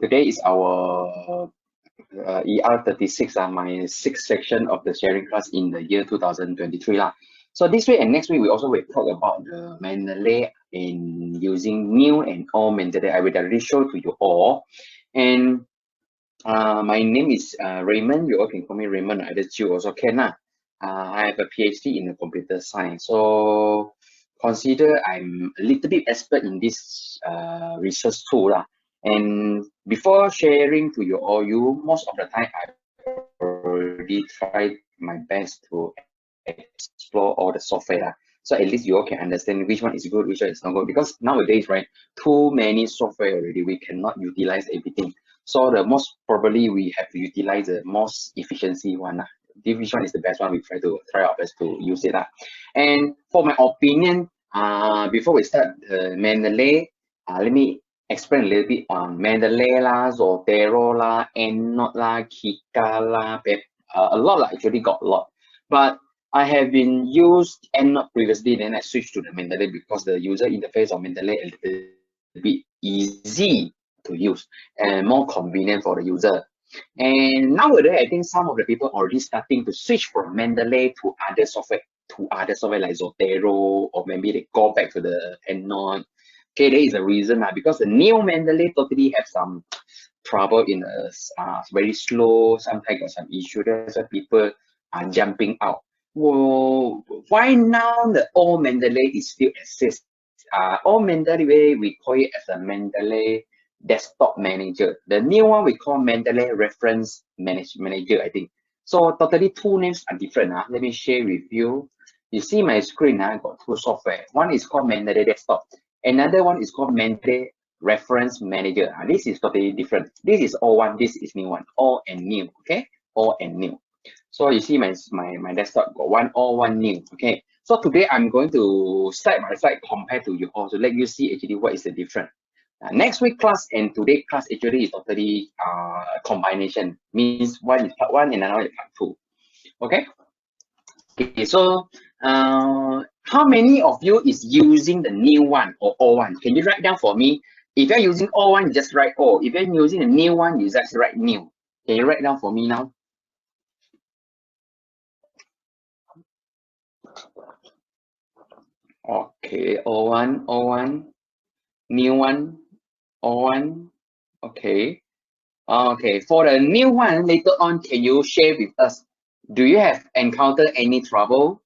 Today is our ER36, my sixth section of the sharing class in the year 2023. So this week and next week, we also will talk about the Mendeley in using new and old Mendeley. I will directly show to you all. And my name is Raymond. You all can call me Raymond. Either Chiu also can. I have a PhD in computer science. So consider I'm a little bit expert in this research tool. And before sharing to you all, most of the time I already tried my best to explore all the software. So at least you all can understand which one is good, which one is not good. Because nowadays, right, too many software already, we cannot utilize everything. So the most probably we have to utilize the most efficiency one. Which one is the best one? We try our best to use it. And for my opinion, before we start Mendeley, let me explain a little bit on Mendeley Zotero EndNote Kika a lot actually got a lot. But I have been used EndNote previously, then I switched to the Mendeley because the user interface of Mendeley is a little bit easy to use and more convenient for the user. And nowadays, I think some of the people already starting to switch from Mendeley to other software like Zotero, or maybe they go back to the EndNote. Okay, there is a reason because the new Mendeley totally have some trouble in very slow, sometimes got some issue. That's why people are jumping out. Well, why now the old Mendeley is still exists? Old Mendeley, we call it as a Mendeley desktop manager. The new one we call Mendeley reference manager, I think. So totally two names are different. Let me share with you. You see my screen, I got two software. One is called Mendeley desktop. Another one is called Mendeley reference manager. This is totally different. This is old one, this is new one. Old and new, okay? Old and new. So you see my desktop got one old, one new, okay? So today I'm going to side by side compare to you all to let you see actually what is the difference. Next week class and today class actually is totally combination. Means one is part one and another is part two. Okay. Okay. So how many of you is using the new one or old one? Can you write down for me? If you're using old one, just write old. If you're using the new one, you just write new. Can you write down for me now? Okay, old one, new one, old one. Okay. Okay, for the new one, later on, can you share with us? Do you have encountered any trouble?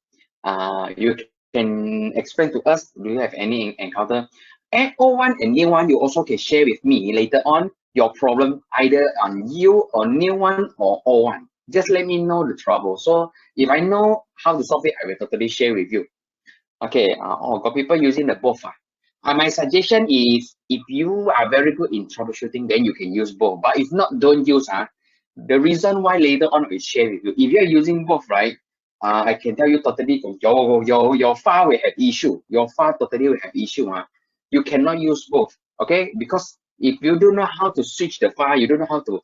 You can explain to us. Do you have any encounter? And old one and new one, you also can share with me later on your problem, either on you or new one or old one. Just let me know the trouble. So if I know how to solve it, I will totally share with you. Okay, got people using the both. My suggestion is if you are very good in troubleshooting, then you can use both. But if not, don't use. The reason why later on I will share with you. If you're using both, right? I can tell you totally your file will have issue. Your file totally will have issue. You cannot use both. Okay, because if you don't know how to switch the file, you don't know how to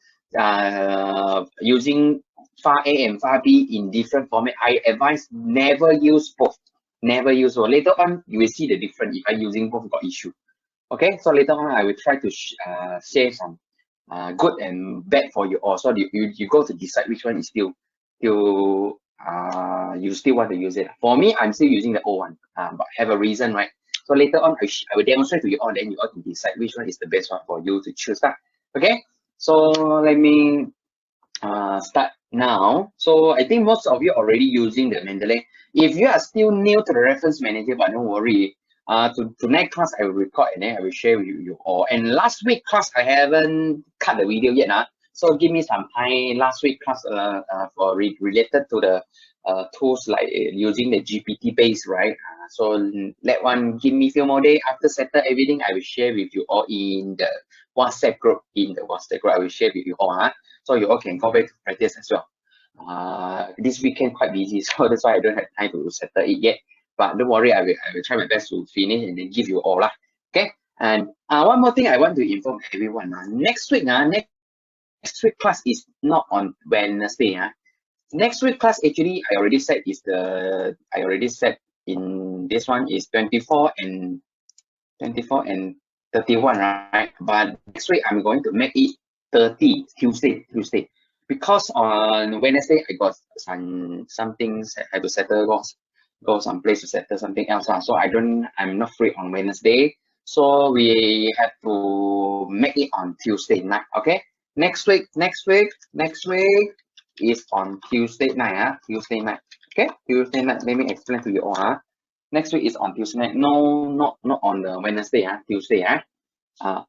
using file A and file B in different format. I advise never use both. Never use both. Later on, you will see the difference if I using both got issue. Okay, so later on I will try to share some good and bad for you all. So you go to decide which one is still you still want to use it. For me, I'm still using the old one, but have a reason, right? So later on I will demonstrate to you all, then you all can decide which one is the best one for you to choose. Okay, so let me start now. So I think most of you already using the Mendeley. If you are still new to the reference manager, but don't worry. Tonight class I will record and then I will share with you all. And last week class I haven't cut the video yet. So give me some time. Last week class for related to the tools like using the GPT base, right? So let one give me a few more days. After settle everything, I will share with you all in the WhatsApp group. In the WhatsApp group, I will share with you all. So you all can go back to practice as well. This weekend quite busy, so that's why I don't have time to settle it yet. But don't worry, I will try my best to finish and then give you all. Okay. And one more thing I want to inform everyone. Next week, next week class is not on Wednesday. Next week class actually I already said in this one is 24 and 31, right? But next week I'm going to make it 30, Tuesday. Because on Wednesday I got some things I had to settle, go some place to settle something else. So I'm not free on Wednesday. So we have to make it on Tuesday night. Okay. Next week is on Tuesday night. Tuesday night. Okay, Tuesday night. Let me explain to you all. Next week is on Tuesday night. No, not on the Wednesday. Tuesday.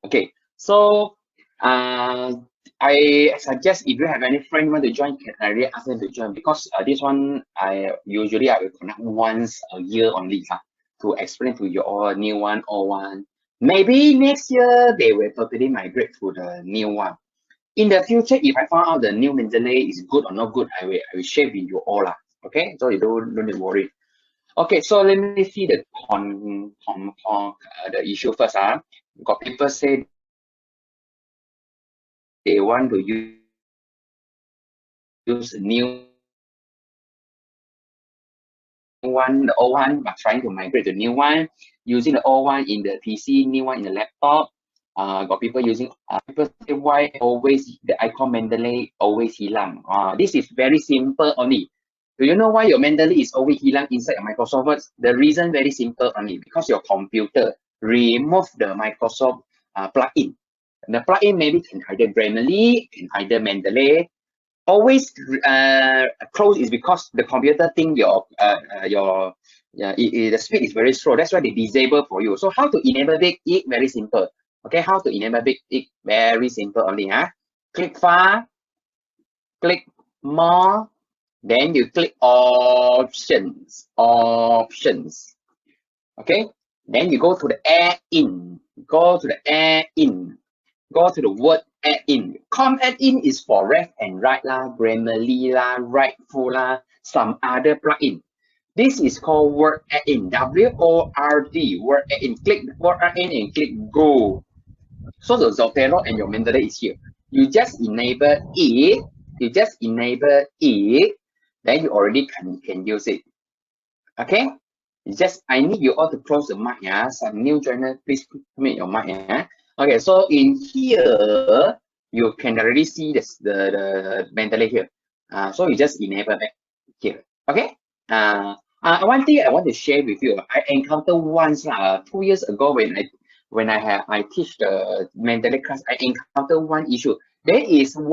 Okay. So I suggest if you have any friend want to join, can I really ask them to join, because this one I will connect once a year only to explain to you all new one, old one. Maybe next year they will totally migrate to the new one. In the future, if I found out the new Mendeley is good or not good, I will share with you all Okay, so you don't need to worry. Okay, so let me see the the issue first. Got people say they want to use new one, the old one, but trying to migrate to new one, using the old one in the PC, new one in the laptop. Got people using, people say why always the icon Mendeley always hilang. This is very simple only. Do you know why your Mendeley is always hilang inside a Microsoft Word? The reason very simple only, because your computer remove the Microsoft plugin. The plugin maybe can either Grammarly, can either Mendeley. Always close is because the computer think the speed is very slow. That's why they disable for you. So how to enable it? Very simple. Okay, how to enable it? Very simple only. Click File, click More, then you click Options. Okay, then you go to the Add-in. Go to the word add-in. Add-in is for left and right Grammarly Rightful some other plugin. This is called word add-in. WORD, word add-in. Click word add-in and click go. So the Zotero and your Mendeley is here. You just enable it. Then you already can use it. Okay. I need you all to close the mic. Some new joiner, please make your mic. Okay, so in here you can already see the Mendeley here. So you just enable that here. Okay. One thing I want to share with you, I encountered once 2 years ago when I teach the Mendeley class, I encountered one issue. There's a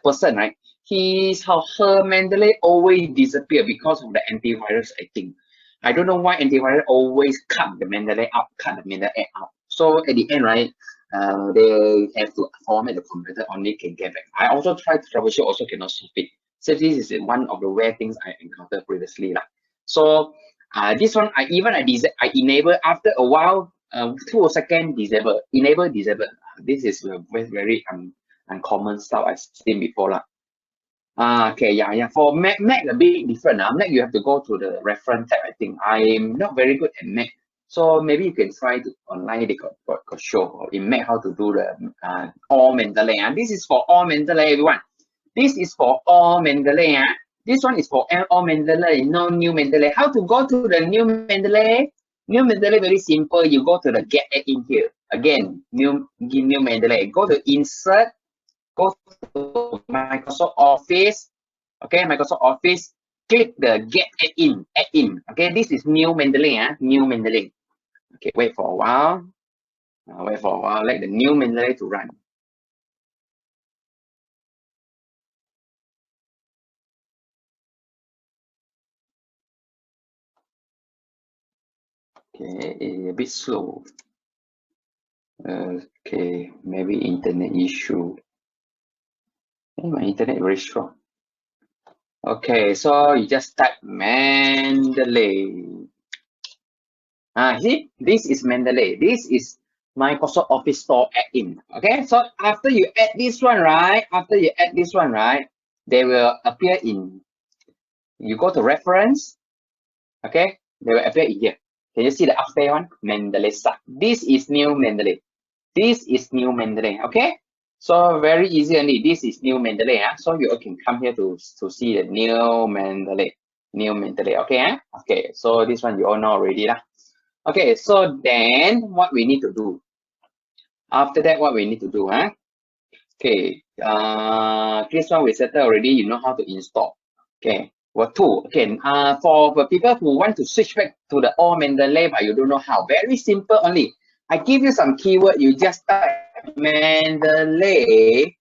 person, right? Her Mendeley always disappear because of the antivirus, I think. I don't know why antivirus always cut the Mendeley out. So at the end, right, they have to format the computer, only can get back. I also tried to troubleshoot, also cannot solve it. So this is one of the rare things I encountered previously. So this one, I enable after a while, 2 seconds disable, enable, disable. This is very uncommon stuff I've seen before. Okay, yeah. For Mac a bit different. Mac, you have to go to the reference tab, I think. I'm not very good at Mac. So maybe you can try to online, they got show in Mac how to do the all Mendeley. This is for all Mendeley, everyone. This is for all Mendeley. This one is for all Mendeley, no new Mendeley. How to go to the new Mendeley? New Mendeley, very simple. You go to the get in here. Again, new Mendeley. Go to insert, go to Microsoft Office. Okay, Microsoft Office. Click the get add-in. Okay, this is new Mendeley. New Mendeley. Okay, wait for a while. Let the new Mendeley to run. Okay, a bit slow. Okay, maybe internet issue. My internet very strong. Okay, so you just type Mendeley. See, this is Mendeley. This is Microsoft Office Store add-in. Okay, so after you add this one, right? They will appear in. You go to reference. Okay, they will appear in here. Can you see the upstairs one? Mendeley sub. This is new Mendeley. Okay, so very easy only. This is new Mendeley. So you can come here to see the new Mendeley. Okay. Okay, so this one you all know already. Okay, so then what we need to do? After that, what we need to do? Okay, this one we settled already. You know how to install. Okay, well, two. Okay, for the people who want to switch back to the all Mendeley, but you don't know how, very simple only. I give you some keyword. You just type Mendeley.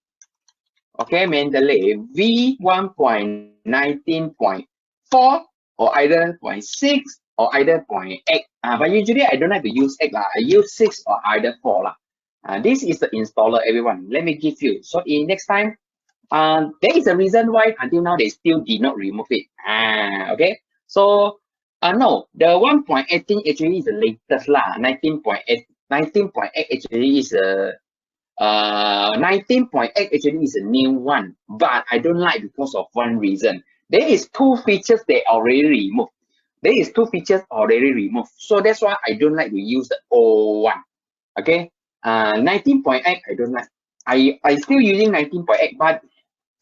Okay, Mendeley V 1.19.4 or either 0.6 or either 0.8. But usually I don't like to use 8 lah. I use 6 or either 4 lah. This is the installer, everyone. Let me give you. So in next time, there is a reason why until now they still did not remove it. Okay. So no, the 1.18 actually is the latest lah. 19.8 actually is a 19.8 actually is a new one, but I don't like because of one reason. There is two features they already removed. So that's why I don't like to use the old one. Okay. 19.8 I don't like. I still using 19.8, but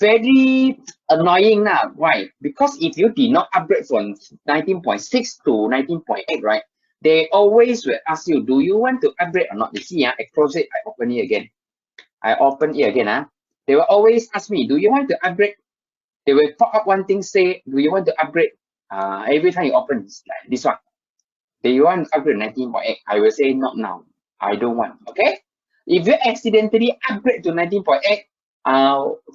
very annoying now. Why? Because if you did not upgrade from 19.6 to 19.8, right? They always will ask you, do you want to upgrade or not? You see, I close it, I open it again. They will always ask me, do you want to upgrade? They will pop up one thing, say, do you want to upgrade? Every time you open like this one. Do you want to upgrade 19.8? I will say not now. I don't want. Okay? If you accidentally upgrade to 19.8,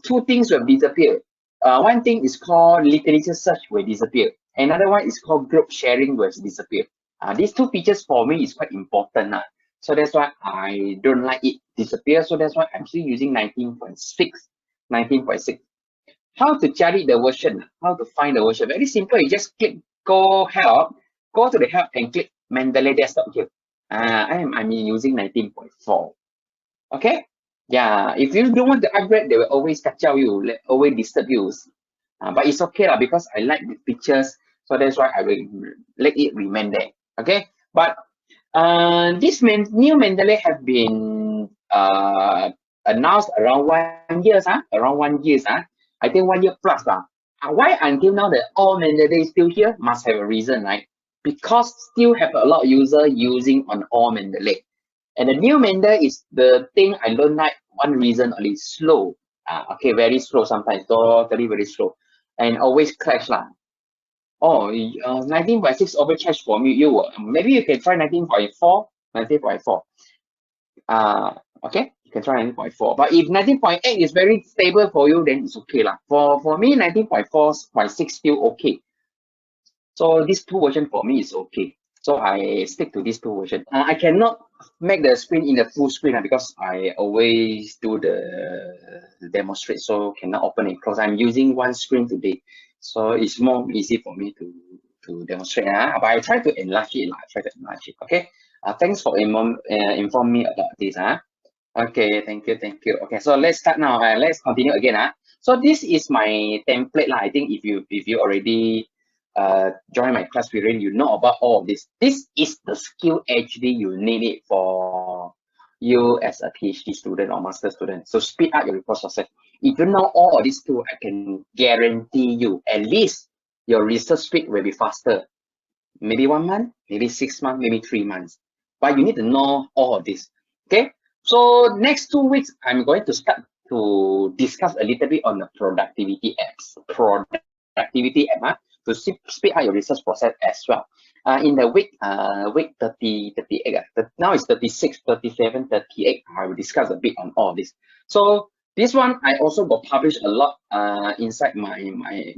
two things will disappear. One thing is called literature search will disappear. Another one is called group sharing will disappear. These two features for me is quite important. So that's why I don't like it disappear. So that's why I'm still using 19.6. 19.6. How to cari the version? How to find the version? Very simple. You just click go help, go to the help and click Mendeley desktop here. I'm using 19.4. Okay? Yeah, if you don't want to upgrade, they will always kacau you, always disturb you. But it's okay lah because I like the pictures, so that's why I will let it remain there. Okay? But this new Mendeley have been announced around 1 year, around 1 year, I think 1 year plus. Why until now the all Mendeley is still here? Must have a reason, right? Because still have a lot of user using on all Mendeley. And the new Mendeley is the thing I don't like one reason only, slow. Okay, very slow sometimes, totally very slow. And always crash lah. Oh, 19.6 overcharge for me. Maybe you can try 19.4, 19.4. Okay, you can try 19.4. But if 19.8 is very stable for you, then it's okay lah. For me, 19.4.6 still okay. So this two version for me is okay. So I stick to these two versions. I cannot make the screen in the full screen because I always do the demonstrate, so cannot open and close. I'm using one screen today, so it's more easy for me to demonstrate. But I try to enlarge it. Okay. Thanks for inform me about this. Okay, thank you. Okay, so let's start now. Let's continue again. So this is my template. I think if you already join my class period, you know about all of this. This is the skill actually you need it for you as a PhD student or master student. So speed up your report process. If you know all of these two, I can guarantee you at least your research speed will be faster. Maybe 1 month, maybe 6 months, maybe 3 months. But you need to know all of this. Okay. So next 2 weeks, I'm going to start to discuss a little bit on the productivity apps. To speed up your research process as well. In the week 30, 38, now it's 36, 37, 38, I will discuss a bit on all of this. So this one, I also got published a lot inside my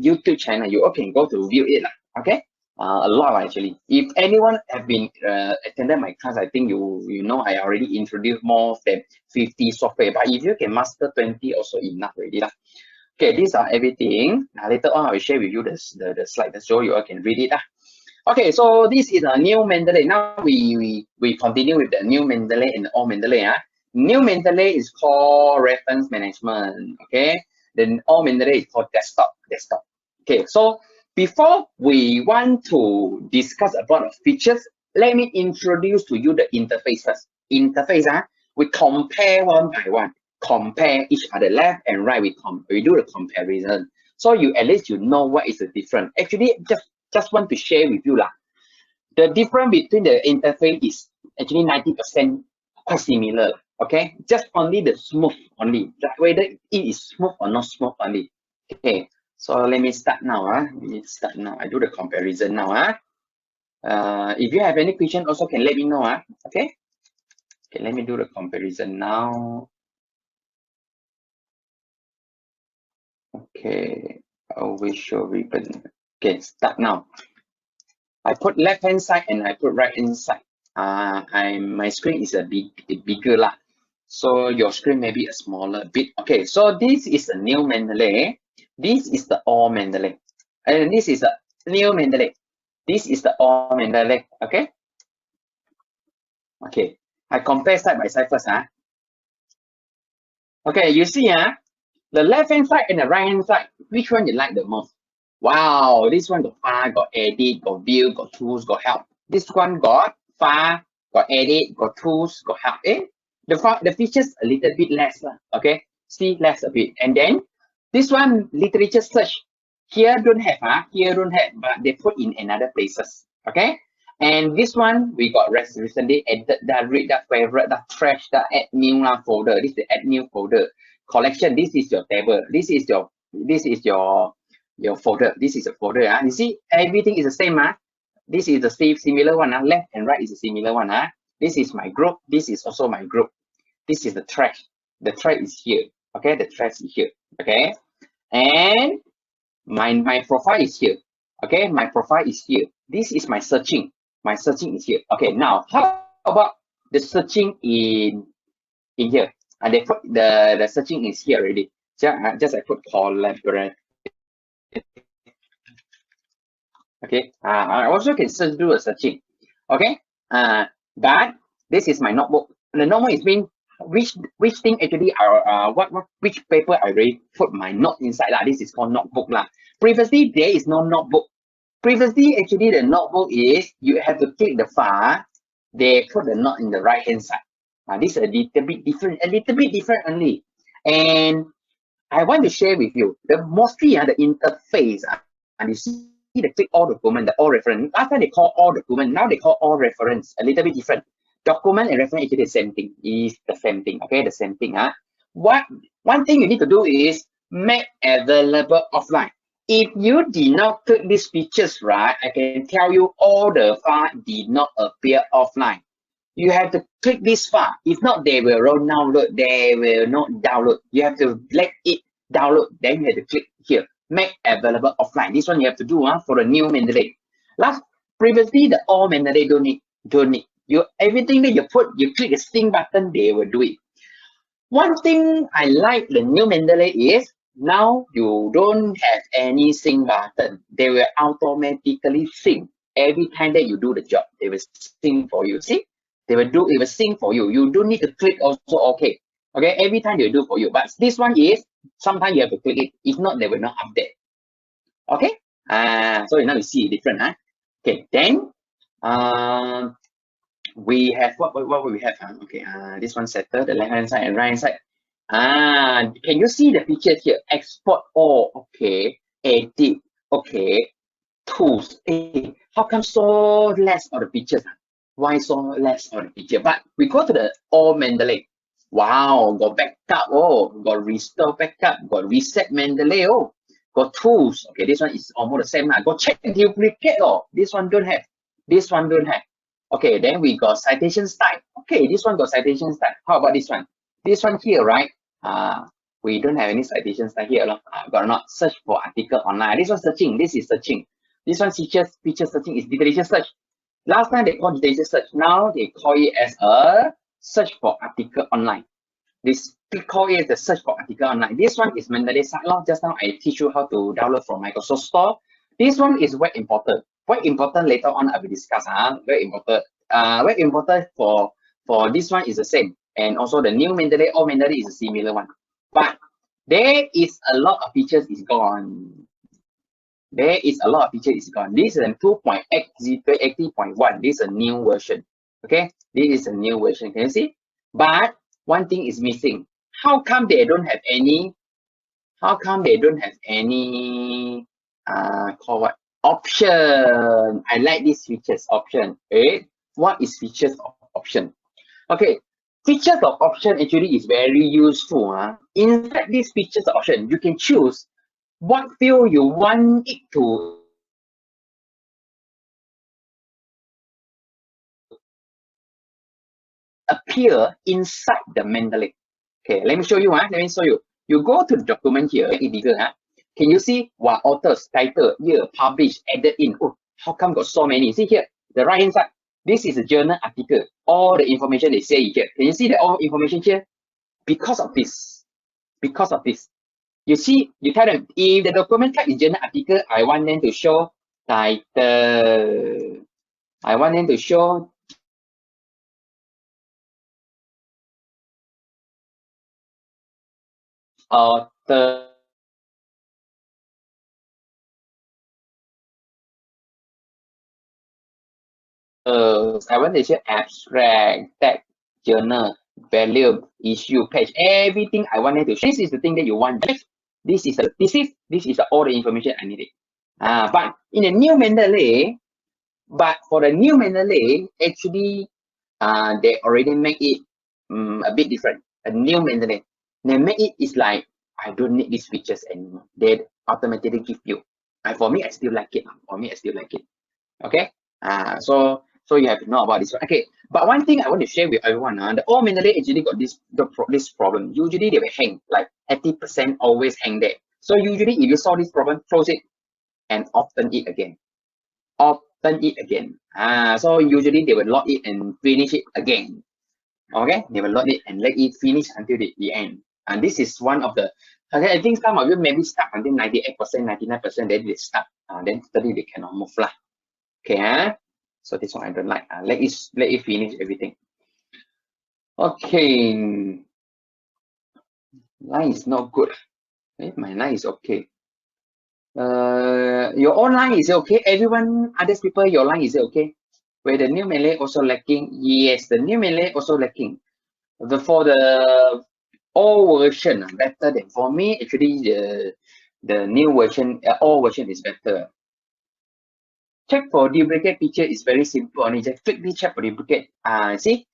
YouTube channel. You all can go to view it, okay? A lot actually. If anyone have been attended my class, I think you know I already introduced more than 50 software. But if you can master 20, also enough already. Okay, these are everything. Later on, I will share with you the slide so you all can read it. Okay, so this is a new Mendeley. Now we continue with the new Mendeley and the old Mendeley. New Mendeley is called reference management. Okay, then old Mendeley is called desktop. Okay, so before we want to discuss about the features, let me introduce to you the interface first. Interface, we compare one by one. Compare each other left and right. We do the comparison. So you at least you know what is the difference. Actually, just want to share with you the difference between the interface is actually 90% quite similar. Okay, just only the smooth only, whether it is smooth or not smooth only. Okay, so let me start now. Let's start now. I do the comparison now. If you have any question, also can let me know. Okay. Okay, let me do the comparison now. Okay, I will show ribbon. Okay, start now. I put left hand side and I put right hand side. My screen is a bigger lah. So your screen may be a smaller bit. Okay, so this is a new Mendeley. This is the old Mendeley. And this is a new Mendeley. This is the old Mendeley. Okay. Okay. I compare side by side first. Okay, you see the left hand side and the right hand side, which one you like the most? Wow, this one got file, got edit, got view, got tools, got help. This one got file, got edit, got tools, got help. The features a little bit less, okay? See less a bit. And then this one literature search. Here don't have, here don't have, but they put in another places. Okay. And this one we got recently added the read, the favorite, the trash, the add new folder. This is the add new folder. Collection. This is your table. This is your folder. This is a folder. You see, everything is the same. This is the same similar one. Left and right is a similar one. This is my group. This is also my group. This is the trash. The trash is here. Okay, the trash is here. Okay, and my profile is here. Okay, my profile is here. This is my searching. My searching is here. Okay, now how about the searching in here? And they put the searching is here already. Just I put collaborate. Okay, I also can do a searching. Okay, but this is my notebook. The notebook is mean which thing actually which paper I already put my note inside lah. This is called notebook lah. Previously there is no notebook. Previously actually the notebook is you have to click the file. They put the note in the right hand side. This is a little bit different only. And I want to share with you the mostly the interface and you see the click all document, the all reference. Last time they call all document, now they call all reference, a little bit different. Document and reference actually the same thing, is the same thing. Okay, the same thing. One thing you need to do is make available offline. If you did not click these features, right, I can tell you all the file did not appear offline. You have to click this file. If not, they will not download. They will not download. You have to let it download. Then you have to click here. Make available offline. This one you have to do for the new Mendeley. Previously the old Mendeley don't need. Everything that you click the sync button, they will do it. One thing I like the new Mendeley is now you don't have any sync button. They will automatically sync every time that you do the job. They will sync for you. See? It will sync for you. You don't need to click also okay. Okay, every time they do for you. But this one is sometimes you have to click it. If not, they will not update. Okay. So now you see different. Okay, then we have what we have. Okay, this one settle the left hand side and right hand side. Can you see the features here? Export all. Okay, edit. Okay, tools. How come so less of the features? Why so less of the feature? But we go to the old Mendeley. Wow, got backup. Oh, got restore backup. Got reset Mendeley. Oh, got tools. Okay, this one is almost the same. Got check duplicate. Oh, this one don't have. This one don't have. Okay, then we got citation style. Okay, this one got citation style. How about this one? This one here, right? We don't have any citation style here. Got not search for article online. This one searching. This is searching. This one feature searching is literature search. Last time they called literature search. Now they call it as a search for article online. This call it the search for article online. This one is Mendeley side. Just now I teach you how to download from Microsoft Store. This one is very important. Very important later on I will discuss. Very important. Very important for this one is the same. And also the new Mendeley, old Mendeley is a similar one. But there is a lot of features is gone. There is a lot of features is gone. This is a 2.80.1. This is a new version. Okay, this is a new version. Can you see? But one thing is missing. How come they don't have any? How come they don't have any? Call what? Option. I like these features. Option. What is features of option? Okay. Features of option actually is very useful. Inside these features of option, you can choose what field you want it to appear inside the Mendeley. Okay, let me show you. Let me show you. You go to the document here, make it bigger. Can you see what authors, title, year, published, added in? Oh, how come got so many? See here, the right hand side. This is a journal article. All the information they say here. Can you see the all information here? Because of this. Because of this. You see, you tell them if the document type is journal article, I want them to show title. I want them to show author. I want to show abstract, text, journal, value, issue, page, everything I wanted to show. This is the thing that you want. This is all the information I needed. But in a new Mendeley, but for the new Mendeley, actually, they already make it a bit different. A new Mendeley, they make it is like I don't need these features anymore. They automatically give you. And for me, I still like it. For me, I still like it. Okay. So you have to know about this one. Okay, but one thing I want to share with everyone, the old Mendeley actually got this problem. Usually they will hang, like 80% always hang there. So usually if you saw this problem, close it and open it again. Open it again. So usually they will load it and finish it again. Okay, they will load it and let it finish until the end. And this is one of the, okay, I think some of you maybe stuck until 98%, 99%, then they start. Then totally they cannot move lah. Okay, so this one I don't like. Let it finish everything. Okay, line is not good. My line is okay. Your own line is okay. Everyone, other people, your line is okay. Where the new Mendeley also lacking. Yes, the new Mendeley also lacking. For the old version better than for me. Actually, the new version, old version is better. Check for duplicate picture is very simple. Only just click the check for duplicate. See.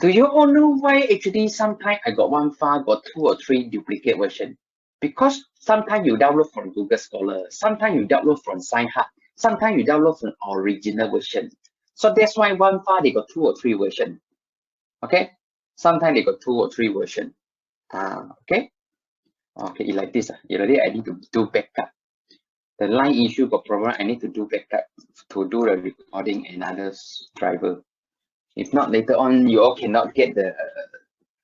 Do you all know why actually sometimes I got one file, got 2 or 3 duplicate version? Because sometimes you download from Google Scholar, sometimes you download from SciHub, sometimes you download from original version. So that's why one file they got 2 or 3 version. Okay? Sometimes they got 2 or 3 version. Okay? Okay, like this. Like I need to do backup. The line issue got problem, I need to do backup to do the recording and others driver. If not, later on, you all cannot get the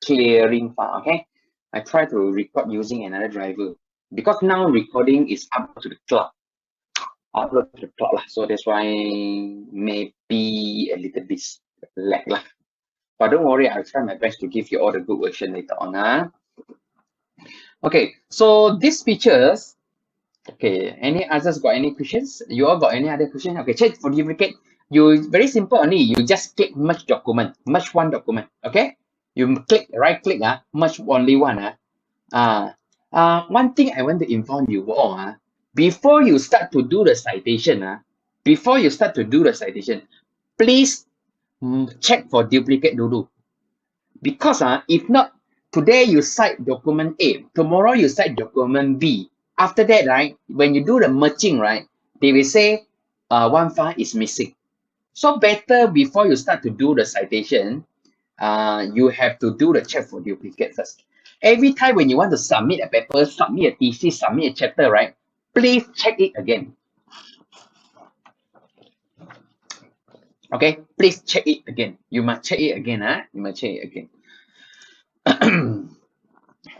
clearing file. Okay, I try to record using another driver because now recording is up to the cloud, upload to the cloud lah. So that's why maybe a little bit lag lah. But don't worry, I'll try my best to give you all the good version later on. Okay, so these features. Okay, any others got any questions? You all got any other question? Okay, check for duplicate. You very simple only. You just click merge document, merge one document. Okay, you click right click. Merge only one. One thing I want to inform you all. Before you start to do the citation. Before you start to do the citation, please check for duplicate dulu. Because if not, today you cite document A, tomorrow you cite document B. After that, right, when you do the merging, right, they will say one file is missing. So better before you start to do the citation, you have to do the check for duplicate first. Every time when you want to submit a paper, submit a thesis, submit a chapter, right, please check it again. Okay, please check it again. You must check it again. You must check it again.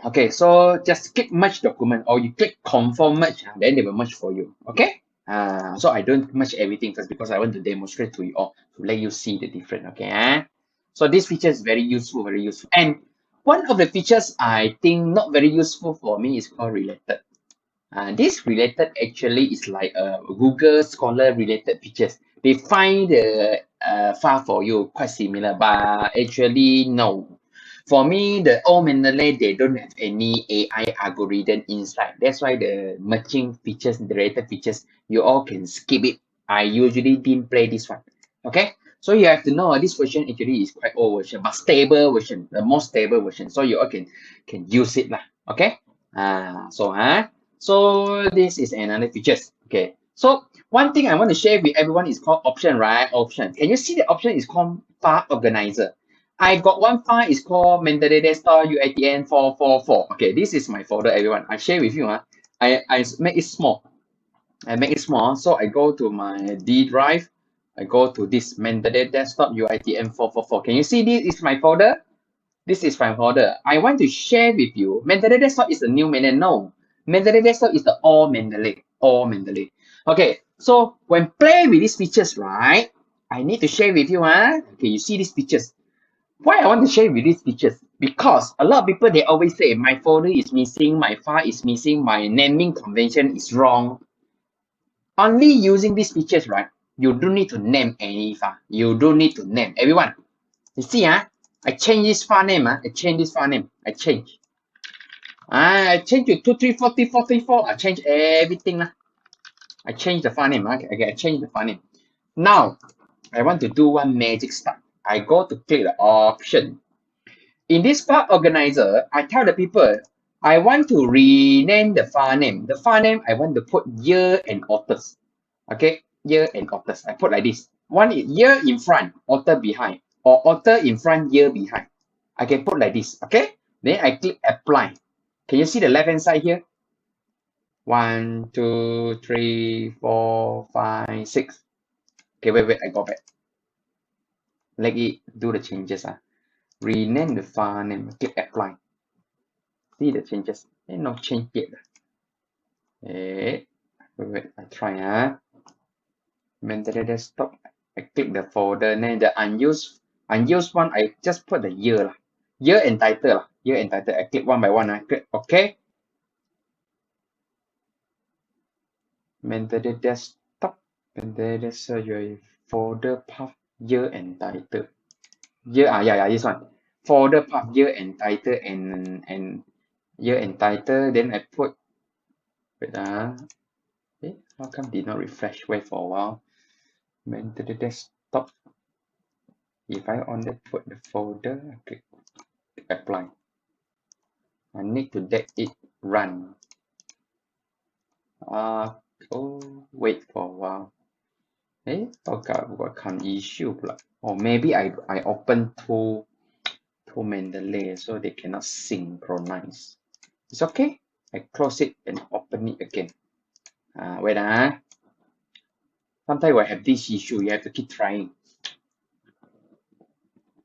Okay, so just click merge document or you click confirm merge, then they will merge for you. Okay. So I don't merge everything first because I want to demonstrate to you all to let you see the difference. Okay. So this feature is very useful, very useful. And one of the features I think not very useful for me is called related. This related actually is like a Google Scholar related features. They find the file for you quite similar, but actually no. For me, the old Mendeley, they don't have any AI algorithm inside. That's why the merging features, the related features, you all can skip it. I usually didn't play this one. Okay, So you have to know this version actually is quite old version, but stable version, the most stable version. So you all can use it lah. Okay. So this is another features. Okay. So one thing I want to share with everyone is called option, right? Option. Can you see the option is called file organizer? I got one file is called Mendeley desktop UITN 444. Okay, this is my folder, everyone. I share with you. I make it small. I make it small. So I go to my D drive. I go to this Mendeley desktop UITM 444. Can you see this is my folder? This is my folder. I want to share with you. Mendeley desktop is the new Mendeley. No, Mendeley desktop is the old Mendeley. Old Mendeley. Okay, so when play with these features, right? I need to share with you. Okay, you see these features. Why I want to share with these features? Because a lot of people they always say my folder is missing, my file is missing, my naming convention is wrong. Only using these features, right? You don't need to name any file. You don't need to name everyone. You see, I change this file name. I change this file name. I change. I change to 23434. I change everything. I change the file name. Okay, I change the file name. Now, I want to do one magic step. I go to click the option. In this file organizer, I tell the people, I want to rename the file name. The file name, I want to put year and authors. Okay, year and authors. I put like this. One is year in front, author behind, or author in front, year behind. I can put like this. Okay, then I click apply. Can you see the left hand side here? 1, 2, 3, 4, 5, 6. Okay, wait, I go back. Let it do the changes. Rename the file name. Click apply. See the changes. No change yet. Wait, I try. Mendeley desktop. I click the folder, then the unused one, I just put the year. Year and title. Year and title. I click one by one. I click OK. Mendeley desktop. Mendeley desktop, your folder path, year and title. Year, yeah, this one. Folder path, year and title, and year and title. Then I put, wait, how come did not refresh? Wait for a while. Mendeley desktop. If I only put the folder, I click apply. I need to let it run. Wait for a while. What kind of issue? Or maybe I open two Mendeley so they cannot synchronize. It's okay. I close it and open it again. Wait. Sometimes I have this issue. You have to keep trying.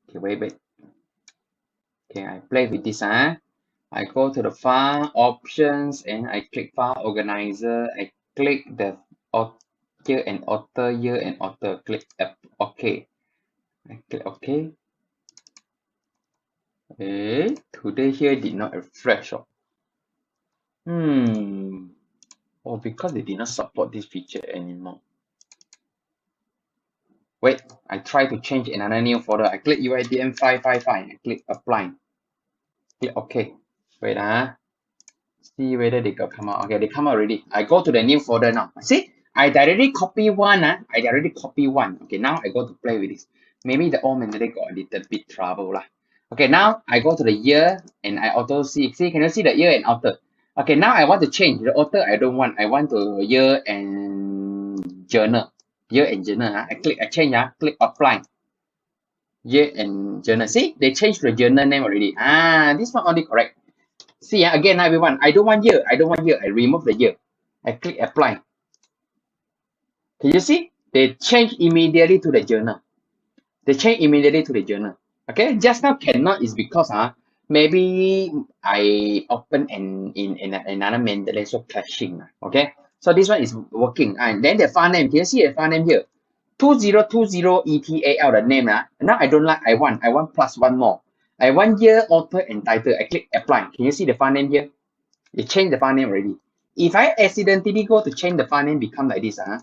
Okay, wait. Okay, I play with this. I go to the file options and I click file organizer. I click the year and author, year and author. Click OK. I click OK. Today here did not refresh. Because they did not support this feature anymore. Wait, I try to change another new folder. I click UITM 555. I click apply. Click OK. Wait, see whether they got come out. Okay, they come out already. I go to the new folder now. See, I directly copy one. I directly copy one. Okay, now I go to play with this. Maybe the old Mendeley got a little bit trouble lah. Okay, now I go to the year and I auto see. See, can you see the year and author? Okay, now I want to change the author. I don't want. I want to year and journal. Year and journal. I change. Click apply. Year and journal. See, they changed the journal name already. This one only correct. See, again, everyone, I don't want year. I remove the year. I click apply. Can you see? They change immediately to the journal. Okay, just now cannot is because maybe I open in another Mendeley, so caching. Okay, so this one is working. And then the file name, can you see the file name here? 2020 ETAL, the name. Now I don't like, I want plus one more. I want year, author, and title. I click apply. Can you see the file name here? They change the file name already. If I accidentally go to change the file name, become like this. I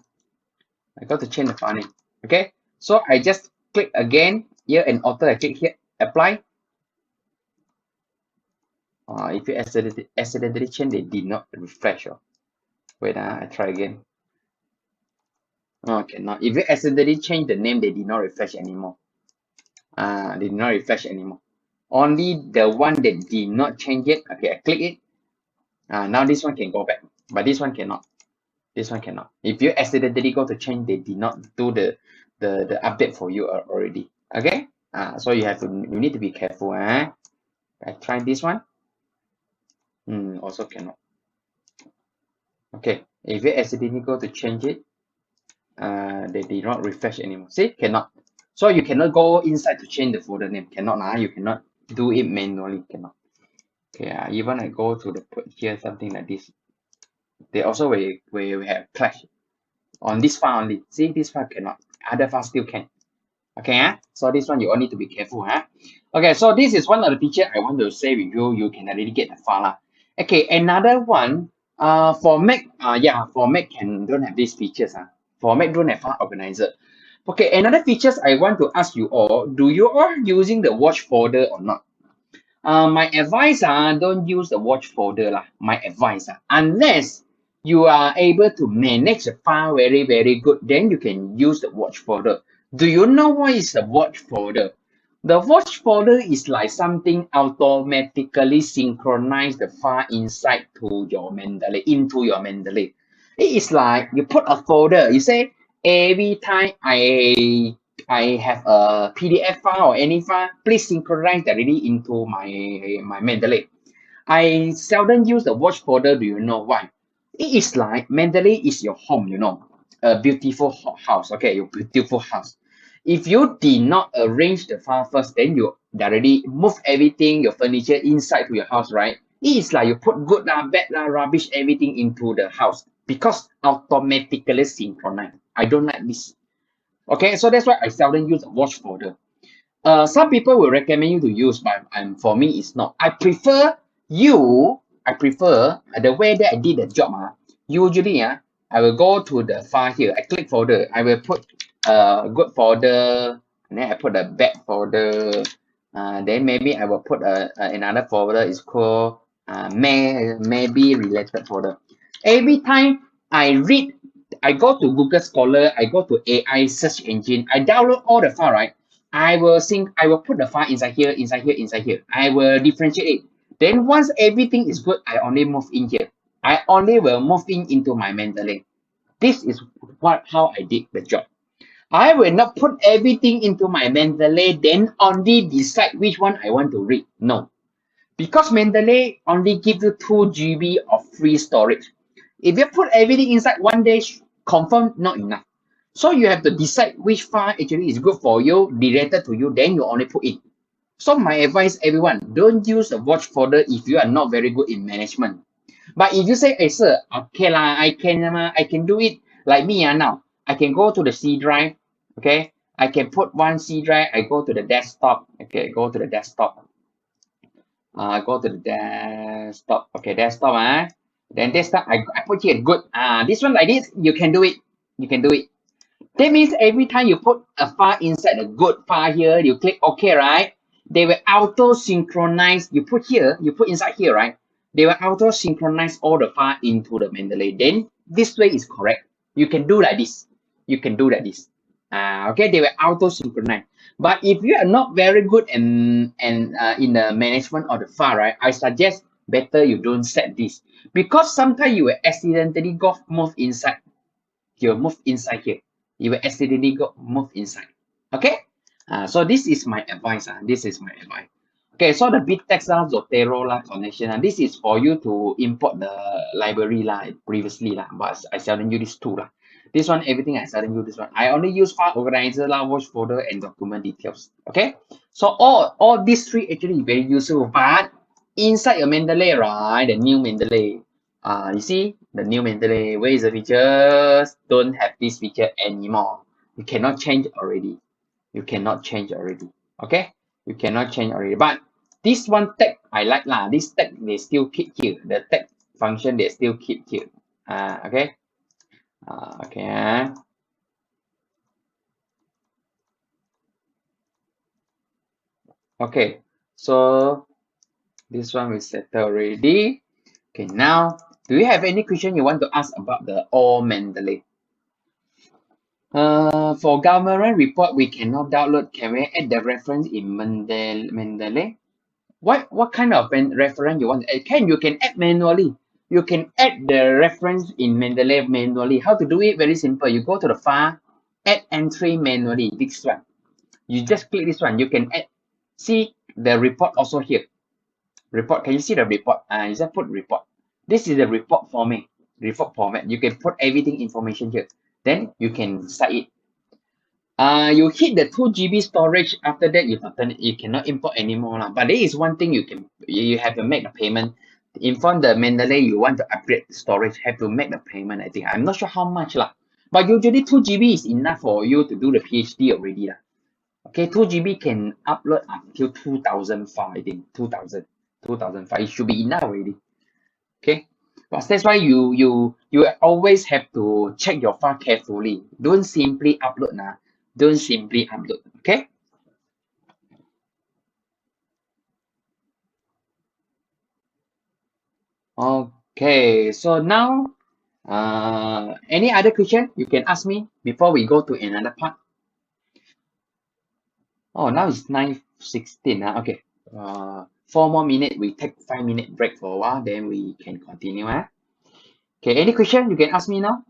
got to change the file name. Okay, so I just click again, year and author. I click here, apply. If you accidentally change, they did not refresh. Wait, I try again. Okay, now if you accidentally change the name, they did not refresh anymore. They did not refresh anymore. Only the one that did not change it. Okay, I click it. Now this one can go back, but this one cannot. This one cannot. If you accidentally go to change, they did not do the update for you already. Okay. So you need to be careful. I try this one. Also cannot. Okay. If you accidentally go to change it, they did not refresh anymore. See, cannot. So you cannot go inside to change the folder name. Cannot. You cannot do it manually. Cannot. Okay. Even I go to the put here something like this. They also we have clash on this file only. See, this file cannot. Other file still can. Okay. So this one you all need to be careful. Okay. So this is one of the feature I want to say with you. You can already get the file. Okay. Another one. For Mac. For Mac don't have these features. For Mac don't have file organizer. Okay. Another features I want to ask you all. Do you all using the watch folder or not? My advice don't use the watch folder lah. My advice unless you are able to manage the file very good, then you can use the watch folder. Do you know what is the watch folder? The watch folder is like something automatically synchronize the file inside to your Mendeley, into your Mendeley. It is like you put a folder. You say every time I have a PDF file or any file, please synchronize directly into my Mendeley. I seldom use the watch folder. Do you know why? It is like Mendeley is your home, a beautiful house. Okay, your beautiful house. If you did not arrange the file first, then you directly move everything, your furniture inside to your house, right? It is like you put good bad rubbish, everything into the house because automatically synchronize. I don't like this. Okay, so that's why I seldom use a watch folder. Some people will recommend you to use, but for me, it's not. I prefer the way that I did the job. Usually, I will go to the file here. I click folder. I will put a good folder, and then I put a bad folder. Then maybe I will put another folder. It's called maybe related folder. Every time I read, I go to Google Scholar, I go to AI search engine, I download all the file, right? I will put the file inside here, inside here, inside here. I will differentiate it. Then once everything is good, I only move in here. I only will move in into my Mendeley. This is how I did the job. I will not put everything into my Mendeley, then only decide which one I want to read. No, because Mendeley only give you 2 GB of free storage. If you put everything inside one day, confirm not enough. So you have to decide which file actually is good for you, related to you, then you only put in. So my advice, everyone, don't use a watch folder if you are not very good in management. But if you say, hey sir, okay lah, I can do it like me now. I can go to the C drive, okay? I can put one C drive, I go to the desktop, okay, go to the desktop. Go to the desktop, okay, desktop, then desktop, I put here, good. This one like this, you can do it, you can do it. That means every time you put a file inside a good file here, you click OK, right? They will auto synchronize. You put here, you put inside here, right? They will auto synchronize all the file into the Mendeley. Then this way is correct. You can do like this. You can do like this. Okay, they will auto synchronize. But if you are not very good in the management of the file, right? I suggest better you don't set this because sometimes you will accidentally go move inside. You'll move inside here. You will accidentally go move inside. Okay. So this is my advice. This is my advice. Okay, so the BitTex Zotero connection. This is for you to import the library previously but I seldom use this tool This one, everything I seldom use this one. I only use file organizer watch folder, and document details. Okay, so all these three actually very useful. But inside your Mendeley, right, the new Mendeley, you see the new Mendeley, where is the features? Don't have this feature anymore. You cannot change already. You cannot change already. Okay, you cannot change already. But this one tag I like This tag they still keep here. The tag function they still keep here. Okay. Okay. Okay. So this one we settle already. Okay. Now, do you have any question you want to ask about the all Mendeley? For government report, we cannot download. Can we add the reference in Mendeley? What kind of reference you want to add? You can add manually. You can add the reference in Mendeley manually. How to do it? Very simple. You go to the file, add entry manually. This one. You just click this one. You can add. See the report also here. Report. Can you see the report? You just put report. This is the report format. Report format. You can put everything information here. Then you can start it. You hit the 2 GB storage. After that, you cannot import anymore lah. But there is one thing you have to make a payment. Inform the Mendeley you want to upgrade the storage. Have to make the payment. I think I'm not sure how much lah. But usually 2 GB is enough for you to do the PhD already lah. Okay, 2 GB can upload until 2000 file. I think 2000 file. It should be enough already. Okay. But that's why you always have to check your file carefully. Don't simply upload now. Don't simply upload. Okay. Okay. So now, any other question you can ask me before we go to another part? Oh, now it's 9:16. Okay. 4 more minutes. We take 5 minute break for a while. Then we can continue. Okay. Any question you can ask me now?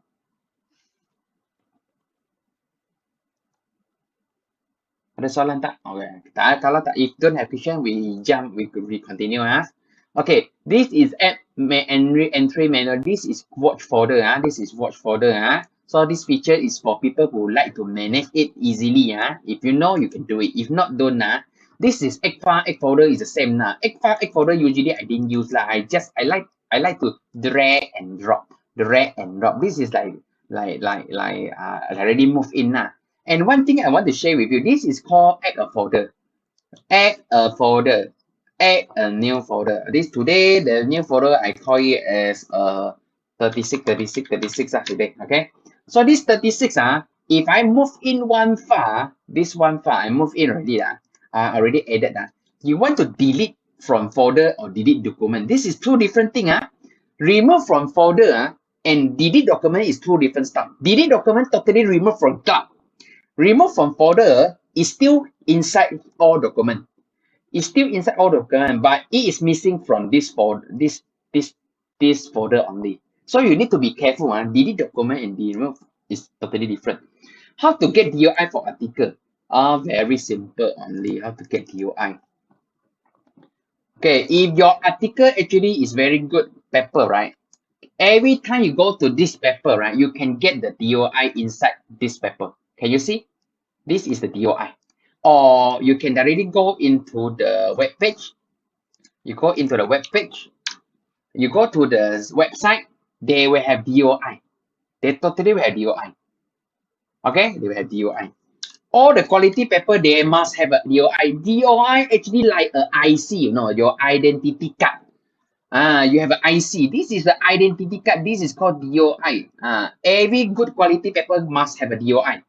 Ada soalan tak? Okay. Kalau tak, if don't have question, we continue. Okay, this is app entry manual. This is watch folder. This is watch folder. So this feature is for people who like to manage it easily. If you know, you can do it. If not, don't. This is egg file. Egg folder is the same. Egg file, egg folder usually I didn't use lah. I like to drag and drop. Drag and drop. This is like already moved in. And one thing I want to share with you, this is called add a folder. Add a folder. Add a new folder. Today, the new folder, I call it as 36 today. Okay. So this 36, if I move in one file, this one file, I move in already. I already added. You want to delete from folder or delete document. This is two different things. Remove from folder and delete document is two different stuff. Delete document totally remove from cloud. Remove from folder is still inside all document. It's still inside all document, but it is missing from this folder, this folder only. So you need to be careful. Delete document and remove is totally different. How to get DOI for article? Very simple only. How to get DOI? Okay, if your article actually is very good paper, right? Every time you go to this paper, right, you can get the DOI inside this paper. Can you see? This is the DOI. Or you can directly go into the web page. You go into the web page. You go to the website. They will have DOI. They totally will have DOI. Okay, they will have DOI. All the quality paper, they must have a DOI. DOI actually like a IC, your identity card. You have an IC. This is the identity card. This is called DOI. Every good quality paper must have a DOI.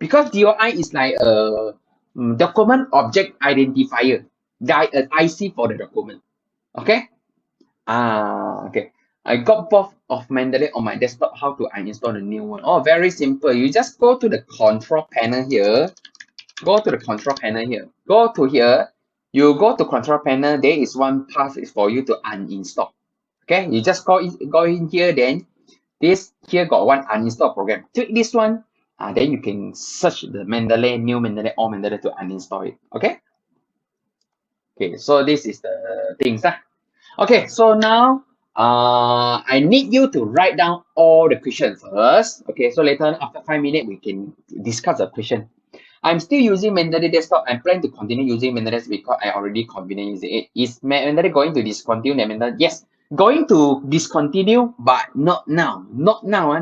Because DOI is like a document object identifier, an IC for the document. Okay? Okay. I got both of Mendeley on my desktop. How to uninstall the new one? Oh, very simple. You just go to the control panel here. Go to the control panel here. Go to here. You go to control panel. There is one path is for you to uninstall. Okay? You just go in here. Then this here got one uninstall program. Click this one. Then you can search the Mendeley, new Mendeley, all Mendeley to uninstall it. Okay? Okay, so this is the things. Okay, so now I need you to write down all the questions first. Okay, so later on, after 5 minutes, we can discuss the question. I'm still using Mendeley desktop. I plan to continue using Mendeley because I already convenient using it. Is Mendeley going to discontinue the Mendeley? Yes, going to discontinue, but not now. Not now.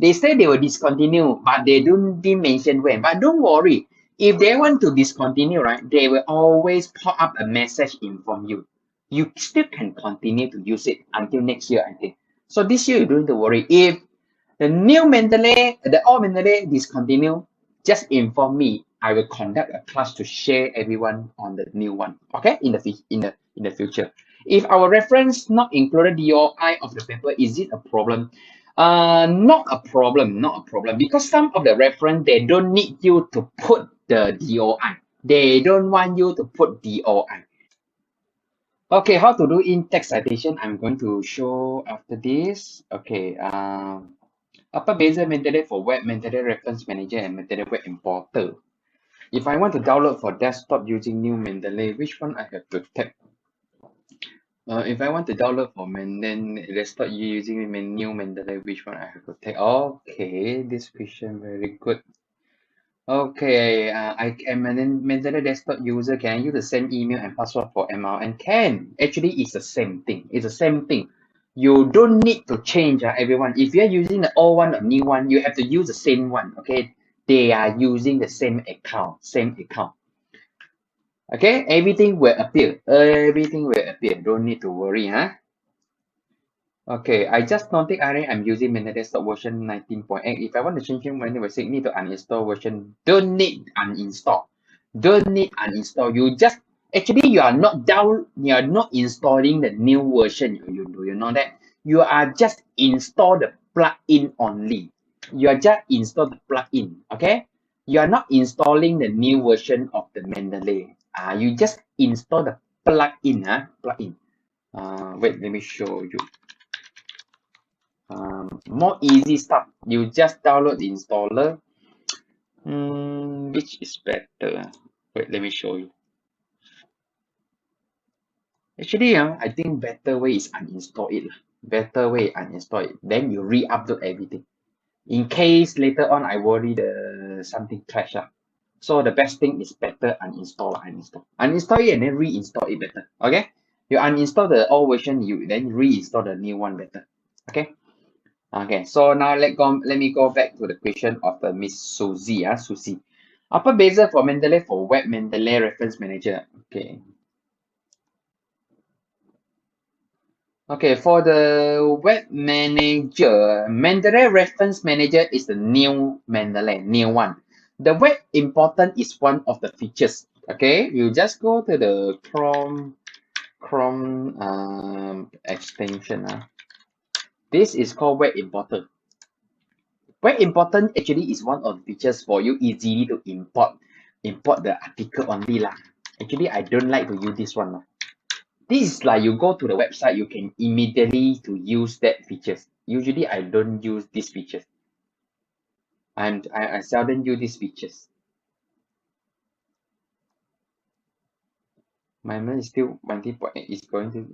They say they will discontinue, but they didn't mention when. But don't worry. If they want to discontinue, right, they will always pop up a message inform you. You still can continue to use it until next year, I think. So this year, you don't need to worry. If the new Mendeley, the old Mendeley discontinue, just inform me. I will conduct a class to share everyone on the new one. Okay, in the future. If our reference not included DOI of the paper, is it a problem? Not a problem, not a problem. Because some of the reference, they don't need you to put the DOI. They don't want you to put DOI. Okay, how to do in-text citation? I'm going to show after this. Okay, upper Bezier Mendeley for web, Mendeley reference manager, and Mendeley web importer. If I want to download for desktop using new Mendeley, which one I have to tap? If I want to download for Mendeley desktop using new Mendeley, which one I have to take? Okay, this question very good. Okay, I am a Mendeley desktop user. Can I use the same email and password for MRN? Can. Actually, it's the same thing. It's the same thing. You don't need to change, everyone. If you're using the old one or new one, you have to use the same one. Okay, they are using the same account, same account. Okay, everything will appear. Everything will appear. Don't need to worry, huh? Okay, I just noticed I'm using Mendeley desktop version 19.8. If I want to change it, when will say need to uninstall version. Don't need uninstall. Don't need uninstall. You just actually you are not installing the new version. You know that? You are just install the plugin only. You are just install the plugin. Okay? You are not installing the new version of the Mendeley. You just install the plugin, plugin. Wait, let me show you. More easy stuff. You just download the installer. Which is better? Wait, let me show you. Actually, I think better way is uninstall it. Better way uninstall it. Then you re-upload everything. In case later on I worry the something crash up. So the best thing is better uninstall. Uninstall it and then reinstall it better. Okay? You uninstall the old version, you then reinstall the new one better. Okay? Okay, so now let me go back to the question of the Miss Susie. Susie. Upper Bezier for Mendeley for web Mendeley reference manager. Okay. Okay, for the web manager, Mendeley reference manager is the new Mendeley, new one. The web important is one of the features. Okay, you just go to the Chrome extension. This is called web important. Very important actually is one of the features for you easily to import the article only lah. Actually, I don't like to use this one lah. This is like you go to the website, you can immediately to use that features. Usually, I don't use these features. I seldom use these features. My man is still 1.8 is going to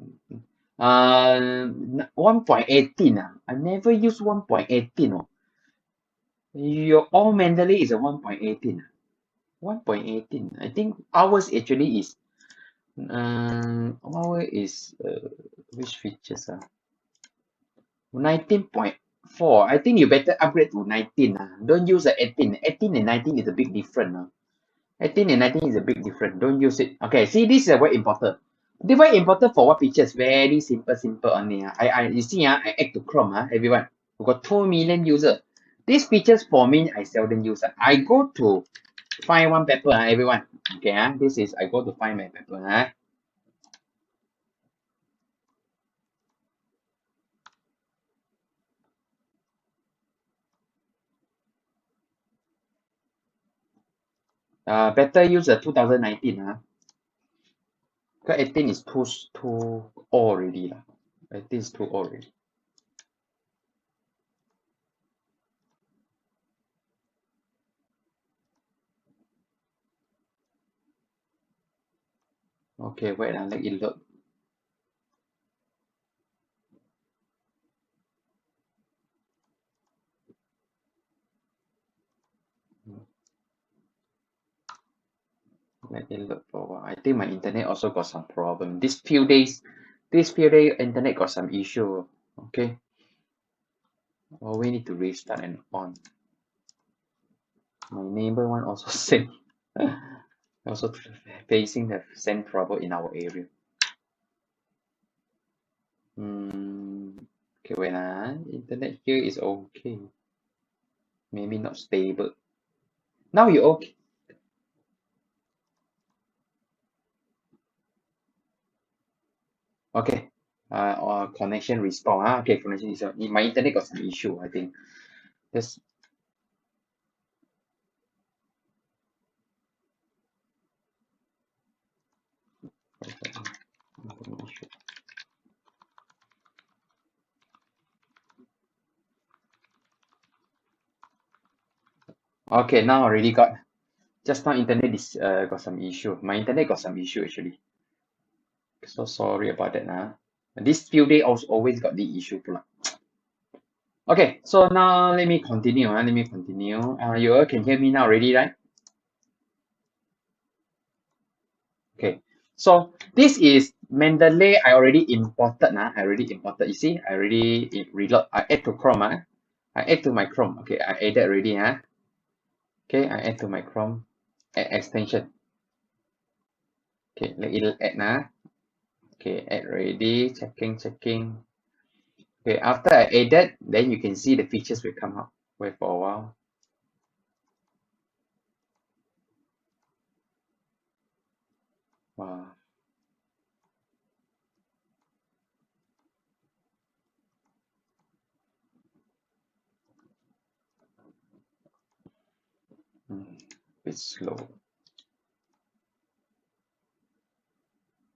1.18. I never use 1.18. Oh. Your all Mendeley is a 1.18. 1.18. I think ours actually is our is which features 19.4. I think you better upgrade to 19. Don't use the 18. 18 and 19 is a big difference. 18 and 19 is a big difference. Don't use it. Okay, see, this is very important. The very important for what features? Very simple only. You see, I add to Chrome, everyone. We got 2 million users. These features for me, I seldom use. I go to find one paper, everyone. Okay, this is I go to find my paper. Better use the 2019. Because 18 is too old already. 18 is too old already. Okay, wait, let it load. Let it load for a while. I think my internet also got some problem. These few days, internet got some issue. Okay. Oh, we need to restart and on. My neighbor one also same. Also facing the same trouble in our area. Okay, wait, internet here is okay. Maybe not stable. Now you okay. Okay. or connection restore. Okay, connection restore. My internet got some issue, I think. Just okay, now already got. Just now internet is got some issue. My internet got some issue actually. So sorry about that. This few days also always got the issue pula. Okay, so now let me continue. Let me continue. You all can hear me now already, right? Okay. So this is Mendeley. I already imported. I already imported. You see, I already reload. I add to Chrome. I add to my Chrome. Okay, I added already. Okay, I add to my Chrome. Add extension. Okay, let it add. Okay, add already. Checking. Okay, after I added, then you can see the features will come up. Wait for a while. Wow. Bit slow.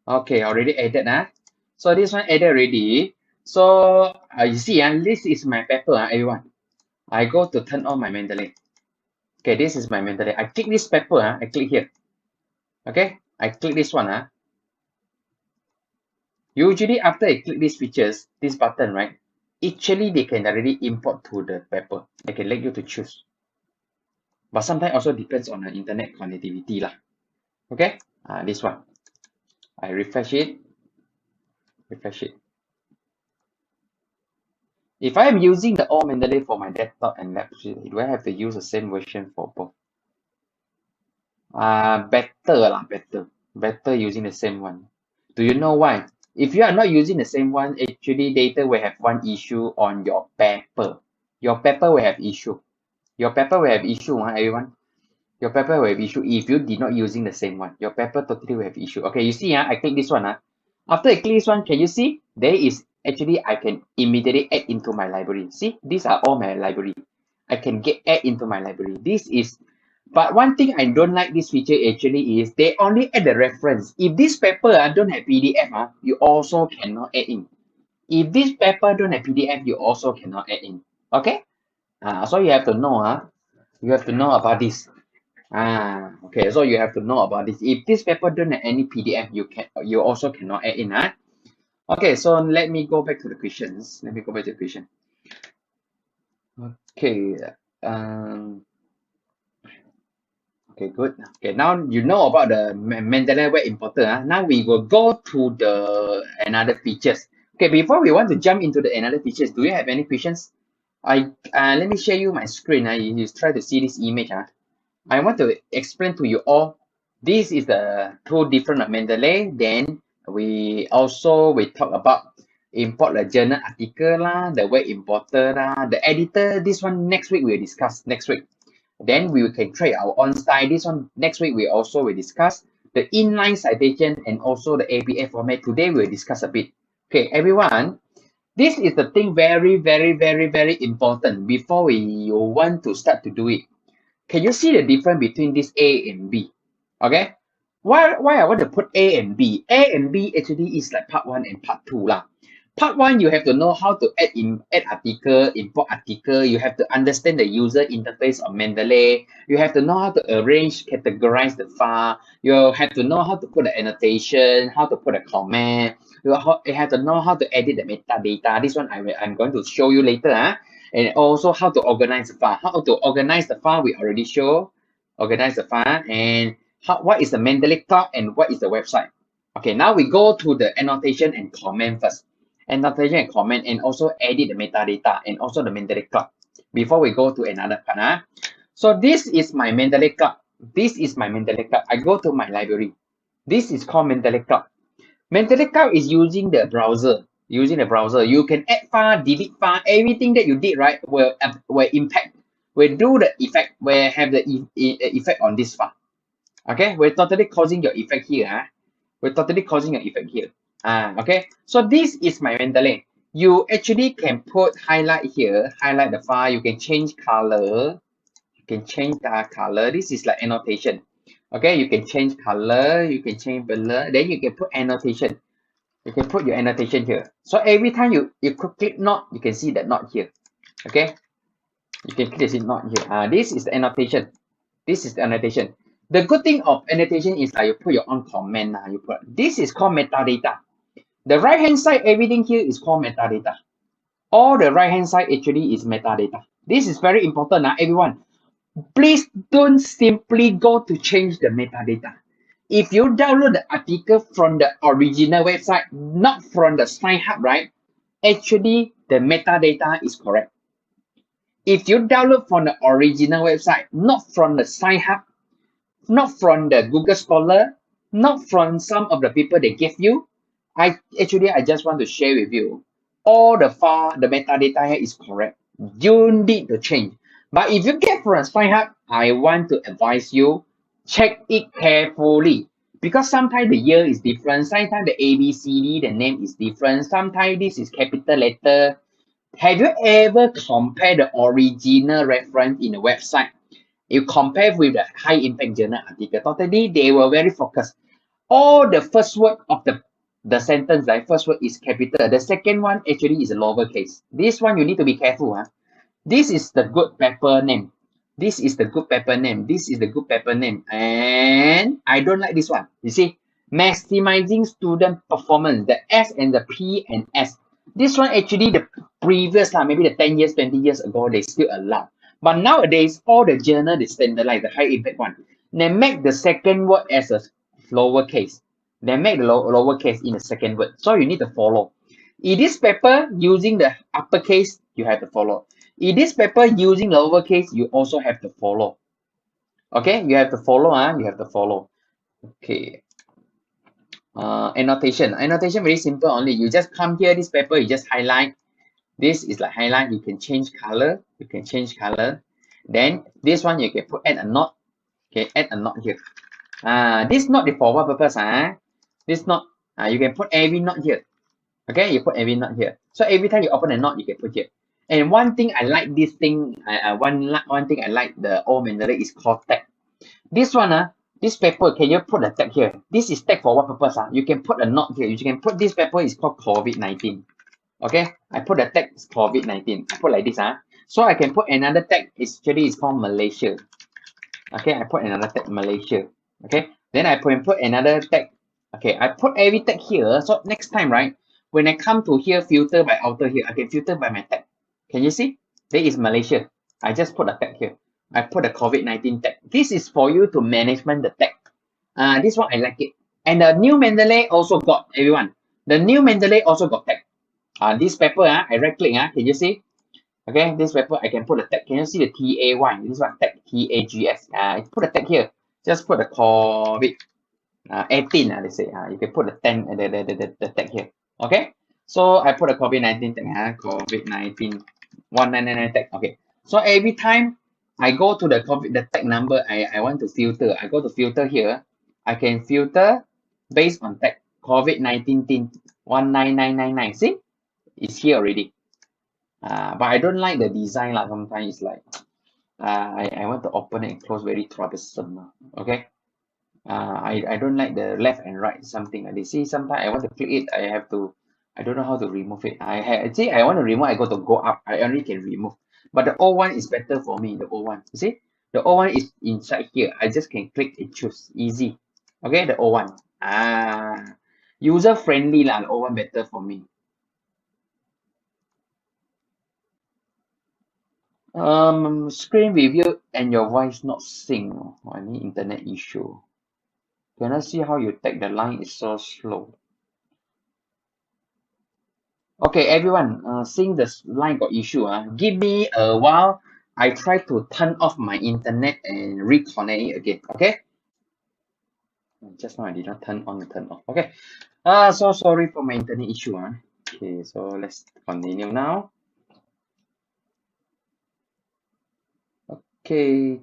Okay, already added. So this one added already. So you see, this is my paper, everyone. I go to turn on my Mendeley. Okay, this is my Mendeley. I click this paper, I click here. Okay, I click this one. Usually after I click these features, this button, right? Actually, they can already import to the paper. They can let you to choose. But sometimes also depends on the internet connectivity lah. Okay, this one. I refresh it. If I am using the old Mendeley for my desktop and laptop, do I have to use the same version for both? Better using the same one. Do you know why? If you are not using the same one, actually data will have one issue on your paper. Your paper will have issue. Everyone. Your paper will have issue if you did not using the same one. Your paper totally will have issue. Okay, you see, I click this one. After I click this one, can you see? There is actually, I can immediately add into my library. See, these are all my library. I can get add into my library. But one thing I don't like this feature actually is they only add the reference. If this paper don't have PDF, you also cannot add in. If this paper don't have PDF, you also cannot add in. Okay? So you have to know, you have to know about this. Okay, so you have to know about this. If this paper don't have any PDF, you also cannot add in. Okay, so let me go back to the questions. Okay, okay, good. Okay, now you know about the Mendeley Web Importer. Now we will go to the another features. Okay, before we want to jump into the another features, do you have any questions? Let me share you my screen. You try to see this image. I want to explain to you all. This is the two different Mendeley. Then we talk about import the journal article the web importer the editor. This one next week we'll discuss next week. Then we can create our own style. This one next week we also will discuss the inline citation and also the APA format. Today we'll discuss a bit. Okay, everyone. This is the thing very, very, very, very important before you want to start to do it. Can you see the difference between this A and B? Okay. Why I want to put A and B? A and B actually is like part one and part two lah. Part one, you have to know how to add article, import article. You have to understand the user interface of Mendeley. You have to know how to arrange, categorize the file. You have to know how to put the annotation, how to put a comment. You have to know how to edit the metadata. This one I'm going to show you later. And also how to organize the file. How to organize the file, we already show. Organize the file. And what is the Mendeley cloud and what is the website? Okay, now we go to the annotation and comment first. Annotation and comment and also edit the metadata and also the Mendeley cloud before we go to another part. So this is my Mendeley cloud. I go to my library. This is called Mendeley cloud. Mendeley cloud is using the browser. You can add file, delete file, everything that you did, right, will impact, will do the effect, will have the effect on this file. Okay, we're totally causing your effect here. We're totally causing an effect here. Okay, so this is my Mendeley. You actually can put highlight here, highlight the file. You can change color. You can change the color. This is like annotation. Okay, you can change color. You can change color. Then you can put annotation. You can put your annotation here. So every time you click not, you can see that not here. Okay, you can click it not here. This is the annotation. This is the annotation. The good thing of annotation is that you put your own comment. You put this is called metadata. The right hand side, everything here is called metadata. All the right hand side actually is metadata. This is very important, everyone. Please don't simply go to change the metadata. If you download the article from the original website, not from the SciHub, right? Actually, the metadata is correct. If you download from the original website, not from the SciHub, not from the Google Scholar, not from some of the people they give you. I just want to share with you. All the file, the metadata here is correct. You need to change. But if you get from SciHub, I want to advise you, check it carefully. Because sometimes the year is different, sometimes the ABCD, the name is different, sometimes this is capital letter. Have you ever compared the original reference in the website? You compare with the high impact journal article, totally they were very focused. All the first word of the sentence, like first word is capital. The second one actually is a lowercase. This one you need to be careful. This is the good paper name. This is the good paper name. This is the good paper name. And I don't like this one. You see, maximizing student performance. The S and the P and S. This one actually the previous, maybe the 10 years, 20 years ago, they still allow. But nowadays, all the journal they standardize the high impact one. They make the second word as a lowercase. They make the lowercase in the second word. So you need to follow. In this paper, using the uppercase, you have to follow. In this paper, using lowercase, you also have to follow. Okay, you have to follow. You have to follow. Okay. Annotation. Annotation very simple only. You just come here, this paper, you just highlight. This is like highlight. You can change color. You can change color. Then this one you can put add a knot. Okay, add a knot here. This knot is for what purpose? This knot. You can put every knot here. Okay, you put every knot here. So every time you open a knot, you can put here. And one thing I like this thing, one thing I like the old Mendeley is called tag. This one, this paper, can you put a tag here? This is tag for what purpose? You can put a knot here. You can put this paper is called COVID-19. Okay, I put a tag is COVID-19. I put like this. So I can put another tag. It's called Malaysia. Okay, I put another tag Malaysia. Okay, then I put another tag. Okay, I put every tag here. So next time, right, when I come to here, filter by outer here, I can filter by my tag. Can you see? There is Malaysia. I just put a tag here. I put a COVID-19 tag. This is for you to management the tag. This one I like it. And the new Mendeley also got everyone. The new Mendeley also got tag. This paper, I right click. Can you see? Okay, this paper I can put a tag. Can you see the TAY? This one tag TAGS. Put a tag here. Just put the COVID 18. Let's say. You can put the 10 the tag here. Okay. So I put a COVID-19 tag. COVID-19 1999 tag. Okay. So every time I go to the tag number I want to filter. I go to filter here. I can filter based on tag COVID-19 19999. See? It's here already. But I don't like the design lah. Sometimes it's like I want to open it and close very troublesome. Okay. I don't like the left and right something like this. See, sometimes I want to click it, I don't know how to remove it. I want to remove, I go up, I only can remove. But the old one is better for me, the old one. You see, the old one is inside here. I just can click and choose, easy. Okay, the old one. User friendly lah. The old one better for me. Screen review and your voice not sync. I need internet issue. Can I see how you take the line is so slow? Okay, everyone, seeing the line got issue, give me a while. I try to turn off my internet and reconnect it again. Okay. Just now I did not turn on, turn off. Okay. So sorry for my internet issue. Okay, so let's continue now. Okay.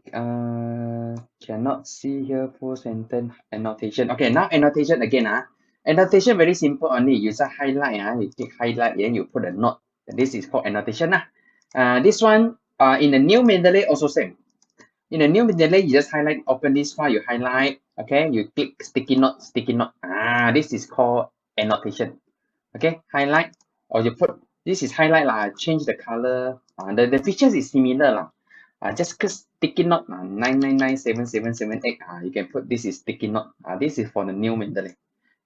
Cannot see here full sentence annotation. Okay, now annotation again. Annotation very simple only. You just highlight, you click highlight, then you put a note. This is called annotation. This one in the new Mendeley also same. In the new Mendeley, you just highlight, open this file, you highlight, okay, you click sticky note, sticky note. This is called annotation. Okay, highlight, or you put, this is highlight lah, change the color. The features is similar lah. Just click sticky note 9997778. You can put this is sticky note. This is for the new Mendeley.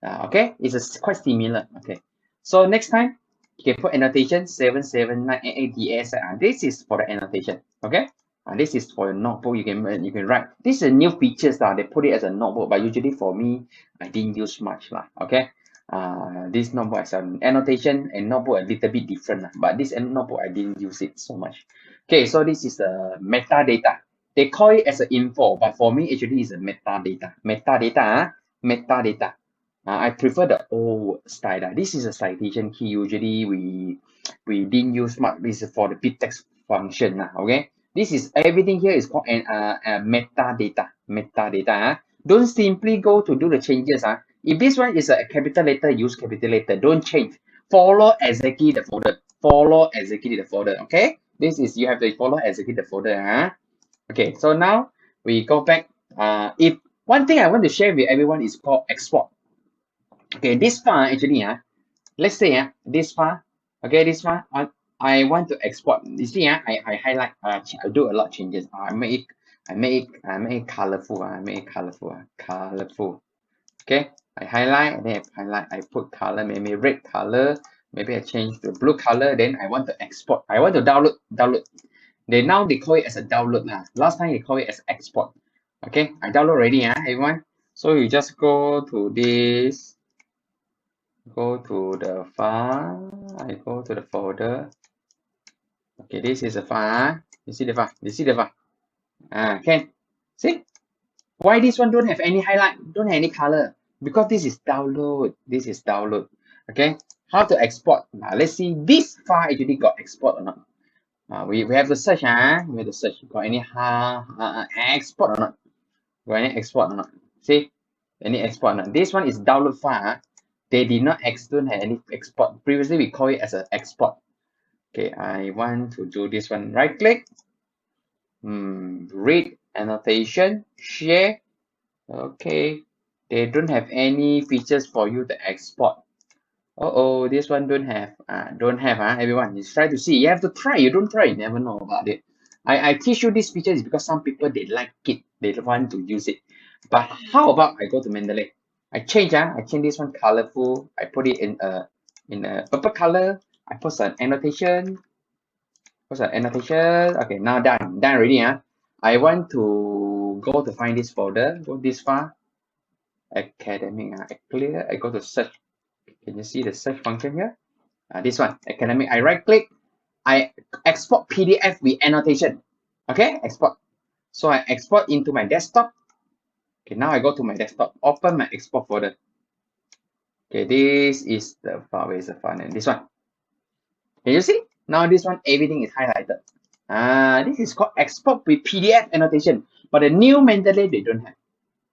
Okay, it's quite similar. Okay, so next time you can put annotation 77988ds. This is for the annotation. Okay, this is for your notebook. You can write. This is new features. They put it as a notebook, but usually for me, I didn't use much lah. Okay, this notebook as an annotation and notebook a little bit different, but this notebook I didn't use it so much. Okay, so this is the metadata. They call it as an info, but for me actually it's a metadata. Metadata. I prefer the old style. This is a citation key. Usually we didn't use much. This is for the bit text function. Okay. This is everything here is called an metadata. Metadata. Don't simply go to do the changes. If this one is a capital letter, use capital letter. Don't change. Follow exactly the folder. Follow exactly the folder. Okay. This is you have to follow exactly the folder. Okay. So now we go back. If one thing I want to share with everyone is called export. Okay, this file actually, let's say this file, okay, this file, I want to export. You see, I highlight, I do a lot of changes. I make it colorful. I make it colorful. Colorful. Okay, I highlight and then I highlight. I put color, maybe red color. Maybe I change to blue color. Then I want to export. I want to download. Now they call it as a download now. Last time they call it as export. Okay, I download already, everyone. So you just go to this. Go to the file. I go to the folder. Okay, this is a file. You see the file? You see the file? Can see why this one don't have any highlight, don't have any color? Because this is download. This is download. Okay, how to export? Now let's see this file actually got export or not. We have to search. We have to search. Got any export or not? Got any export or not? See, any export or not? This one is download file. They did not don't have any export. Previously, we call it as an export. Okay, I want to do this one. Right click, read annotation, share. Okay, they don't have any features for you to export. This one don't have. Everyone, just try to see. You have to try. You don't try, you never know about it. I teach you this feature is because some people they like it, they want to use it. But how about I go to Mendeley? I change this one colorful. I put it in a purple color. I put some annotation. Okay, now done already. I want to go to find this folder. Go this far. Academic. I clear. I go to search. Can you see the search function here? This one, academic. I right click. I export PDF with annotation. Okay, export. So I export into my desktop. Okay, now I go to my desktop. Open my export folder. Okay, this is the file. Where is the file? And this one. Can you see? Now this one, everything is highlighted. This is called export with PDF annotation. But the new Mendeley, they don't have.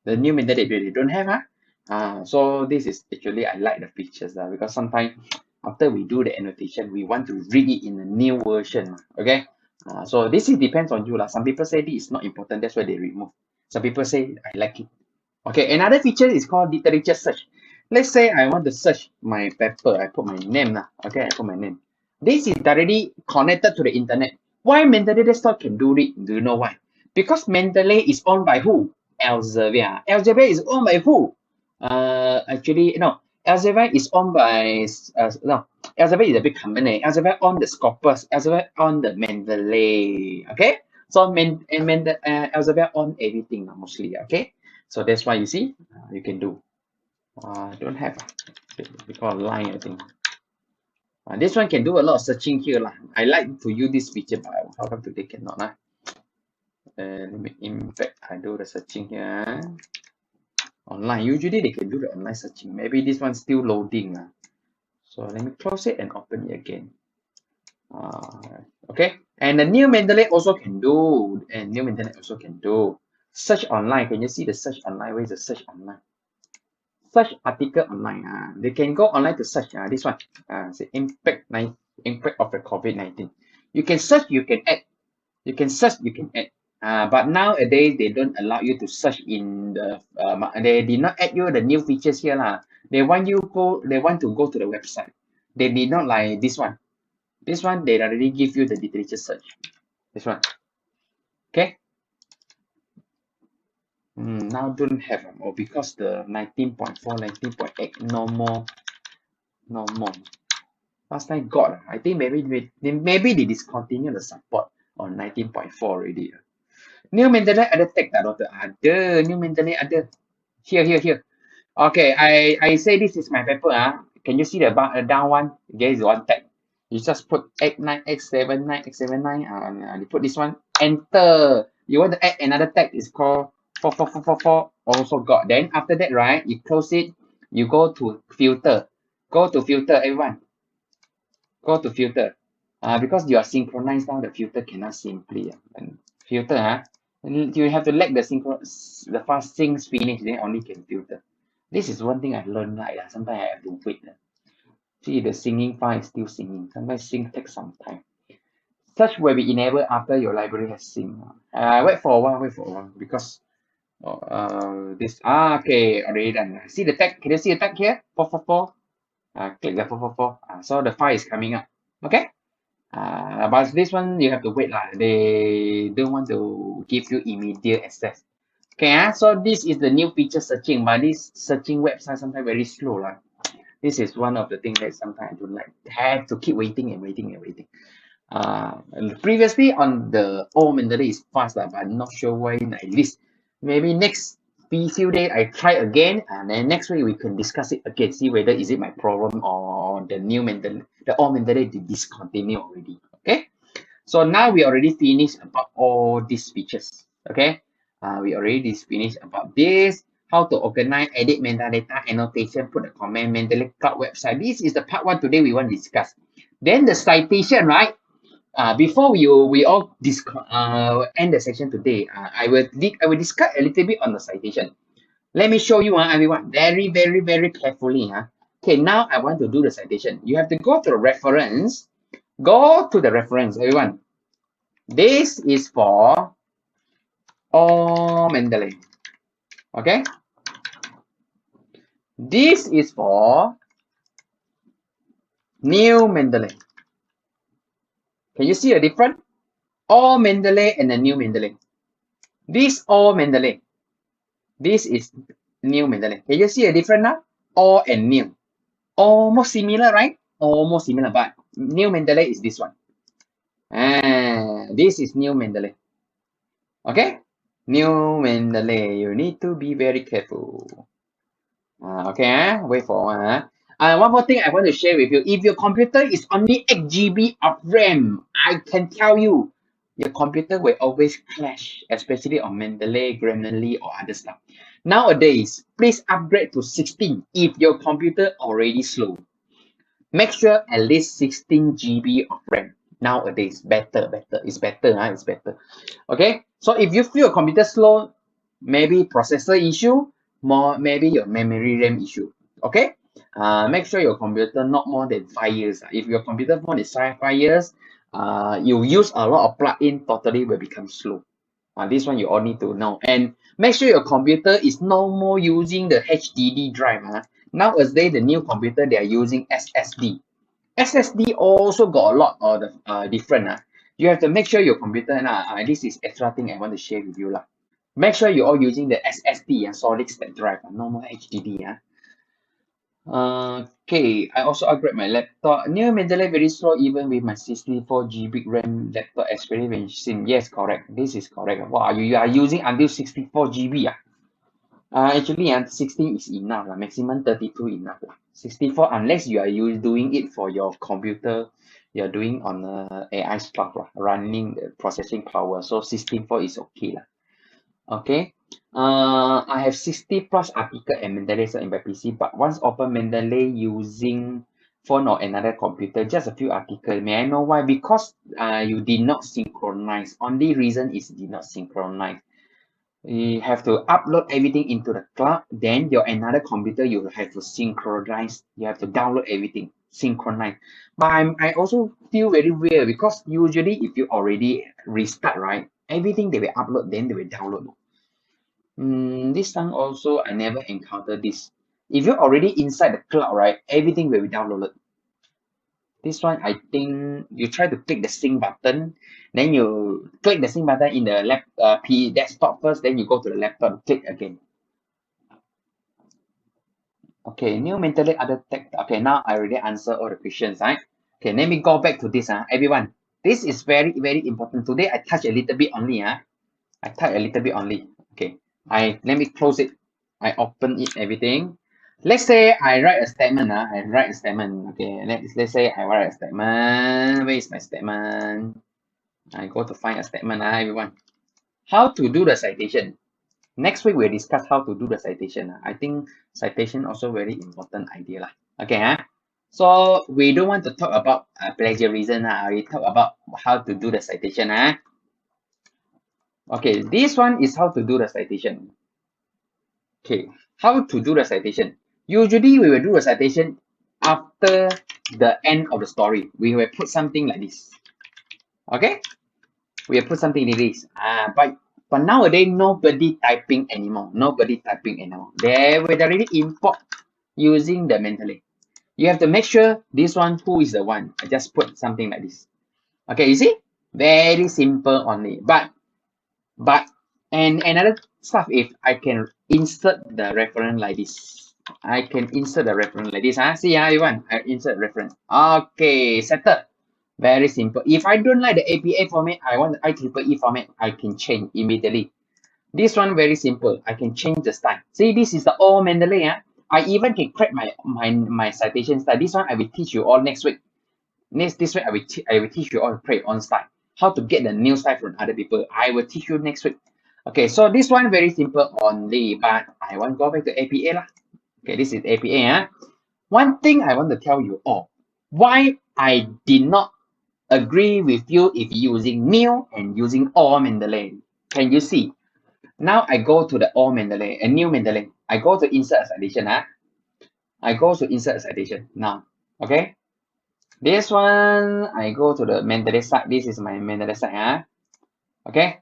The new Mendeley, they don't have. So this is actually, I like the features because sometimes after we do the annotation, we want to read it in a new version. Okay. So this is depends on you. Some people say this is not important. That's why they remove. Some people say, I like it. Okay. Another feature is called literature search. Let's say I want to search my paper. I put my name. Okay. I put my name. This is directly connected to the internet. Why Mendeley desktop can do it? Do you know why? Because Mendeley is owned by who? Elsevier. Elsevier is owned by who? Actually, no. Elsevier is owned by no. Elsevier is a big company. Elsevier own the Scopus. Elsevier own the Mendeley. Okay. So Elsevier own everything mostly. Okay. So that's why you see you can do. Don't have because line I think. This one can do a lot of searching here. I like to use this feature, but how come today cannot? Let me impact. I do the searching here. Online. Usually they can do the online searching. Maybe this one's still loading. So let me close it and open it again. Okay. And the new Mendeley also can do. Search online. Can you see the search online? Where is the search online? search article online. They can go online to search. This one, say impact of the COVID-19. You can search, you can add. You can search, you can add. But nowadays they don't allow you to search in the. They did not add you the new features here lah. They want you go. They want to go to the website. They did not like this one. This one they already give you the literature search. This one. Okay. Now don't have because the 19.4, 19.8 no more, no more. Last time got. I think maybe they discontinue the support on 19.4 already. New Mendeley ada tag tak, Doctor? Ada. New Mendeley ada. Here. Okay, I say this is my paper. Can you see the down one? There is one tag. You just put X9, X79, X79. You put this one. Enter. You want to add another tag. It's called 44444. Also got. Then after that, right? You close it. You go to filter. Go to filter, everyone. Go to filter. Because you are synchronized now, the filter cannot simply. Filter, you have to let the fast syncs finish, then only can filter. This is one thing I learned. Sometimes I have to wait. See, the singing file is still singing. Sometimes sync takes some time. Such will be enabled after your library has synced. Wait for a while, because this okay, already done. See the tag? Can you see the tag here? 444. Click the 444. So the file is coming up. Okay. But this one you have to wait lah. They don't want to give you immediate access. Okay, so this is the new feature searching, but this searching website sometimes very slow lah. This is one of the things that sometimes I don't like. Have to keep waiting and waiting and waiting. Previously on the old Mendeley is fast lah, but I'm not sure why like this. Maybe next few days I try again, and then next week we can discuss it again, see whether is it my problem or the new Mendeley, the old Mendeley discontinue already. Okay, so now we already finished about all these features. Okay, we already finished about this, how to organize, edit metadata, annotation, put a comment, Mendeley Cloud website. This is the part one today we want to discuss. Then the citation, right? Before we all end the section today, I will discuss a little bit on the citation. Let me show you, everyone, very carefully. Okay, now I want to do the citation. You have to go to the reference. Go to the reference, everyone. This is for Mendeley. Okay. This is for new Mendeley. Can you see a difference? Old Mendeley and the new Mendeley. This old Mendeley. This is new Mendeley. Can you see a difference now? Old and new. Almost similar, right? Almost similar, but new Mendeley is this one. This is new Mendeley. Okay? New Mendeley. You need to be very careful. Okay, wait for one. One more thing I want to share with you. If your computer is only 8 GB of RAM, I can tell you, your computer will always crash, especially on Mendeley, Grammarly, or other stuff. Nowadays, please upgrade to 16 if your computer already slow. Make sure at least 16 GB of RAM. Nowadays, better. It's better, it's better. Okay, so if you feel your computer slow, maybe processor issue, maybe your memory RAM issue. Okay, make sure your computer not more than 5 years. If your computer more than 5 years, you use a lot of plug-in, totally will become slow. This one you all need to know. And make sure your computer is no more using the HDD drive. Nowadays, the new computer, they are using SSD. SSD also got a lot of the different. You have to make sure your computer, this is extra thing I want to share with you. Make sure you're all using the SSD, solid state drive, no more HDD. Okay, I also upgrade my laptop. New Mendeley very slow even with my 64 GB RAM laptop experience. Yes, correct. This is correct. Wow, you are using until 64 GB. Actually, 16 is enough. Maximum 32 enough. 64, unless you are doing it for your computer, you're doing on AI stuff, running the processing power. So 64 is okay. Okay. I have 60 plus article and Mendeley in my PC, but once open Mendeley using phone or another computer, just a few articles. May I know why? Because you did not synchronize. Only reason is did not synchronize. You have to upload everything into the cloud. Then your another computer, you have to synchronize. You have to download everything, synchronize. But I also feel very weird because usually if you already restart, right, everything they will upload, then they will download. This time also I never encountered this. If you're already inside the cloud, right, everything will be downloaded. This one, I think you try to click the sync button, then you click the sync button in the P desktop first, then you go to the laptop, click again. Okay, new mentally other tech. Okay, now I already answered all the questions, right? Okay, let me go back to this, everyone. This is very, very important. Today I touch a little bit only, I touch a little bit only. Okay, let me close it. I open it, everything. Let's say I write a statement, I write a statement. Okay, let's say I write a statement. Where is my statement? I go to find a statement, everyone. How to do the citation. Next week we'll discuss how to do the citation. I think citation also very important idea lah. Okay, so we don't want to talk about plagiarism. We talk about how to do the citation. Okay, this one is how to do the citation. Okay, how to do the citation. Usually we will do the citation after the end of the story. We will put something like this. Okay, we will put something like this. But nowadays nobody typing anymore. Nobody typing anymore. They will already import using the Mendeley. You have to make sure this one who is the one. I just put something like this. Okay, you see? Very simple only. And another stuff, if I can insert the reference like this. I can insert the reference like this. See, everyone, I insert reference. Okay, settled. Very simple. If I don't like the APA format, I want the IEEE format, I can change immediately. This one very simple. I can change the style. See, this is the old Mendeley. I even can create my citation style. This one I will teach you all next week. This week I will teach you all to create on style. How to get the new style from other people. I will teach you next week. Okay, so this one very simple only, but I want to go back to APA lah. Okay, this is APA. One thing I want to tell you all, why I did not agree with you if using new and using old Mendeley. Can you see? Now I go to the old Mendeley, a new Mendeley. I go to insert a citation. I go to insert a citation now. Okay. This one, I go to the Mendeley side. This is my Mendeley side. Okay.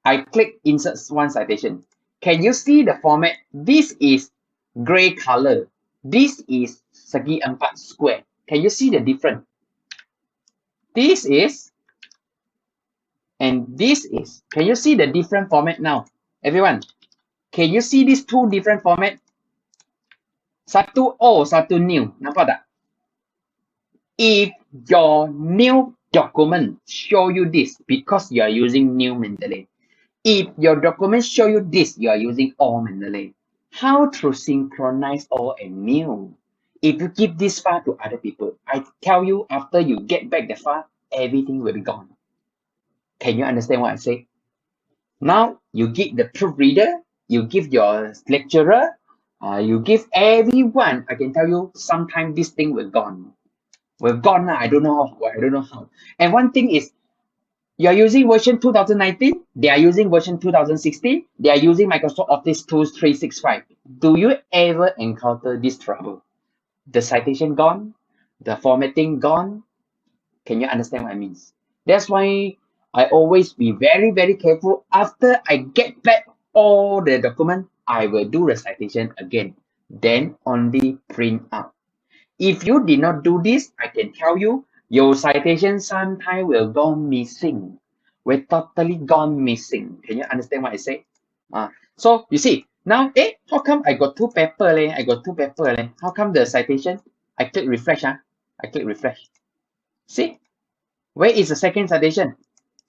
I click insert one citation. Can you see the format? This is gray color. This is segi empat square. Can you see the difference? This is, and this is. Can you see the different format now? Everyone, can you see these two different format? Satu old, satu new. Nampak tak? If your new document show you this, because you are using new Mendeley. If your document show you this, you are using old Mendeley. How to synchronize old and new? If you give this file to other people, I tell you, after you get back the file, everything will be gone. Can you understand what I say? Now, you give the proofreader, you give your lecturer, you give everyone. I can tell you, sometime this thing will gone. Will gone now. I don't know how. I don't know how. And one thing is, you are using version 2019. They are using version 2016. They are using Microsoft Office Tools 365. Do you ever encounter this trouble? The citation gone, the formatting gone. Can you understand what I mean? That's why I always be very, very careful. After I get back all the document, I will do the citation again. Then only print out. If you did not do this, I can tell you, your citation sometime will go missing. Will totally gone missing. Can you understand what I say? So you see, now, how come I got two paper leh? I got two paper leh. How come the citation? I click refresh. I click refresh. See? Where is the second citation?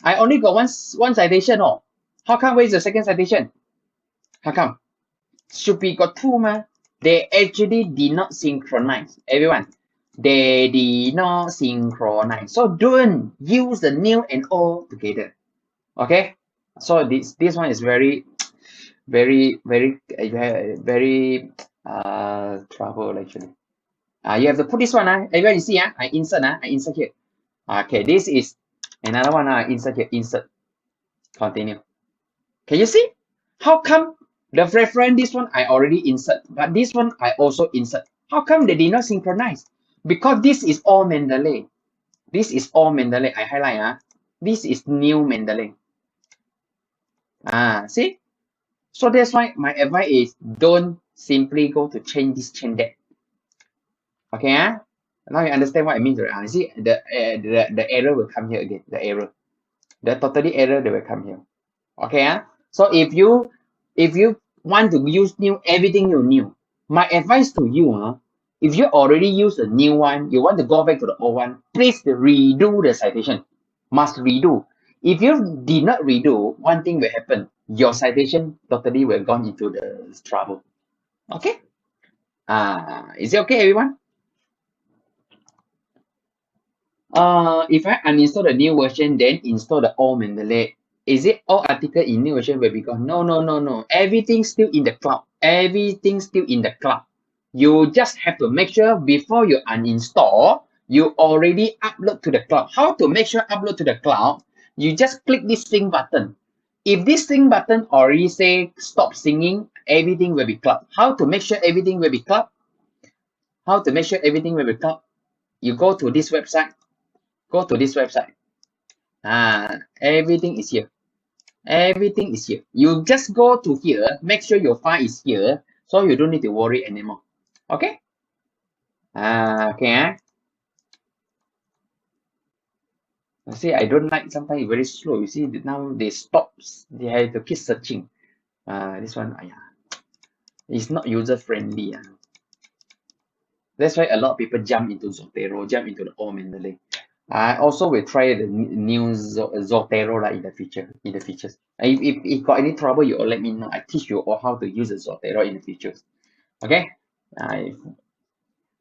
I only got one citation. Oh. How come where is the second citation? How come? Should be got two, ma. They actually did not synchronize. Everyone, they did not synchronize. So don't use the new and old together. Okay? So this one is very, very, very, very trouble actually. You have to put this one. Everyone, you see, I insert here. Okay, this is another one. Insert here. Insert. Continue. Can you see? How come the reference, this one I already insert, but this one I also insert? How come they did not synchronize? Because this is all Mendeley. This is all Mendeley. I highlight. This is new Mendeley. See? So that's why my advice is don't simply go to change this, change that. Okay, now you understand what I mean, right? See, the error will come here again. The error, the totally error, they will come here. Okay, so if you want to use new everything you new, my advice to you, if you already use the new one, you want to go back to the old one, please redo the citation. Must redo. If you did not redo, one thing will happen. Your citation totally will gone into the trouble. Okay? Is it okay, everyone? If I uninstall the new version, then install the old Mendeley. Is it all article in new version will be gone? No, no, no, no. Everything's still in the cloud. Everything's still in the cloud. You just have to make sure before you uninstall, you already upload to the cloud. How to make sure upload to the cloud? You just click this sync button. If this sync button already say stop singing, everything will be cloud. How to make sure everything will be cloud? How to make sure everything will be cloud? You go to this website. Go to this website. Everything is here. Everything is here. You just go to here, make sure your file is here, so you don't need to worry anymore. Okay? Okay. See, I don't like sometimes very slow. You see, now they stop. They have to keep searching. This one, it's not user friendly. That's why a lot of people jump into Zotero, jump into the old Mendeley. I also will try the new Zotero in the future. In the features, if got any trouble, you all let me know. I teach you all how to use the Zotero in the futures. Okay.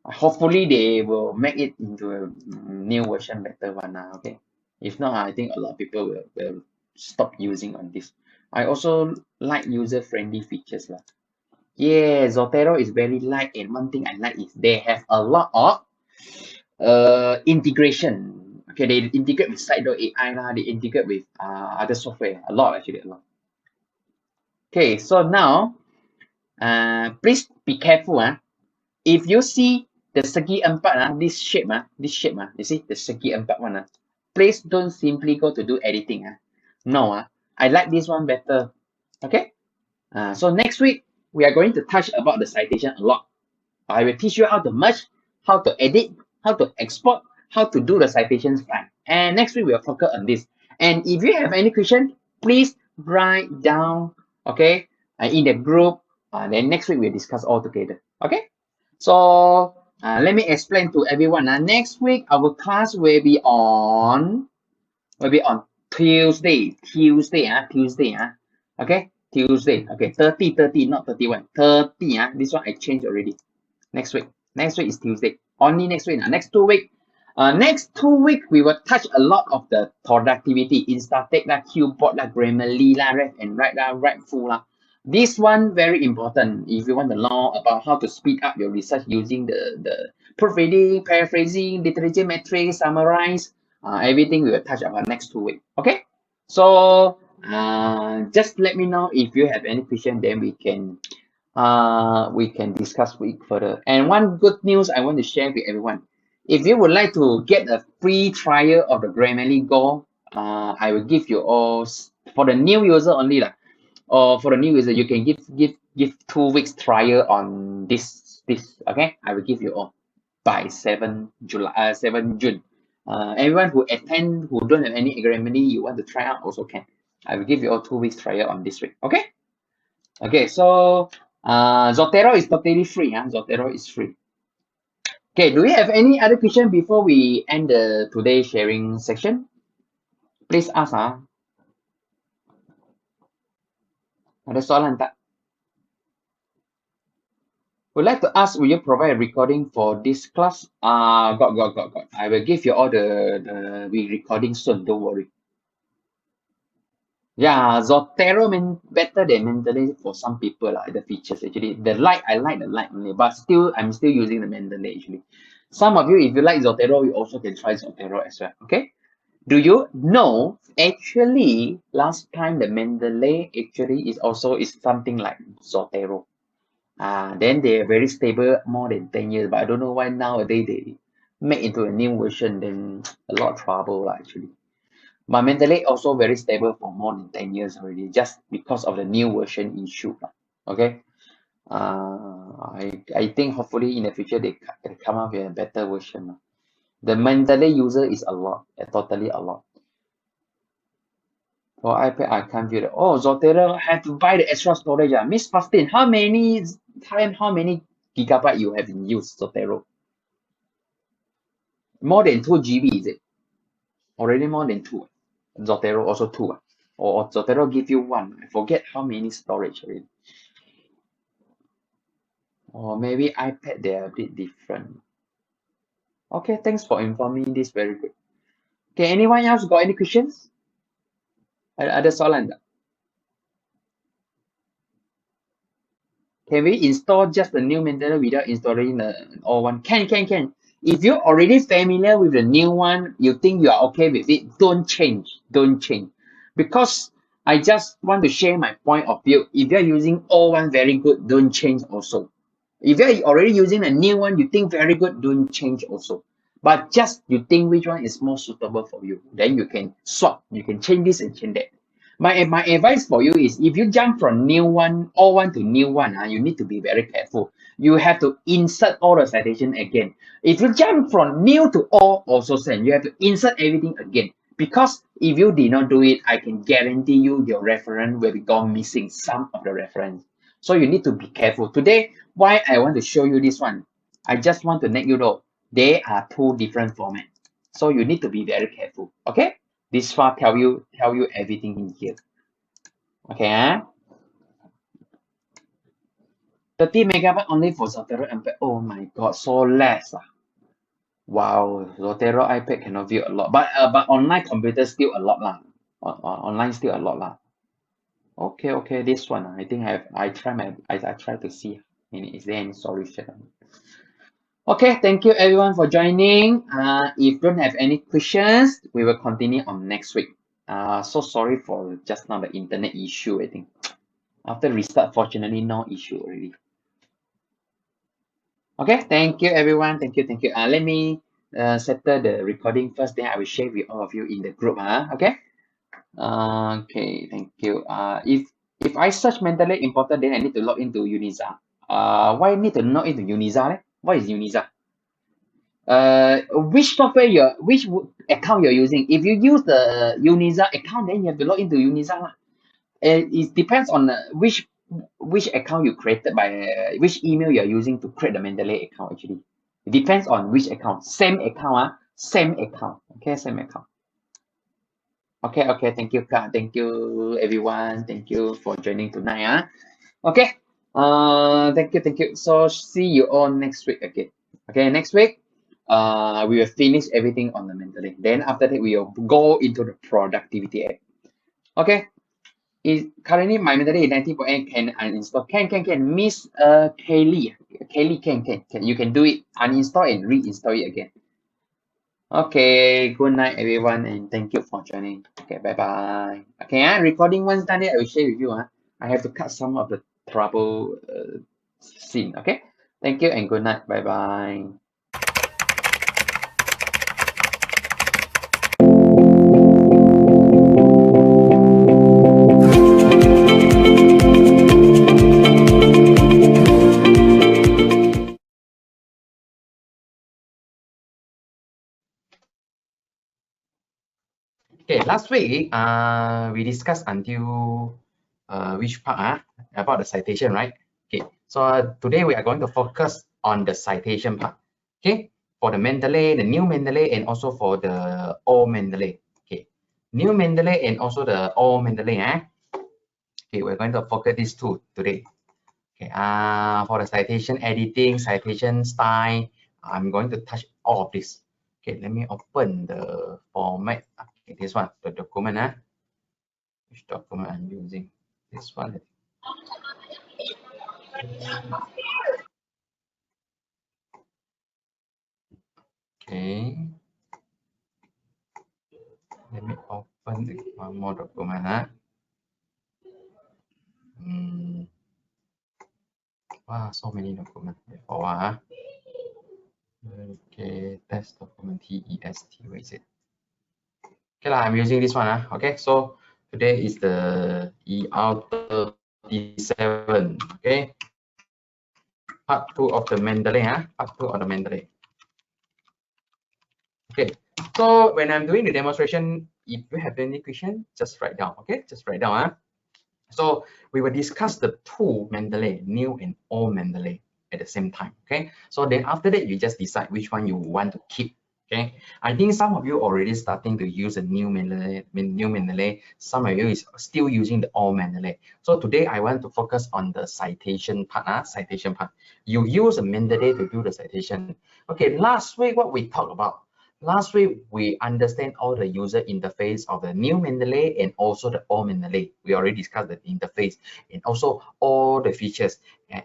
Hopefully they will make it into a new version, better one. Okay. If not, I think a lot of people will stop using on this. I also like user friendly features. Yeah, Zotero is very light, and one thing I like is they have a lot of integration. Okay, they integrate with Site.ai they integrate with other software, a lot actually, a lot. Okay, so now please be careful. If you see the segi empat, this shape, you see the segi empat one, please don't simply go to do editing. No, I like this one better. Okay, so next week we are going to touch about the citation a lot. I will teach you how to merge, how to edit, how to export, how to do the citations file. And next week we'll focus on this. And if you have any question, please write down, okay, in the group. Then next week we'll discuss all together. Okay. So let me explain to everyone. Next week our class will be on Tuesday. Tuesday. Okay. Tuesday. Okay. 30, not 31. 30. This one I changed already. Next week. Next week is Tuesday. Only next week. Next 2 week. Next 2 week we will touch a lot of the productivity. Instatek Qbot Grammarly left and right full This one very important if you want to know about how to speed up your research using the proofreading, paraphrasing, literature metrics, summarize, everything we will touch about next 2 week. Okay, so just let me know if you have any question, then we can discuss week further. And one good news I want to share with everyone. If you would like to get a free trial of the Grammarly Go, I will give you all for the new user only or for the new user, you can give 2 weeks trial on this. Okay, I will give you all by 7 June. Everyone who attend who don't have any Grammarly you want to try out also can. I will give you all 2 weeks trial on this week. Okay. Okay, so Zotero is totally free. Zotero is free. Okay, do we have any other question before we end the today's sharing section? Please ask. Ada soalan tak? Would like to ask, will you provide a recording for this class? Got. I will give you all the recording soon. Don't worry. Yeah, Zotero better than Mendeley for some people the features actually. I like the light only, but I'm still using the Mendeley actually. Some of you, if you like Zotero, you also can try Zotero as well. Okay. Do you know actually last time the Mendeley actually is something like Zotero. Then they are very stable more than 10 years, but I don't know why nowadays they make into a new version, then a lot of trouble actually. But Mendeley also very stable for more than 10 years already, just because of the new version issue. Okay. I think hopefully in the future they can come up with a better version. The Mendeley user is a lot, totally a lot. For iPad, I can't view it. Oh, Zotero had to buy the extra storage. Miss Faustin, how many gigabyte you have in use, Zotero? More than 2 GB, is it? Already more than 2. Zotero also 2. Or Zotero give you 1. I forget how many storage already. Or maybe iPad, they are a bit different. Okay, thanks for informing this. Very good. Okay, anyone else got any questions? Ada soalan tak? Can we install just the new Mendeley without installing the old one? Can. If you're already familiar with the new one, you think you are okay with it, don't change. Don't change. Because I just want to share my point of view. If you're using old one very good, don't change also. If you're already using a new one, you think very good, don't change also. But just you think which one is more suitable for you. Then you can swap. You can change this and change that. My advice for you is if you jump from new one, old one to new one, you need to be very careful. You have to insert all the citation again. If you jump from new to old, also same, you have to insert everything again. Because if you did not do it, I can guarantee you your reference will be gone missing some of the reference. So you need to be careful. Today, why I want to show you this one, I just want to let you know they are two different formats. So you need to be very careful. Okay? This far tell you everything in here. Okay, 30 megabyte only for Zotero iPad. Oh my god, so less. Wow, Zotero iPad cannot view a lot. But online computer still a lot lah. Online still a lot lah. Okay, this one. I think I try to see. Is there any solution? Okay, thank you everyone for joining. If you don't have any questions, we will continue on next week. So sorry for just now the internet issue, I think. After restart, fortunately, no issue already. Okay, thank you everyone. Thank you. Let me settle the recording first, then I will share with all of you in the group. Okay. Okay, thank you. If I search Mendeley importer, then I need to log into Uniza. Why I need to log into Uniza? What is Uniza? Which software account you're using? If you use the Uniza account, then you have to log into Uniza lah. It depends on which account you created by which email you're using to create the Mendeley account actually. It depends on which account. Same account, same account. Okay, same account. Okay. Thank you, Ka. Thank you, everyone. Thank you for joining tonight. Okay. Thank you. So see you all next week again. Okay, next week, we will finish everything on the Mendeley. Then after that, we will go into the productivity app. Okay. Is currently my Mendeley is 19.8 can uninstall. Can. Miss Kaylee can. You can do it. Uninstall and reinstall it again. Okay, good night everyone and thank you for joining. Okay, bye. Okay, recording once done it, I will share with you. I have to cut some of the trouble scene. Okay, thank you and good night. Bye. Okay, last week we discussed until which part about the citation, right? Okay, so today we are going to focus on the citation part. Okay, for the Mendeley, the new Mendeley, and also for the old Mendeley. Okay, new Mendeley and also the old Mendeley. Okay, we're going to focus these two today. Okay, for the citation editing, citation style, I'm going to touch all of this. Okay, let me open the format. Okay, this one, the document. Which document I'm using? This one. Okay. Let me open one more document. Huh? Wow, so many documents. For okay, test document TEST. Where is it? Okay, I'm using this one. Okay, so today is the ER37. Okay, part 2 of the Mendeley. Part 2 of the Mendeley. Okay, so when I'm doing the demonstration, if you have any question, just write down. Okay, just write down. So we will discuss the two Mendeley, new and old Mendeley, at the same time. Okay, so then after that, you just decide which one you want to keep. Okay, I think some of you already starting to use a new Mendeley. Some of you is still using the old Mendeley. So today I want to focus on the citation part. Citation part. You use a Mendeley to do the citation. Okay, last week what we talked about. Last week, we understand all the user interface of the new Mendeley and also the old Mendeley. We already discussed the interface and also all the features.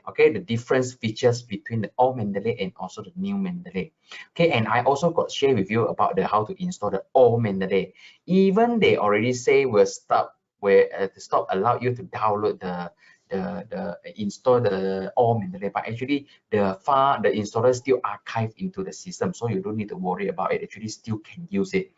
Okay, the different features between the old Mendeley and also the new Mendeley. Okay, and I also got share with you about the how to install the old Mendeley. Even they already say will stop where to stop allow you to download the install the old Mendeley, but actually the installer still archive into the system, so you don't need to worry about it. Actually still can use it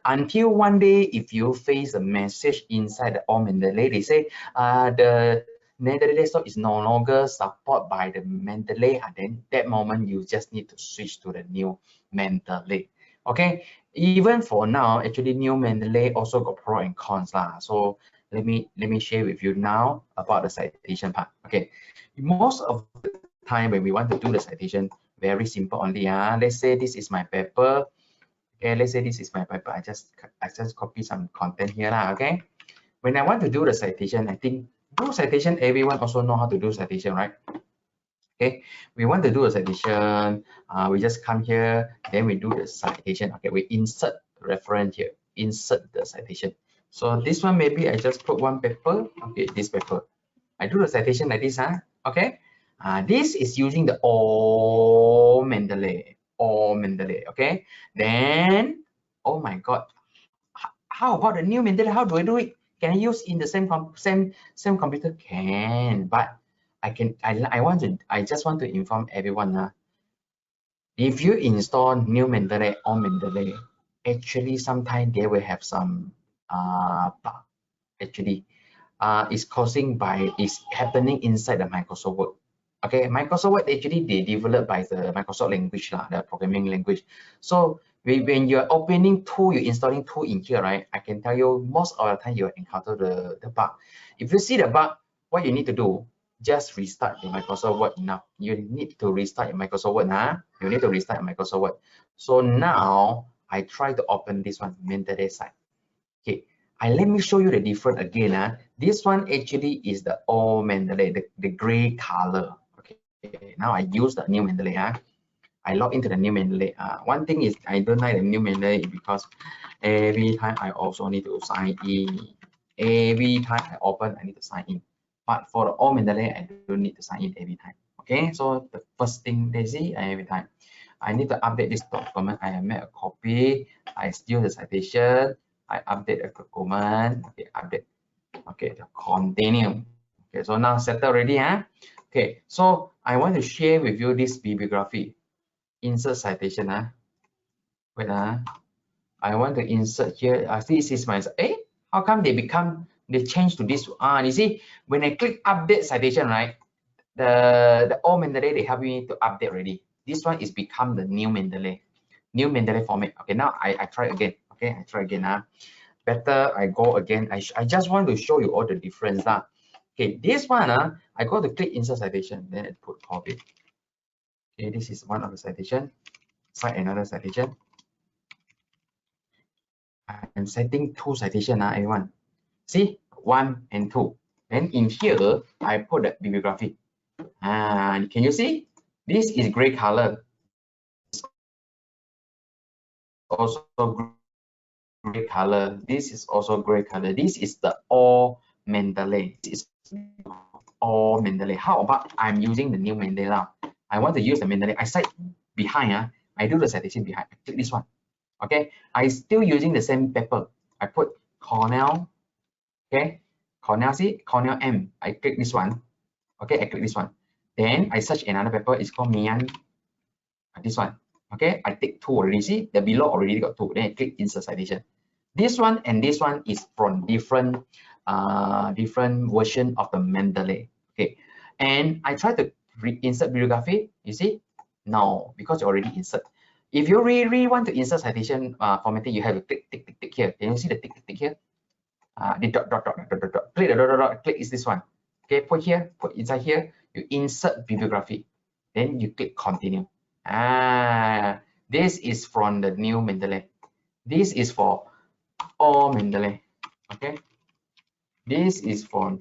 until one day if you face a message inside the old Mendeley, they say the Mendeley desktop is no longer supported by the Mendeley, and then that moment you just need to switch to the new Mendeley. Okay, even for now, actually new Mendeley also got pro and cons lah. So let me share with you now about the citation part. Okay, most of the time when we want to do the citation, very simple only. Let's say this is my paper. Okay, let's say this is my paper. I just copy some content here lah. Okay, when I want to do the citation, I think do citation. Everyone also know how to do citation, right? Okay, we want to do a citation. We just come here, then we do the citation. Okay, we insert reference here. Insert the citation. So this one maybe I just put one paper. Okay, this paper. I do the citation like this. Okay. This is using the old Mendeley. Old Mendeley. Okay. Then, oh my God, how about the new Mendeley? How do I do it? Can I use in the same computer? Can, but I just want to inform everyone. If you install new Mendeley or Mendeley, actually sometimes they will have some bug. Actually, is happening inside the Microsoft Word. Okay, Microsoft Word actually they developed by the Microsoft language lah, the programming language. So when you're opening tool, you're installing tool in here, right? I can tell you most of the time you will encounter the bug. If you see the bug, what you need to do, just restart the Microsoft Word now. You need to restart your Microsoft Word. You need to restart your Microsoft Word. So now I try to open this one, Mendeley site. Okay, let me show you the difference again. This one actually is the old Mendeley, the gray color. Okay, now I use the new Mendeley. I log into the new Mendeley. One thing is I don't like the new Mendeley because every time I also need to sign in. Every time I open, I need to sign in. But for the old Mendeley, I don't need to sign in every time. Okay, so the first thing they see every time, I need to update this document. I have made a copy. I steal the citation. I update the document. Okay, update. Okay, the continue. Okay, so now settled already. Okay, so I want to share with you this bibliography. Insert citation. Wait. I want to insert here. This is my. How come they change to this? You see, when I click update citation, right? The old Mendeley they help me to update already. This one is become the new Mendeley format. Okay, now I try again. Okay, I try again. Better I go again. I just want to show you all the difference. Okay, this one I go to click insert citation, then I put copy. Okay, this is one of the citation. Cite another citation. I'm setting two citation everyone. See, 1 and 2. Then in here, I put the bibliography. Can you see? This is gray color. Also gray color. This is also gray color. This is the all Mendeley. This is all Mendeley. How about I'm using the new Mendeley now? I want to use the Mendeley. I cite behind. I do the citation behind. I click this one. Okay, I still using the same paper. I put Cornell, okay, Cornell, see, Cornell M, I click this one, okay, I click this one. Then I search another paper, it's called Mian, this one, okay, I take two already, see, the below already got two, then I click insert citation. This one and this one is from different version of the Mendeley, okay, and I try to insert bibliography, you see, no, because you already insert. If you really want to insert citation formatting, you have to click tick tick tick here. Can you see the tick tick tick here? The dot dot dot dot dot dot. Click the dot dot dot. Click is this one. Okay, put here, put inside here. You insert bibliography, then you click continue. This is from the new Mendeley. This is for all Mendeley. Okay, this is for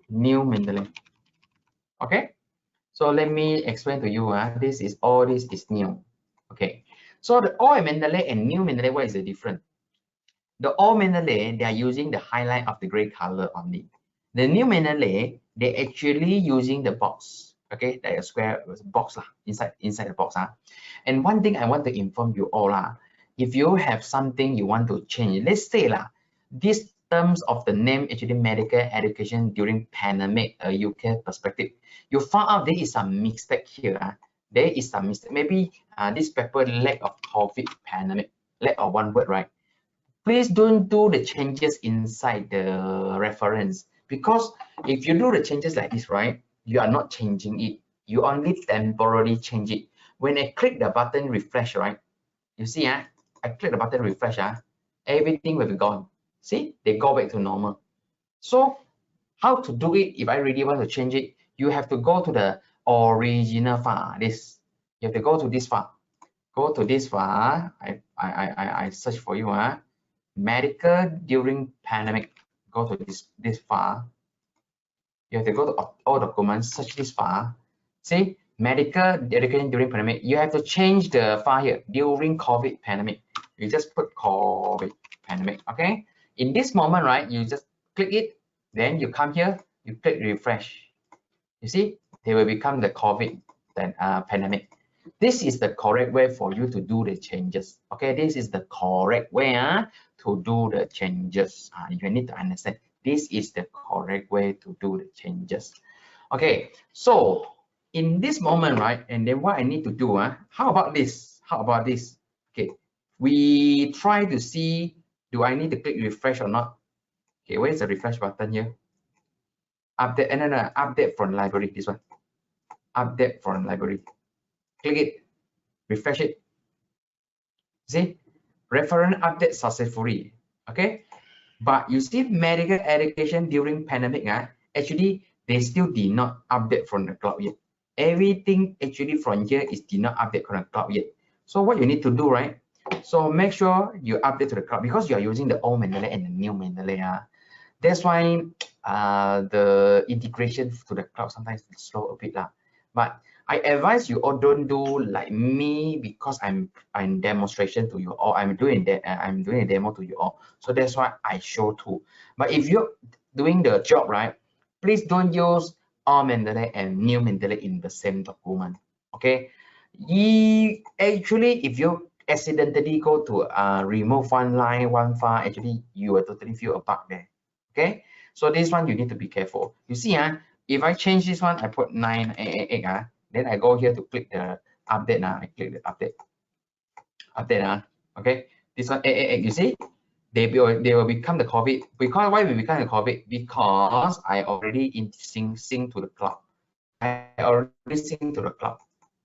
new Mendeley. Okay, so let me explain to you. This is all. This is new. Okay, so the old Mendeley and new Mendeley, what is the difference? The old Mendeley, they are using the highlight of the gray color only. The new Mendeley, they actually using the box. Okay, like a square box lah, inside the box. And one thing I want to inform you all if you have something you want to change, let's say these terms of the name actually medical education during pandemic UK perspective, you found out there is some mistake here. There is some mistake. Maybe this paper lack of COVID pandemic, lack of one word, right? Please don't do the changes inside the reference, because if you do the changes like this, right, you are not changing it. You only temporarily change it. When I click the button refresh, right, you see, I click the button refresh, everything will be gone. See, they go back to normal. So how to do it? If I really want to change it, you have to go to the original file. This, you have to go to this file. Go to this file. I search for you. Medical during pandemic. Go to this file. You have to go to all documents, search this file. See, medical education during pandemic. You have to change the file here, during COVID pandemic. You just put COVID pandemic. Okay. In this moment, right, you just click it. Then you come here, you click refresh. You see, they will become the COVID pandemic. This is the correct way for you to do the changes. Okay, this is the correct way to do the changes. You need to understand this is the correct way to do the changes. Okay, so in this moment, right, and then what I need to do, how about this? How about this? Okay, we try to see, do I need to click refresh or not? Okay, where's the refresh button here? Update, no, update from library, this one. Update from library. Click it, refresh it. See, reference update successfully. Okay, but you see, medical education during pandemic, actually they still did not update from the cloud yet. Everything actually from here is did not update from the cloud yet. So what you need to do, right? So make sure you update to the cloud, because you are using the old Mendeley and the new Mendeley. That's why the integration to the cloud sometimes is slow a bit. But I advise you all don't do like me, because I'm demonstration to you all. I'm doing a demo to you all. So that's why I show too. But if you're doing the job, right, please don't use old Mendeley and new Mendeley in the same document. Okay. Actually, if you accidentally go to remove one line, one file, actually you will totally feel a bug there. Okay, so this one you need to be careful. You see, if I change this one, I put 988, then I go here to click the update. I click the update. Okay, this one 888. You see, they will become the COVID. Because why we become the COVID? Because I already sync to the cloud. I already sync to the cloud.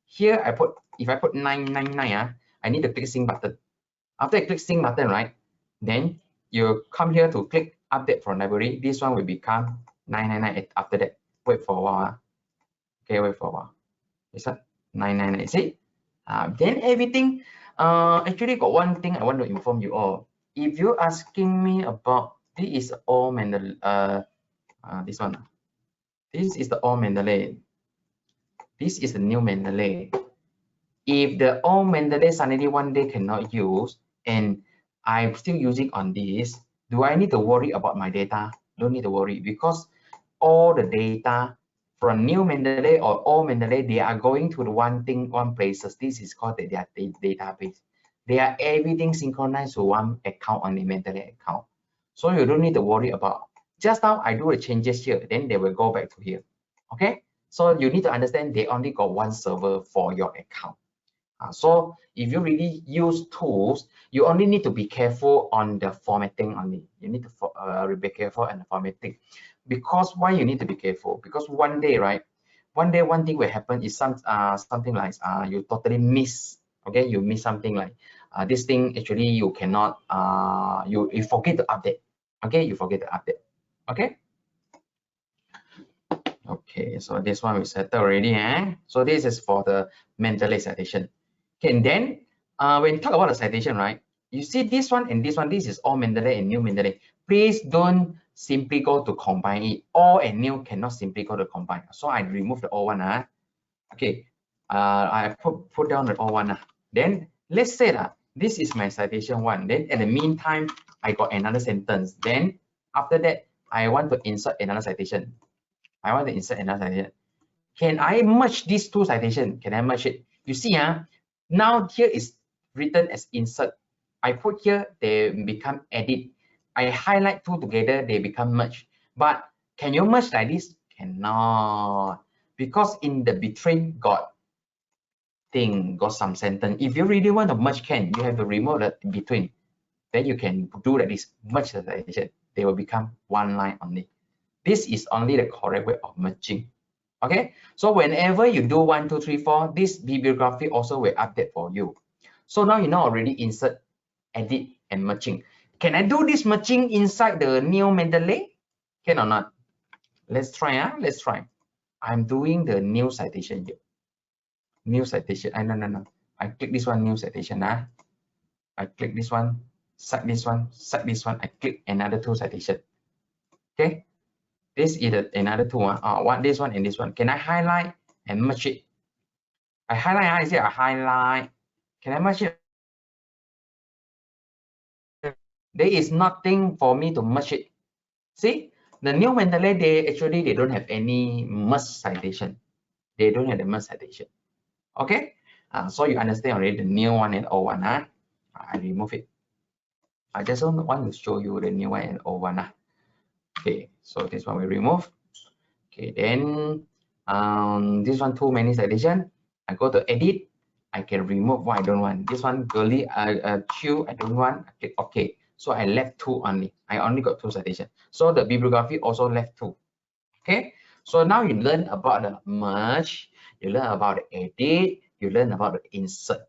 Here I put, if I put 999, I need to click sync button. After I click sync button, right, then you come here to click update from library. This one will become 999. After that, wait for a while. Okay, wait for a while. It's not 999. See, then everything. Actually, got one thing I want to inform you all. If you're asking me about this is all Mendeley, this one. This is the old Mendeley. This is the new Mendeley. If the old Mendeley suddenly one day cannot use, and I'm still using on this, do I need to worry about my data? Don't need to worry, because all the data from new Mendeley or old Mendeley, they are going to the one places. This is called their database. They are everything synchronized to one account on the Mendeley account. So you don't need to worry about. Just now I do the changes here, then they will go back to here. Okay, so you need to understand they only got one server for your account. So if you really use tools, you only need to be careful on the formatting only. You need to be careful on the formatting. Because why you need to be careful? Because one day, right? One day, one thing will happen is something like you totally miss. Okay, you miss something like this thing actually you cannot you forget to update. Okay, you forget to update. Okay. Okay, so this one we settled already, eh? So this is for the Mendeley citation. Okay, and then when you talk about the citation, right? You see this one and this one, this is all Mendeley and new Mendeley. Please don't simply go to combine it. All and new cannot simply go to combine. So I remove the all one. Okay, I put down the all one. Then let's say that this is my citation one. Then in the meantime, I got another sentence. Then after that, I want to insert another citation. I want to insert another citation. Can I merge these two citations? Can I merge it? You see, now here is written as insert. I put here, they become edit. I highlight two together, they become merge. But can you merge like this? Cannot. Because in the between got some sentence. If you really want to merge, you have to remove the between. Then you can do like this, merge the citation. They will become one line only. This is only the correct way of merging. Okay, so whenever you do 1, 2, 3, 4, this bibliography also will update for you. So now you know already insert, edit, and merging. Can I do this merging inside the new Mendeley? Can or not? Let's try. Let's try. I'm doing the new citation here. New citation. No. I click this one, new citation. I click this one, cite this one, cite this one. I click another two citation. Okay. This is another two one. This one and this one. Can I highlight and merge it? I highlight. I say I highlight. Can I merge it? There is nothing for me to merge it. See, the new Mendeley, they don't have any merge citation. They don't have the merge citation. Okay. So you understand already the new one and old one. I remove it. I just want to show you the new one and old one. Okay. So this one we remove. Okay, then this one too many citation. I go to edit. I can remove what I don't want. This one girly chew I don't want. I click OK. So I left two only. I only got two citation. So the bibliography also left two. Okay. So now you learn about the merge. You learn about the edit. You learn about the insert.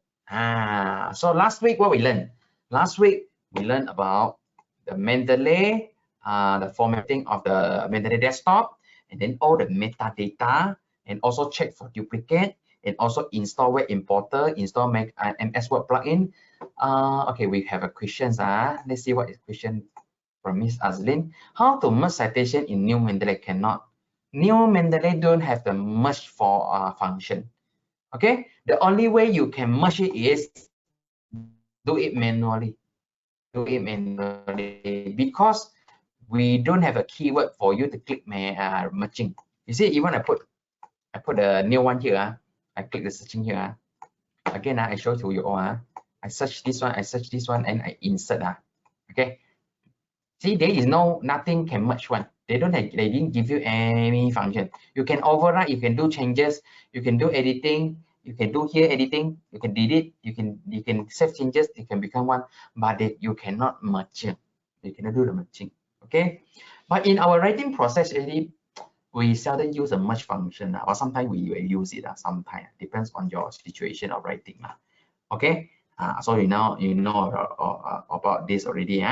So last week what we learned? Last week we learned about the Mendeley, the formatting of the Mendeley desktop, and then all the metadata, and also check for duplicate, and also install web importer, install MS Word plugin. Okay, we have a questions. Let's see what is question from Miss Azlin. How to merge citation in new Mendeley? Cannot. New Mendeley don't have the merge for function. Okay, the only way you can merge it is do it manually. Do it manually because we don't have a keyword for you to click merging. You see, even I put a new one here. I click the searching here. Again, I show to you all. I search this one, and I insert. Okay. See, there is nothing can merge one. They didn't give you any function. You can override, you can do changes, you can do editing, you can do here editing, you can delete, you can save changes, it can become one, but you cannot merge. You cannot do the merging. Okay. But in our writing process, we seldom use a merge function, or sometimes we will use it. Sometimes depends on your situation of writing. Okay. So you know about this already.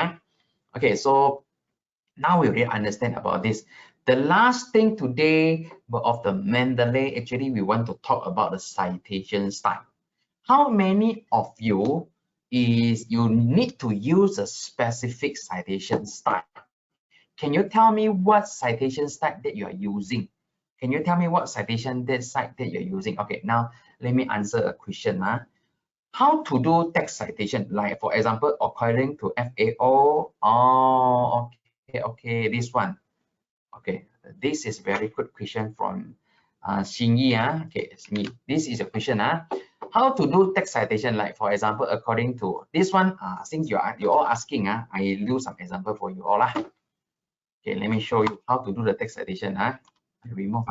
Okay, so now we really understand about this. The last thing today of the Mendeley, actually, we want to talk about the citation style. How many of you you need to use a specific citation style? Can you tell me what citation style that you are using? Can you tell me what citation style that you're using? Okay, now let me answer a question. How to do text citation, like for example, according to FAO. Oh, okay, this one. Okay, this is very good question from Xinyi. Okay, Xinyi. This is a question. How to do text citation? Like for example, according to this one, since you're all asking, I do some example for you all. Okay, let me show you how to do the text citation. I remove.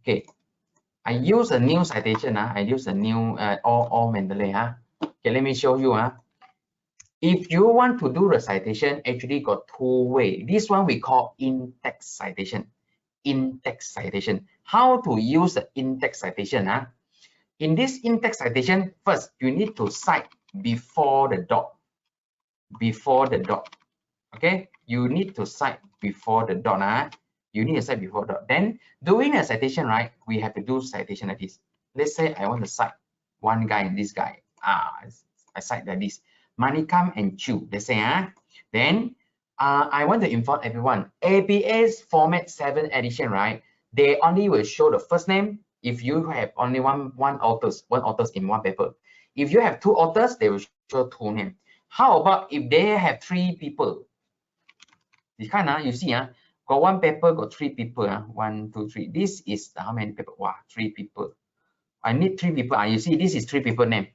Okay, I use a new citation. I use a new all Mendeley. Okay, let me show you. If you want to do the citation, actually got two ways. This one we call in-text citation. In-text citation. How to use the in-text citation? In this in-text citation, first you need to cite before the dot. Before the dot. Okay, you need to cite before the dot. You need to cite before the dot. Then doing a citation, right? We have to do citation like this. Let's say I want to cite one guy and this guy. I cite like this. Manikam and Chu. Let's say, then I want to inform everyone. APA's format 7 edition, right? They only will show the first name if you have only one authors in one paper. If you have two authors, they will show two names. How about if they have three people? You see, got one paper, got three people. 1, 2, 3. This is how many people? Wow, 3 people. I need 3 people. You see, this is 3 people name.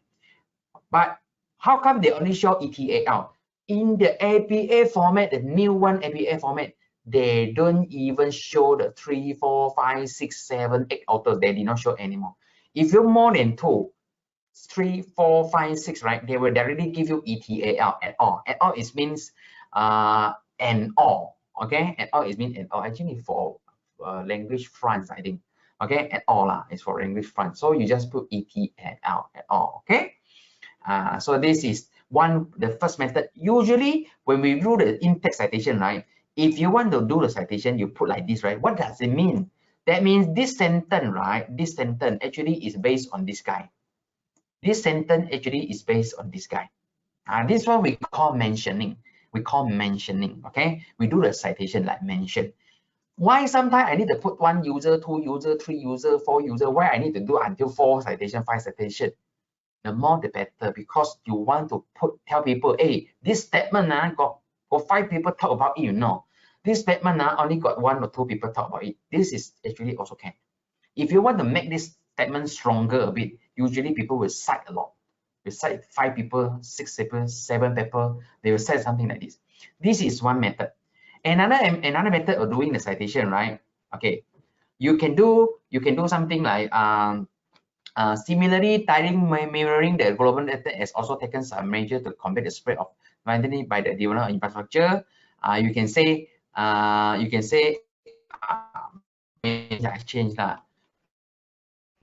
But how come they only show ETA out? In the APA format, the new one APA format, they don't even show the 3, 4, 5, 6, 7, 8 authors. They did not show anymore. If you're more than 2, 3, 4, 5, 6, right? They will directly give you ETA out at all. At all it means and all. Okay, at all it means and all. Actually for language France, I think. Okay, at all is for language France. So you just put ETA out at all. Okay. So this is the first method. Usually when we do the in-text citation, right? If you want to do the citation, you put like this, right? What does it mean? That means this sentence, right? This sentence actually is based on this guy. This sentence actually is based on this guy. This one we call mentioning. We call mentioning, okay? We do the citation like mention. Why sometimes I need to put 1 user, 2 user, 3 user, 4 user? Why I need to do until 4 citation, 5 citation? The more the better, because you want to tell people, hey, this statement got 5 people talk about it, This statement only got 1 or 2 people talk about it. This is actually also can. If you want to make this statement stronger a bit, usually people will cite a lot. They cite 5 people, 6 people, 7 people. They will say something like this. This is one method. Another method of doing the citation, right? Okay, you can do something like similarly, mirroring the global data has also taken some measures to combat the spread of Mendeley by the development of infrastructure. You can say I change that.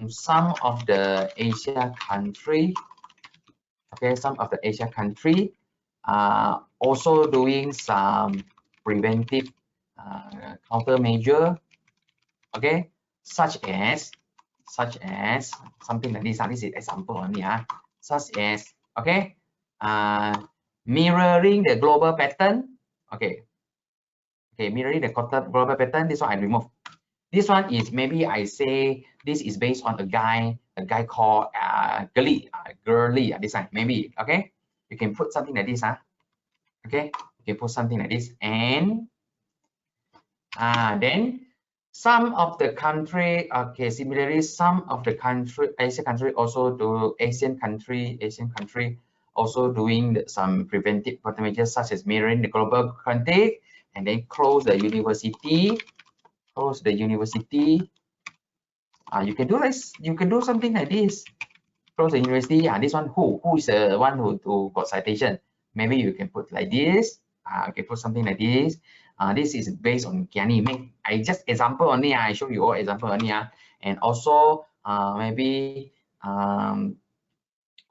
Some of the Asia country, okay, some of the Asia country are also doing some preventive countermeasure, okay, such as something like this. This is example only, such as okay, mirroring the global pattern, okay, mirroring the global pattern. This one I remove. This one is maybe I say this is based on a guy called girly. This one maybe, okay. You can put something like this, okay. You can put something like this, and then some of the country, okay, similarly, some of the Asian country also do Asian country also doing some preventive countermeasures such as mirroring the global context, and then close the university. You can do this. You can do something like this. Close the university. This one who is the one who got citation? Maybe you can put like this. You can put something like this. This is based on Kiani. I just example only. I show you all example only. And also maybe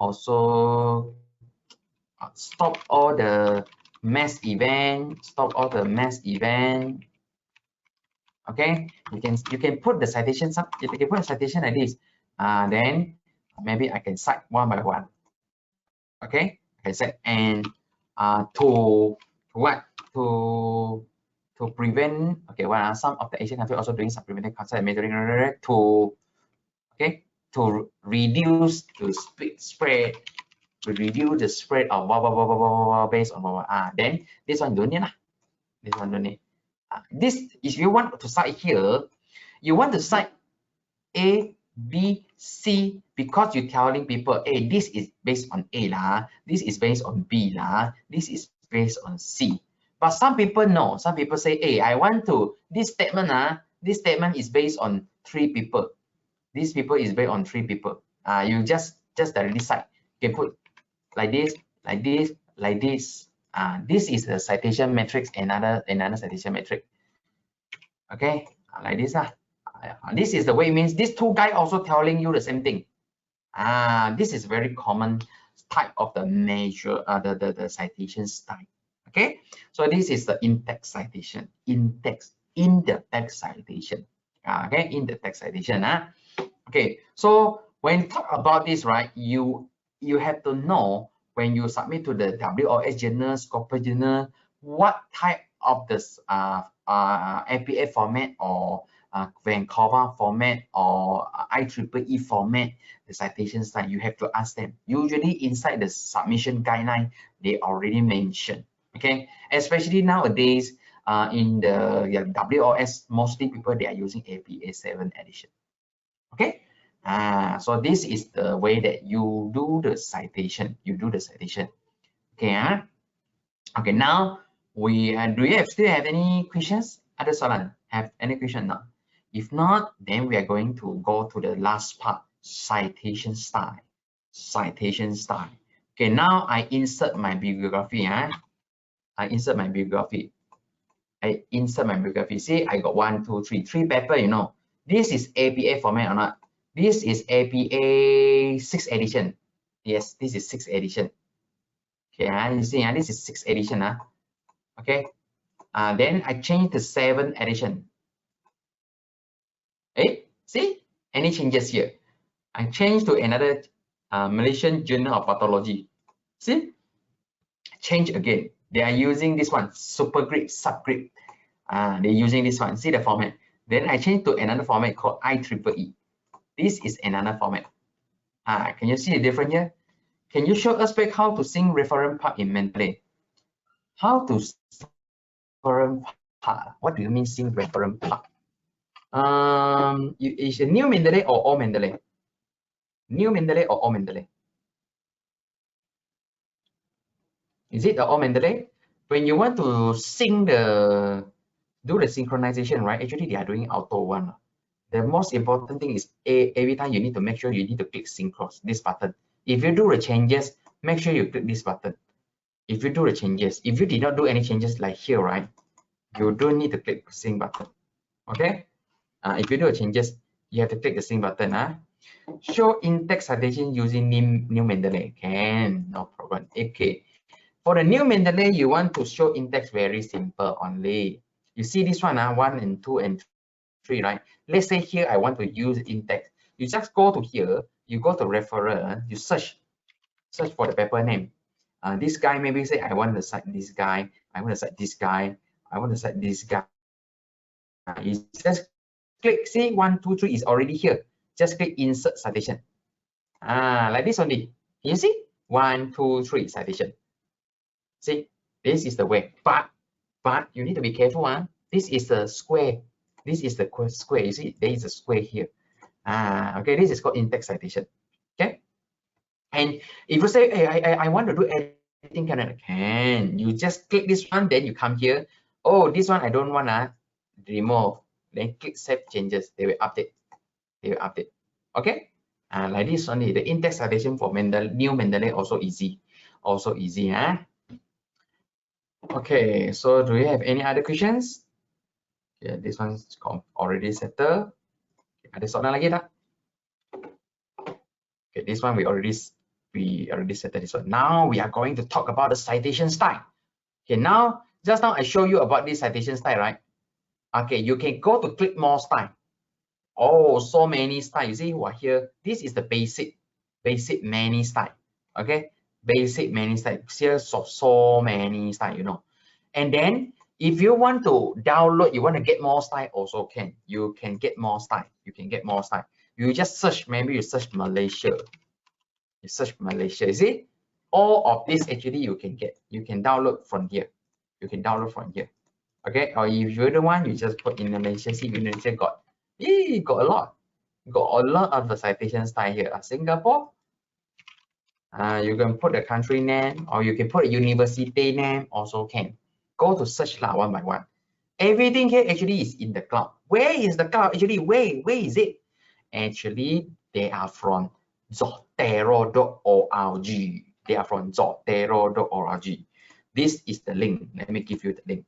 also stop all the mass event. Stop all the mass event. Okay, you can put the citation. You can put a citation like this. Then maybe I can cite one by one. Okay, I said, and to what to prevent, okay, well, some of the Asian countries also doing some preventive concept measuring to, okay, to reduce the spread, to reduce the spread of based on then this one don't need this one don't need. This, if you want to cite here, you want to cite A B, C, because you're telling people, hey, this is based on A lah, this is based on B lah, this is based on C. But some people know, some people say, hey, I want to, this statement is based on 3 people. This people is based on 3 people. You just directly cite. You can put like this, like this, like this. This is the citation matrix, another citation matrix. Okay, like this. This is the way it means these 2 guys also telling you the same thing. This is very common type of the measure, the citation style. Okay, so this is the in-text citation, in the text citation. Okay, in the text citation. Okay, so when you talk about this, right, you have to know when you submit to the WOS journal, Scopus journal, what type of this APA format or Vancouver format or IEEE format, the citation style, you have to ask them. Usually inside the submission guideline, they already mentioned. Okay, especially nowadays in the WOS, mostly people they are using APA 7 edition. Okay, so this is the way that you do the citation. Okay, okay. Now we do you still have any questions? Ada soalan? Have any question now? If not, then we are going to go to the last part, citation style. Citation style. Okay, now I insert my bibliography. I insert my bibliography. See, I got 1, 2, 3 paper. You know, this is APA format or not? This is APA 6 edition. Yes, this is 6 edition. Okay, you see, this is 6 edition. Okay, then I change to 7 edition. Hey, see, any changes here? I change to another Malaysian Journal of Pathology. See, change again. They are using this one, superscript, subscript. They're using this one. See the format. Then I change to another format called IEEE. This is another format. Can you see the difference here? Can you show us back how to sing reference part in Mendeley? How to sing reference part? What do you mean sing reference part? Is it new Mendeley or old Mendeley? New Mendeley or old Mendeley? Is it the old Mendeley? When you want to sing do the synchronization, right? Actually, they are doing auto one. The most important thing is every time you need to make sure you need to click synchros, this button. If you do the changes, make sure you click this button. If you do the changes, if you did not do any changes like here, right, you don't need to click sync button. Okay, if you do the changes, you have to click the sync button. Show in-text citation using new Mendeley. Can, no problem. Okay, for the new Mendeley, you want to show in-text very simple only. You see this one, 1 and 2 and 3, right? Let's say here I want to use in-text. You just go to here, you go to referrer, you search for the paper name. This guy, maybe say I want to cite this guy, I want to cite this guy, I want to cite this guy. You just click, see 1, 2, 3 is already here. Just click insert citation. Like this only. You see 1, 2, 3 citation. See, this is the way. But you need to be careful. This is the square. This is the square. You see, there is a square here. Okay, this is called in-text citation. Okay. And if you say, hey, I want to do editing, can you just click this one, then you come here. Oh, this one I don't want to remove. Then click save changes. They will update. Okay. Like this only. The in-text citation for new Mendeley also easy. Okay, so do you have any other questions? Yeah, this one's already settled. Ada soalan lagi tak? Okay, this one we already settled this one. Now we are going to talk about the citation style. Okay, just now I show you about this citation style, right? Okay, you can go to click more style. Oh, so many style. You see what here? This is the basic many style. Okay, basic many style. Here so many style, you know. And then if you want to download, you want to get more style, also can. You can get more style. You just search, maybe you search Malaysia. You see? All of this actually you can get. You can download from here. Okay, or if you're the one, you just put in Malaysia, see Indonesia got a lot. got a lot of the citation style here. Singapore, you can put the country name, or you can put a university name, also can. Go to search lah one by one. Everything here actually is in the cloud. Where is the cloud? Actually, where is it? Actually, they are from zotero.org. They are from zotero.org. This is the link. Let me give you the link.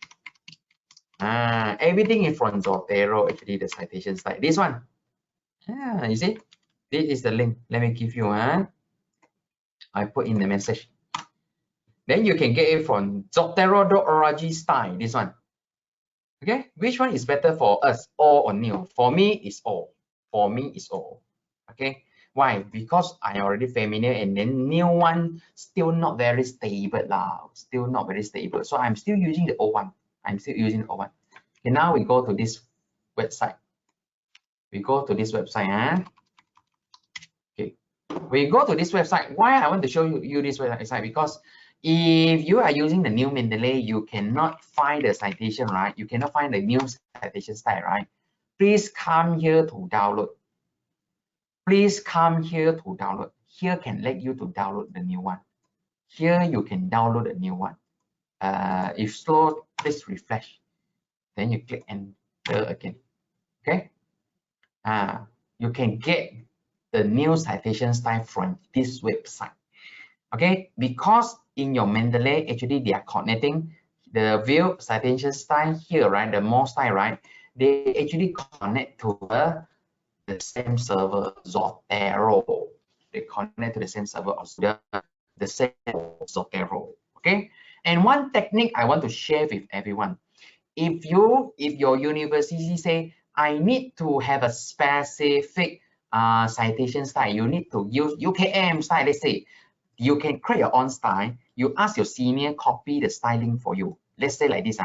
Everything is from Zotero, actually, the citation style. This one. You see? This is the link. Let me give you. I put in the message. Then you can get it from zotero.org style. This one. Okay, which one is better for us, all or new? For me, it's all. For me, it's all. Okay, why? Because I already familiar, and then new one still not very stable lah. Still not very stable. So I'm still using the old one. I'm still using the old one. Okay, now we go to this website. We go to this website. Okay, we go to this website. Why I want to show you this website? Because if you are using the new Mendeley, you cannot find the citation, right? You cannot find the new citation style, right? Please come here to download. Please come here to download. Here can let you to download the new one. Here you can download the new one. If slow, please refresh. Then you click enter again. Okay. You can get the new citation style from this website. Okay, because in your Mendeley, actually they are connecting the view citation style here, right? The more style, right? They actually connect to the same server, Zotero. They connect to the same server of the same Zotero. Okay, and one technique I want to share with everyone. If your university say, I need to have a specific citation style, you need to use UKM style, let's say. You can create your own style. You ask your senior copy the styling for you. Let's say like this.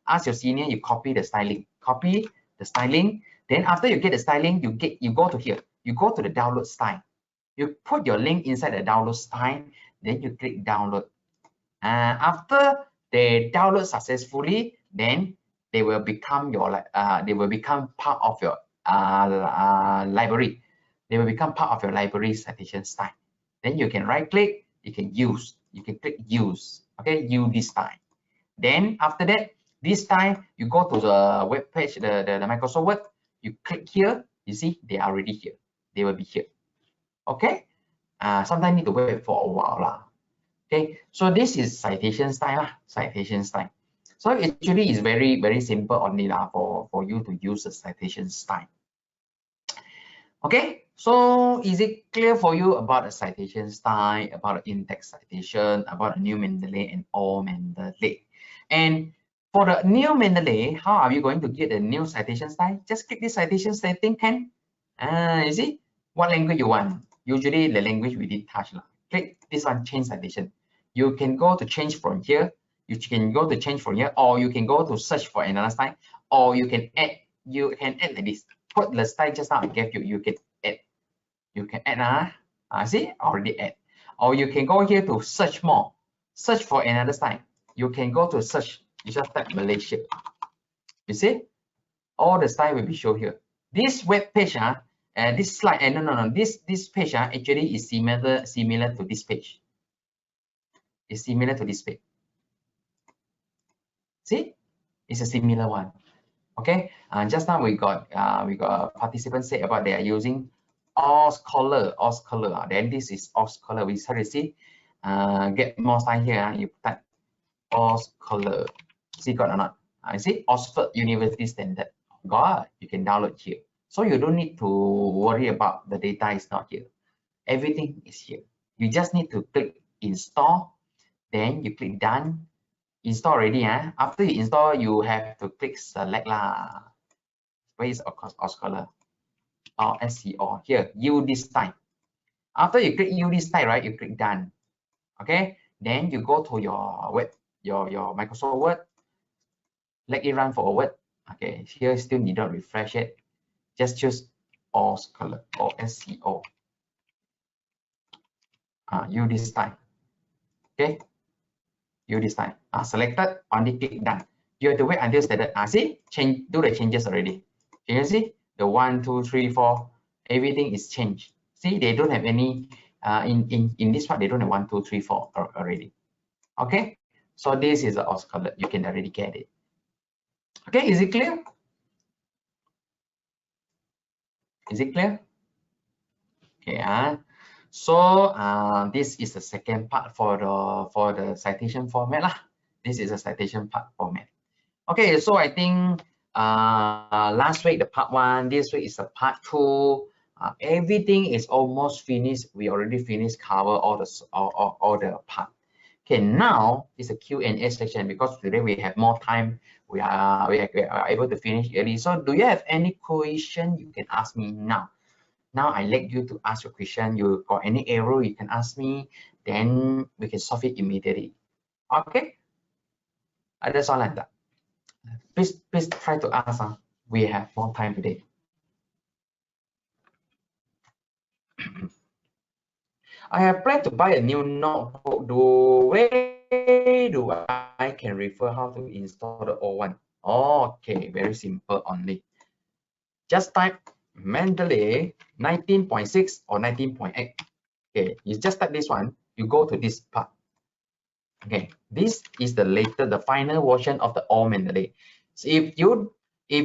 Ask your senior, you copy the styling. Copy the styling. Then after you get the styling, you go to here. You go to the download style. You put your link inside the download style. Then you click download. After they download successfully, then they will become your they will become part of your library. They will become part of your library citation style. Then you can right click, you can use, you can click use, okay, use this style. Then after that, this time you go to the web page, the Microsoft Word, you click here, you see they are already here, they will be here. Okay, sometimes need to wait for a while lah. Okay, so this is citation style, citation style. So actually it's very simple only lah for you to use the citation style. Okay, so is it clear for you about the citation style, about the in-text citation, about the new Mendeley and old Mendeley? And for the new Mendeley, how are you going to get the new citation style? Just click this citation setting can. You see what language you want. Usually the language we didn't touch. Click this one, change citation. You can go to change from here. You can go to change from here, or you can go to search for another style, or you can add. You can add like this. Put the style just now I gave you. You can add. You can add. See, already add. Or you can go here to search more. Search for another style. You can go to search. You just type Malaysia. You see, all the style will be shown here. This web page, this slide, no. This page actually is similar to this page. It's similar to this page. See, it's a similar one. Okay, just now we got a participant say about they are using OSColor. Then this is OSColor. We start to see, get more style here. You type OSColor. See, got or not? I see Oxford University Standard. Got. You can download here. So you don't need to worry about the data is not here. Everything is here. You just need to click install. Then you click done. Install already. After you install, you have to click select lah. Where is OSColor? Or SCO here. Use this time. After you click use this time, right? You click done. Okay. Then you go to your web, your Microsoft Word. Let it run for a word. Okay. Here still need not refresh it. Just choose OSColor or SCO. Use this time. Okay. Use this time. Selected, only click done. You have to wait until stated. See, do the changes already. Can you see the 1, 2, 3, 4, Everything is changed. See, they don't have any in this part, they don't have 1, 2, 3, 4 already. Okay, so this is the oscillate. You can already get it. Okay, is it clear? Is it clear? Okay, so this is the second part for the citation format lah. This is a citation part format. Okay, so I think last week the part 1, this week is the part 2. Everything is almost finished. We already finished cover all the part. Okay, now is a Q&A section because today we have more time. We are able to finish early. So do you have any question you can ask me now? Now I let you to ask your question. You got any error, you can ask me. Then we can solve it immediately. Okay? That's all like that. Please try to ask. We have more time today. I have planned to buy a new notebook. Where do I can refer how to install the old one? Okay, very simple only. Just type Mendeley 19.6 or 19.8. Okay, you just type this one. You go to this part. Okay, this is the the final version of the old Mendeley. So if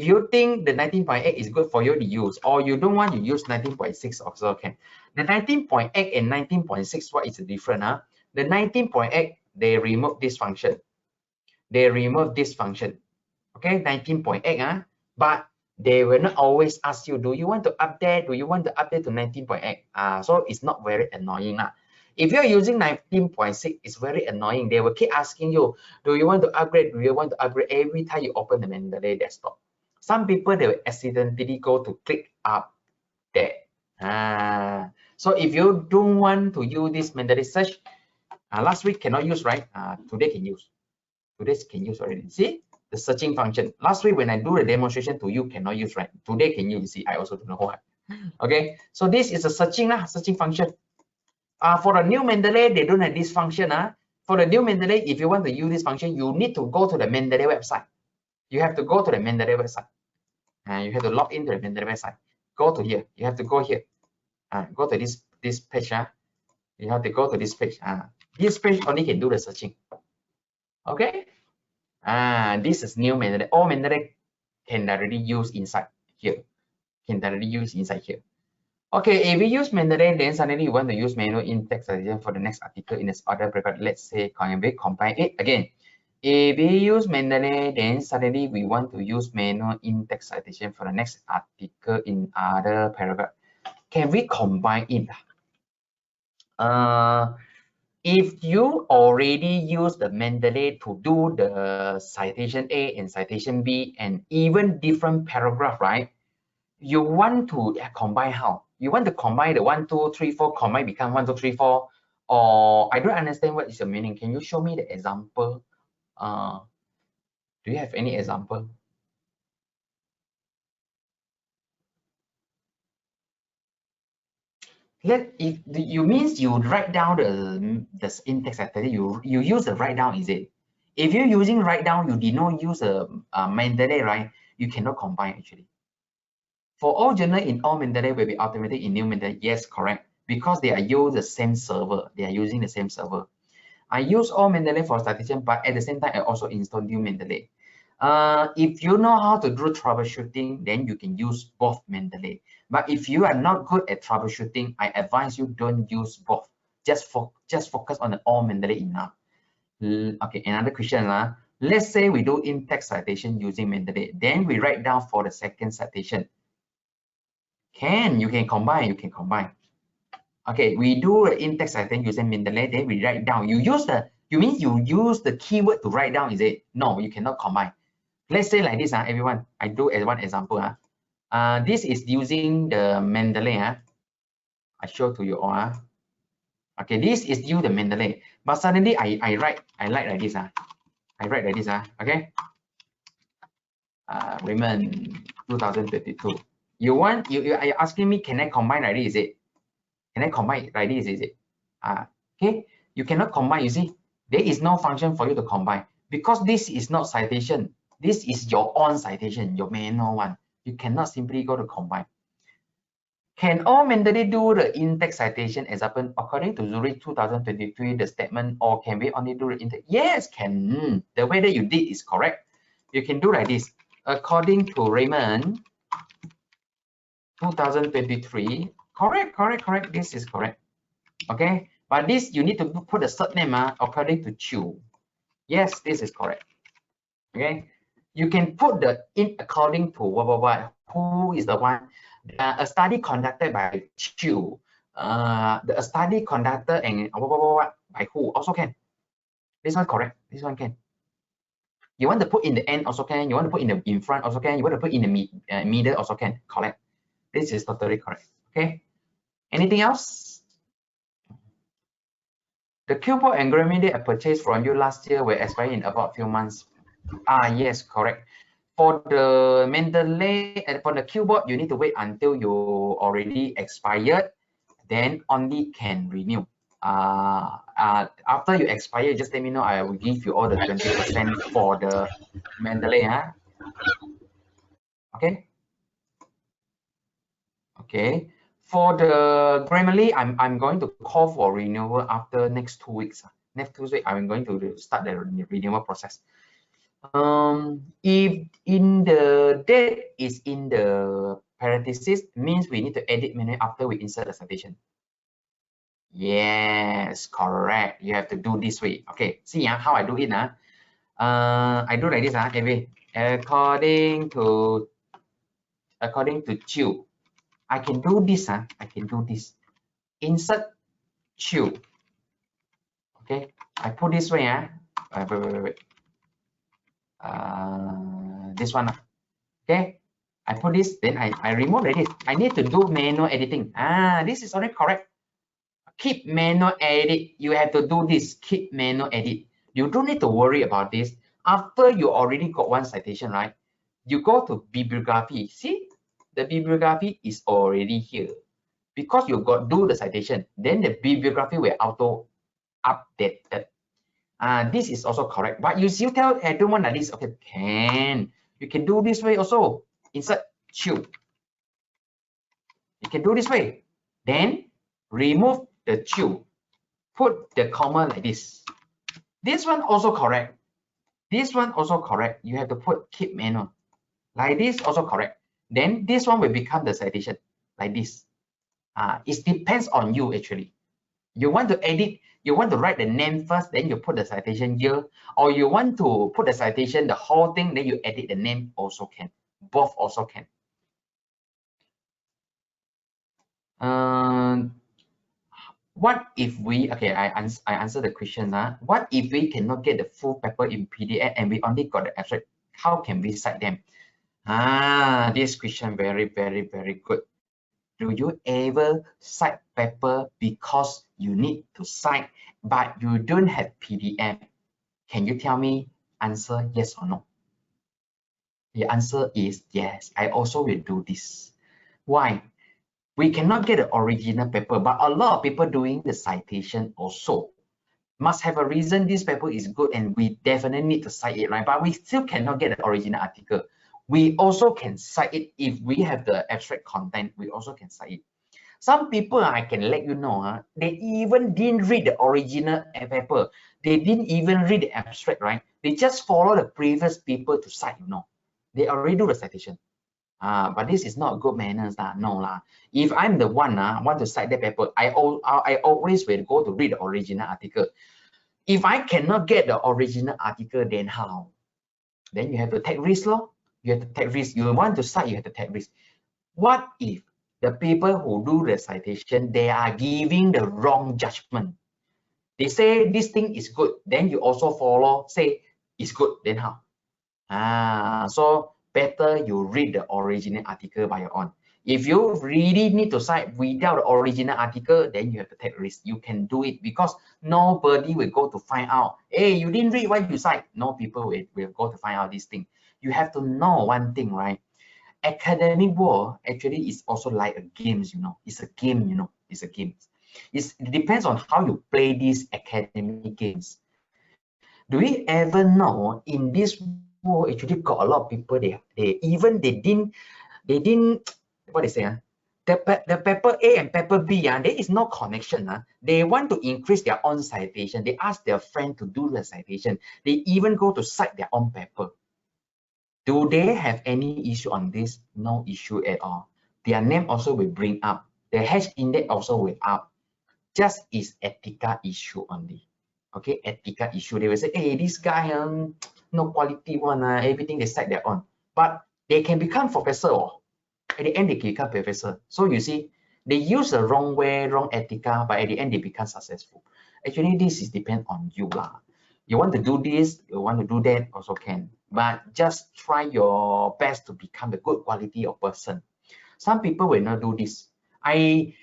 you think the 19.8 is good for you to use, or you don't want to use 19.6 also okay. The 19.8 and 19.6, what is the difference? The 19.8, they remove this function. They remove this function. Okay, 19.8, but they will not always ask you, do you want to update? Do you want to update to 19.8? So it's not very annoying. If you're using 19.6, it's very annoying. They will keep asking you, do you want to upgrade? Do you want to upgrade every time you open the Mendeley desktop? Some people, they will accidentally go to click update. So if you don't want to use this Mendeley search, last week cannot use, right? Today can use. Today can use already. See the searching function. Last week when I do the demonstration to you, cannot use, right? Today can use. See, I also don't know why. Okay, so this is a searching function. For a new Mendeley, they don't have this function. For the new Mendeley, if you want to use this function, you need to go to the Mendeley website. You have to go to the Mendeley website. You have to log into the Mendeley website. Go to here. You have to go here. Go to this page. You have to go to this page. This page only can do the searching. Okay. This is new Mendeley. All Mendeley can directly use inside here. Can directly use inside here. Okay, if we use Mendeley, then suddenly you want to use manual in-text citation for the next article in this other paragraph. Let's say, can we combine it again? If we use Mendeley, then suddenly we want to use manual in-text citation for the next article in other paragraph. Can we combine it? If you already use the Mendeley to do the citation A and citation B and even different paragraph, right? You want to combine how? You want to combine the 1, 2, 3, 4, combine become 1, 2, 3, 4, or I don't understand what is the meaning. Can you show me the example? Do you have any example? You means you write down the in-text citation. You use the write down, is it? If you're using write down, you did not use a Mendeley, right? You cannot combine actually. For all journal in all Mendeley will be automated in new Mendeley. Yes, correct. Because they are using the same server. They are using the same server. I use all Mendeley for citation, but at the same time, I also install new Mendeley. If you know how to do troubleshooting, then you can use both Mendeley. But if you are not good at troubleshooting, I advise you don't use both. Just focus on the all Mendeley enough. Okay, another question. Let's say we do in-text citation using Mendeley. Then we write down for the second citation. You can combine. Okay, we do the in-text citation using Mendeley. Then we write down. You use the keyword to write down, is it? No, you cannot combine. Let's say like this, everyone. I do as one example. This is using the Mendeley. I show to you all. Okay, this is use the Mendeley. But suddenly I write like this. I write like this. Okay. Raymond 2022. You are asking me, can I combine like this? Is it? Can I combine like this? Is it? Okay. You cannot combine. You see, there is no function for you to combine because this is not citation. This is your own citation, your manual one. You cannot simply go to combine. Can all Mendeley do the in-text citation example according to Zurich 2023, the statement, or can we only do the in-text? Yes, can. The way that you did is correct. You can do like this. According to Raymond 2023, correct. This is correct. Okay, but this you need to put the surname according to Chu. Yes, this is correct. Okay, you can put the in according to what who is the one. A study conducted by Chu, a study conducted and what by who also can. This one correct. This one can. You want to put in the end also can. You want to put in front also can. You want to put in the middle also can. Correct. This is totally correct. Okay. Anything else? The keyboard and Grammy I purchased from you last year will expire in about few months. Yes, correct. For the Mendeley and for the keyboard, you need to wait until you already expired, then only can renew. After you expire, just let me know. I will give you all the 20% for the Mendeley. Okay. Okay. For the Grammarly, I'm going to call for renewal after next 2 weeks. Next 2 weeks, I'm going to start the renewal process. If in the date is in the parenthesis, means we need to edit manually after we insert the citation. Yes, correct. You have to do this way. Okay, see how I do it. I do like this. According to Chu, I can do this. I can do this. Insert Chu. Okay, I put this way. Wait. This one. Okay, I put this, then I remove this. I need to do manual editing. This is already correct. Keep manual edit. You have to do this. Keep manual edit. You don't need to worry about this. After you already got one citation, right? You go to bibliography. See, the bibliography is already here. Because you got do the citation, then the bibliography will auto updated. This is also correct. But you still tell I don't want like this. Okay, can. You can do this way also. Insert Chu. You can do this way. Then remove the Chu. Put the comma like this. This one also correct. This one also correct. You have to put keep manual. Like this also correct. Then this one will become the citation. Like this. It depends on you actually. You want to edit, you want to write the name first, then you put the citation here, or you want to put the citation, the whole thing, then you edit the name also can. Both also can. What if we, okay, I answer the question. What if we cannot get the full paper in PDF and we only got the abstract? How can we cite them? This question very good. Do you ever cite paper because you need to cite, but you don't have PDF? Can you tell me answer yes or no? The answer is yes. I also will do this. Why? We cannot get the original paper, but a lot of people doing the citation also must have a reason this paper is good and we definitely need to cite it, right? But we still cannot get the original article. We also can cite it if we have the abstract content. We also can cite it. Some people, I can let you know, they even didn't read the original paper. They didn't even read the abstract, right? They just follow the previous people to cite, They already do the citation. But this is not good manners. No. If I'm the one want to cite the paper, I always will go to read the original article. If I cannot get the original article, then how? Then you have to take risk, You have to take risk. You want to cite, you have to take risk. What if the people who do the citation, they are giving the wrong judgment? They say this thing is good, then you also follow, say it's good, then how? So better you read the original article by your own. If you really need to cite without the original article, then you have to take risk. You can do it because nobody will go to find out, hey, you didn't read what you cite. No people will go to find out this thing. You have to know one thing, right? Academic world actually is also like a game, It's a game, It's a game. It depends on how you play these academic games. Do we ever know in this world actually got a lot of people they didn't what they say The paper A and paper B, there is no connection. They want to increase their own citation. They ask their friend to do the citation. They even go to cite their own paper. Do they have any issue on this? No issue at all. Their name also will bring up. The H index also will up. Just is ethical issue only. Okay, ethical issue. They will say, hey, this guy, no quality one, everything they cite their own. But they can become professor. At the end, they become professor. So you see, they use the wrong way, wrong ethical, but at the end, they become successful. Actually, this is depend on you lah. You want to do this, you want to do that, also can. But just try your best to become a good quality of person. Some people will not do this. I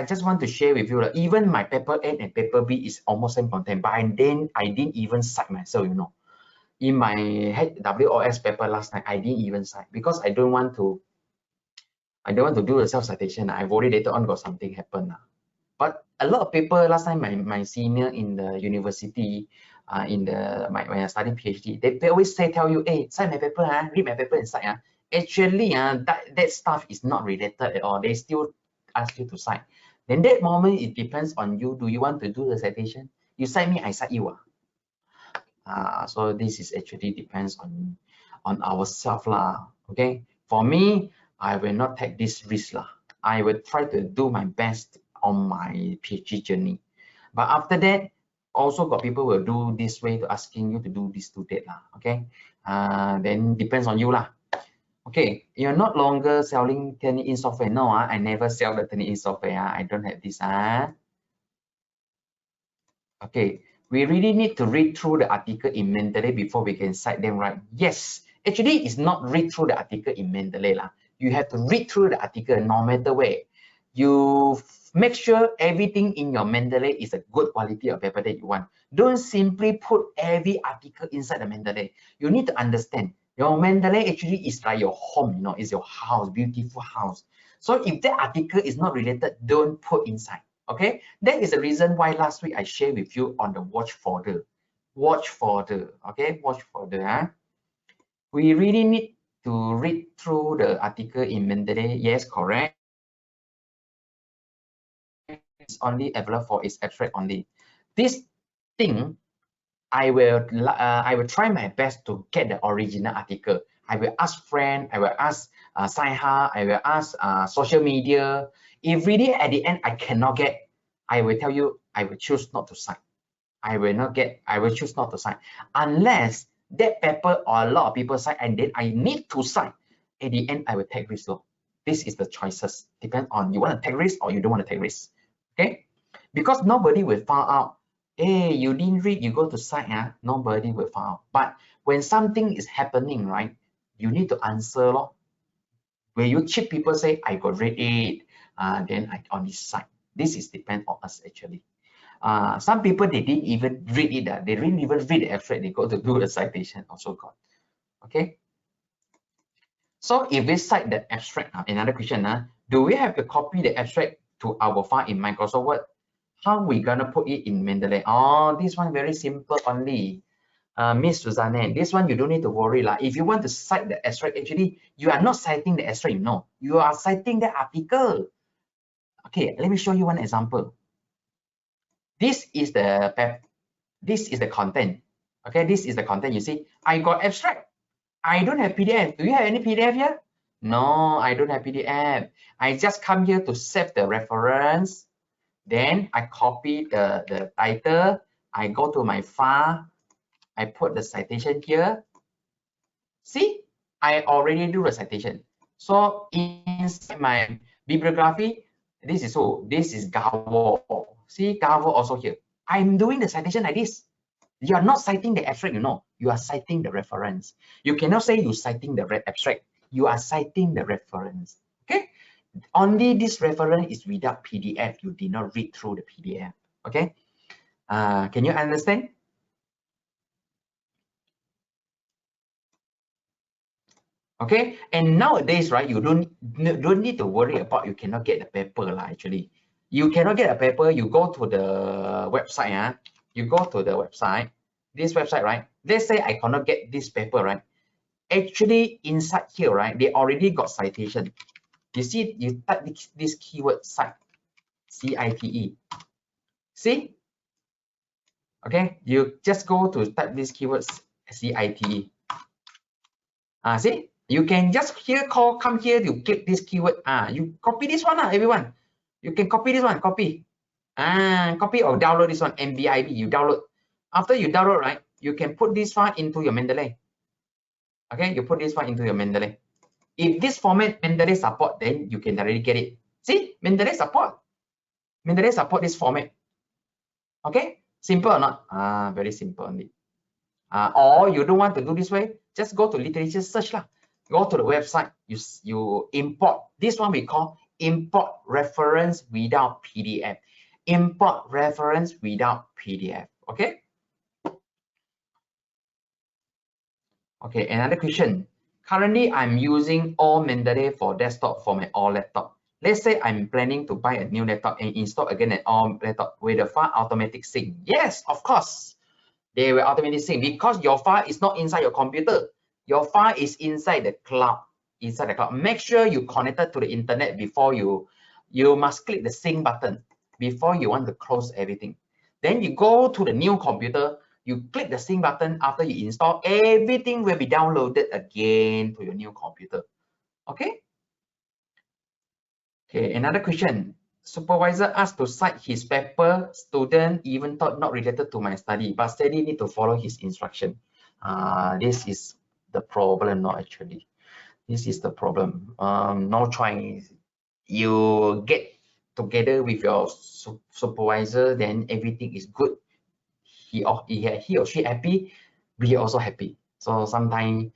just want to share with you that even my paper A and paper B is almost same content, but I didn't even cite myself, In my WOS paper last night, I didn't even cite because I don't want to do a self-citation. I worry later on got something happen. But a lot of people last time, my senior in the university, when I studied PhD, they always tell you, hey, cite my paper, read my paper and cite. Actually, that stuff is not related at all. They still ask you to cite. Then that moment, it depends on you. Do you want to do the citation? You cite me, I cite you. So this is actually depends on ourselves lah. Okay, for me, I will not take this risk lah. I will try to do my best on my PhD journey. But after that, also got people will do this way to asking you to do this, to that lah. Okay, then depends on you lah. Okay, you're not longer selling Turnitin software. No, I never sell the Turnitin software. I don't have this. Okay, we really need to read through the article in Mendeley before we can cite them, right? Yes, actually, it's not read through the article in Mendeley lah. You have to read through the article no matter where. You make sure everything in your Mendeley is a good quality of paper that you want. Don't simply put every article inside the Mendeley. You need to understand your Mendeley actually is like your home, it's your house, beautiful house. So if that article is not related, don't put inside. Okay, that is the reason why last week I shared with you on the watch folder. Watch folder, okay, watch folder. We really need to read through the article in Mendeley. Yes, correct. It's only available for its abstract only. This thing, I will try my best to get the original article. I will ask friend, I will ask Sci-Ha, I will ask social media. If really at the end I cannot get, I will tell you, I will choose not to cite. I will choose not to cite. Unless that paper or a lot of people cite and then I need to cite. At the end, I will take risk. This is the choices. Depend on you want to take risk or you don't want to take risk. Okay? Because nobody will find out, hey, you didn't read, you go to cite, nobody will find out. But when something is happening, right, you need to answer. When you cheat people say, I got read it, then I on this side. This is depend on us actually. Some people, they didn't even read it. They didn't even read the abstract. They go to do the citation also got. Okay. So if we cite the abstract, another question, do we have to copy the abstract to our file in Microsoft Word? How we gonna put it in Mendeley? Oh, this one very simple only. Miss Suzanne, this one you don't need to worry lah. If you want to cite the abstract, actually you are not citing the abstract, you are citing the article. Okay, let me show you one example. This is the content. Okay, this is the content. You see, I got abstract. I don't have PDF. Do you have any PDF here? No, I don't have PDF. I just come here to save the reference. Then I copy the title. I go to my file. I put the citation here. See, I already do the citation. So inside my bibliography, this is Gavo. See, Gavo also here. I'm doing the citation like this. You are not citing the abstract, you are citing the reference. You cannot say you're citing the abstract. You are citing the reference. Okay? Only this reference is without PDF. You did not read through the PDF. Okay? Can you understand? Okay, and nowadays, right, you don't need to worry about you cannot get the paper actually. You cannot get a paper, you go to the website, you go to the website, this website, right? Let's say I cannot get this paper, right? Actually, inside here, right, they already got citation. You see, you type this keyword site, CITE. See? Okay, you just go to type this keywords CITE. See, you can just here come here, you click this keyword. You copy this one, everyone. You can copy this one, copy. Copy or download this one, MBIB. You download. After you download, right, you can put this file into your Mendeley. Okay, you put this file into your Mendeley. If this format Mendeley support, then you can already get it. See, Mendeley support. Mendeley support this format. Okay, simple or not? Very simple only. Or you don't want to do this way, just go to literature search lah. Go to the website. You import. This one we call import reference without PDF. Import reference without PDF. Okay. Okay, another question. Currently, I'm using all Mendeley for desktop for my all laptop. Let's say I'm planning to buy a new laptop and install again an all laptop with a file automatic sync. Yes, of course. They will automatically sync because your file is not inside your computer. Your file is inside the cloud. Inside the cloud. Make sure you connected to the internet before you must click the sync button before you want to close everything. Then you go to the new computer. You click the sync button after you install. Everything will be downloaded again to your new computer. Okay. Okay. Another question. Supervisor asked to cite his paper. Student even thought not related to my study, but study need to follow his instruction. This is the problem, not actually. This is the problem. No choice. You get together with your supervisor, then everything is good. He or she happy, we also happy. So sometimes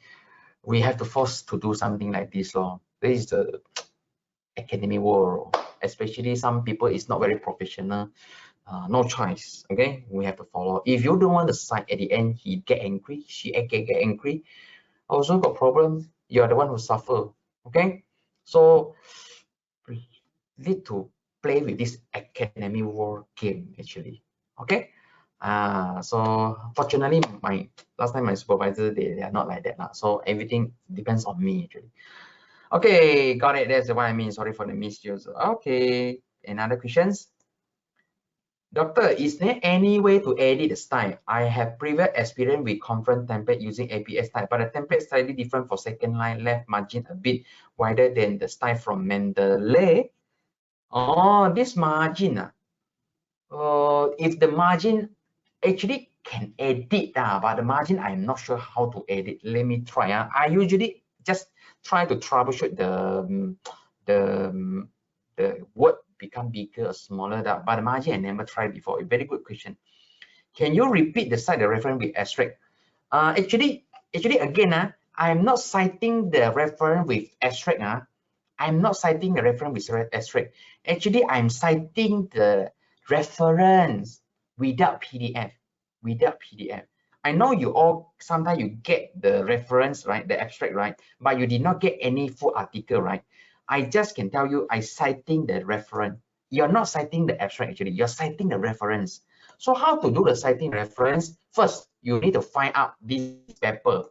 we have to force to do something like this. This is the academic world, especially some people is not very professional. No choice. Okay, we have to follow. If you don't want to cite, at the end he get angry, she get angry, also got problem. You are the one who suffer. Okay, so need to play with this academic world game actually. Okay. So fortunately, last time my supervisor they are not like that now. So everything depends on me actually. Okay, got it. That's what I mean. Sorry for the misuse. Okay, another questions. Doctor, is there any way to edit the style? I have previous experience with conference template using APS style, but the template is slightly different for second line, left margin a bit wider than the style from Mendeley. Oh, this margin. If the margin actually can edit, but the margin I'm not sure how to edit. Let me try. I usually just try to troubleshoot the word become bigger or smaller, but the margin I never tried before. A very good question. Can you repeat the site the reference with asterisk? Actually again, I'm not citing the reference with asterisk. I'm not citing the reference with asterisk. Actually, I'm citing the reference without PDF. Without PDF. I know you all sometimes you get the reference, right? The abstract, right? But you did not get any full article, right? I just can tell you I citing the reference. You're not citing the abstract actually, you're citing the reference. So how to do the citing reference? First, you need to find out this paper.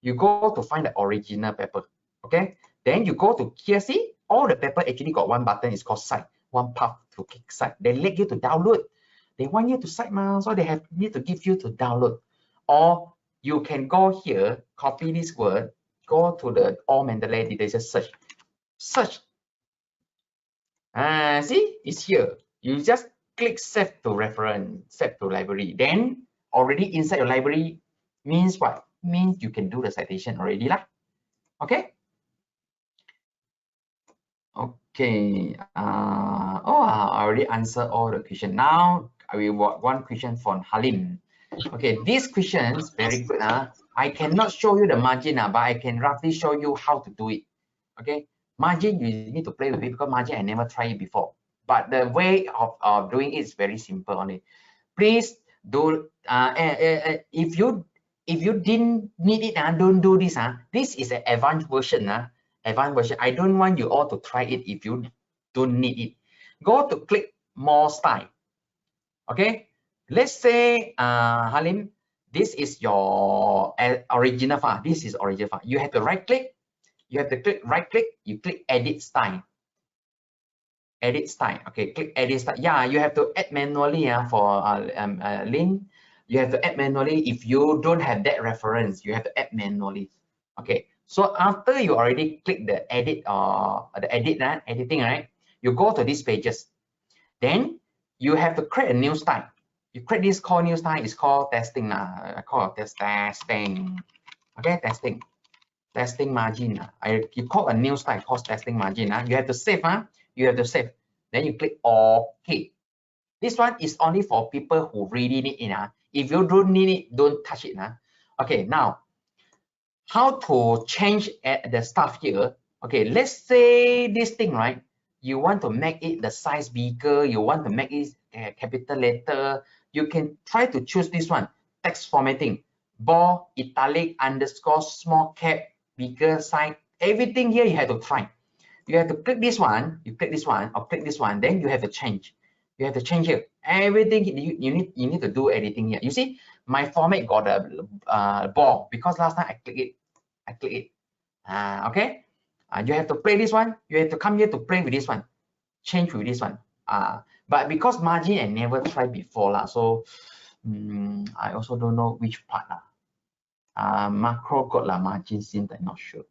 You go to find the original paper. Okay. Then you go to here, see, all the paper actually got one button, it's called cite, one path to click cite. They let you to download. They want you to cite, so they need to give you to download. Or you can go here, copy this word, go to the all Mendeley literature search. Search. See, it's here. You just click save to reference, save to library. Then already inside your library means what? Means you can do the citation already lah. Okay. Okay. I already answered all the questions. Now I will want one question from Halim. Okay, these questions very good. I cannot show you the margin, but I can roughly show you how to do it. Okay, margin you need to play with it because margin I never tried it before. But the way of doing it is very simple only. Please do. If you didn't need it, don't do this. This is an advanced version. Advanced version. I don't want you all to try it if you don't need it. Go to click more style. Okay, let's say Halim, this is your original file. This is original file. You have to right click, You have to click right click, you click edit style. Edit style. Okay, click edit style. Yeah, you have to add manually for link. You have to add manually. If you don't have that reference, you have to add manually. Okay, so after you already click the edit or the edit, editing, right? You go to these pages. Then you have to create a new style. You create this called new style. It's called testing. I call it testing. Okay, testing margin. You call a new style called testing margin. You have to save. You have to save. Then you click OK. This one is only for people who really need it. If you don't need it, don't touch it. Okay, now how to change the stuff here. Okay, let's say this thing, right? You want to make it the size bigger, you want to make it capital letter, you can try to choose this one, text formatting, bold, italic, underscore, small cap, bigger size, everything here you have to try. You have to click this one, you click this one, or click this one, then you have to change. You have to change here. Everything you need to do editing here. You see, my format got a ball because last time I click it. Okay. You have to play this one. You have to come here to play with this one. Change with this one. But because margin I never tried before so I also don't know which part macro got margin since I'm not sure.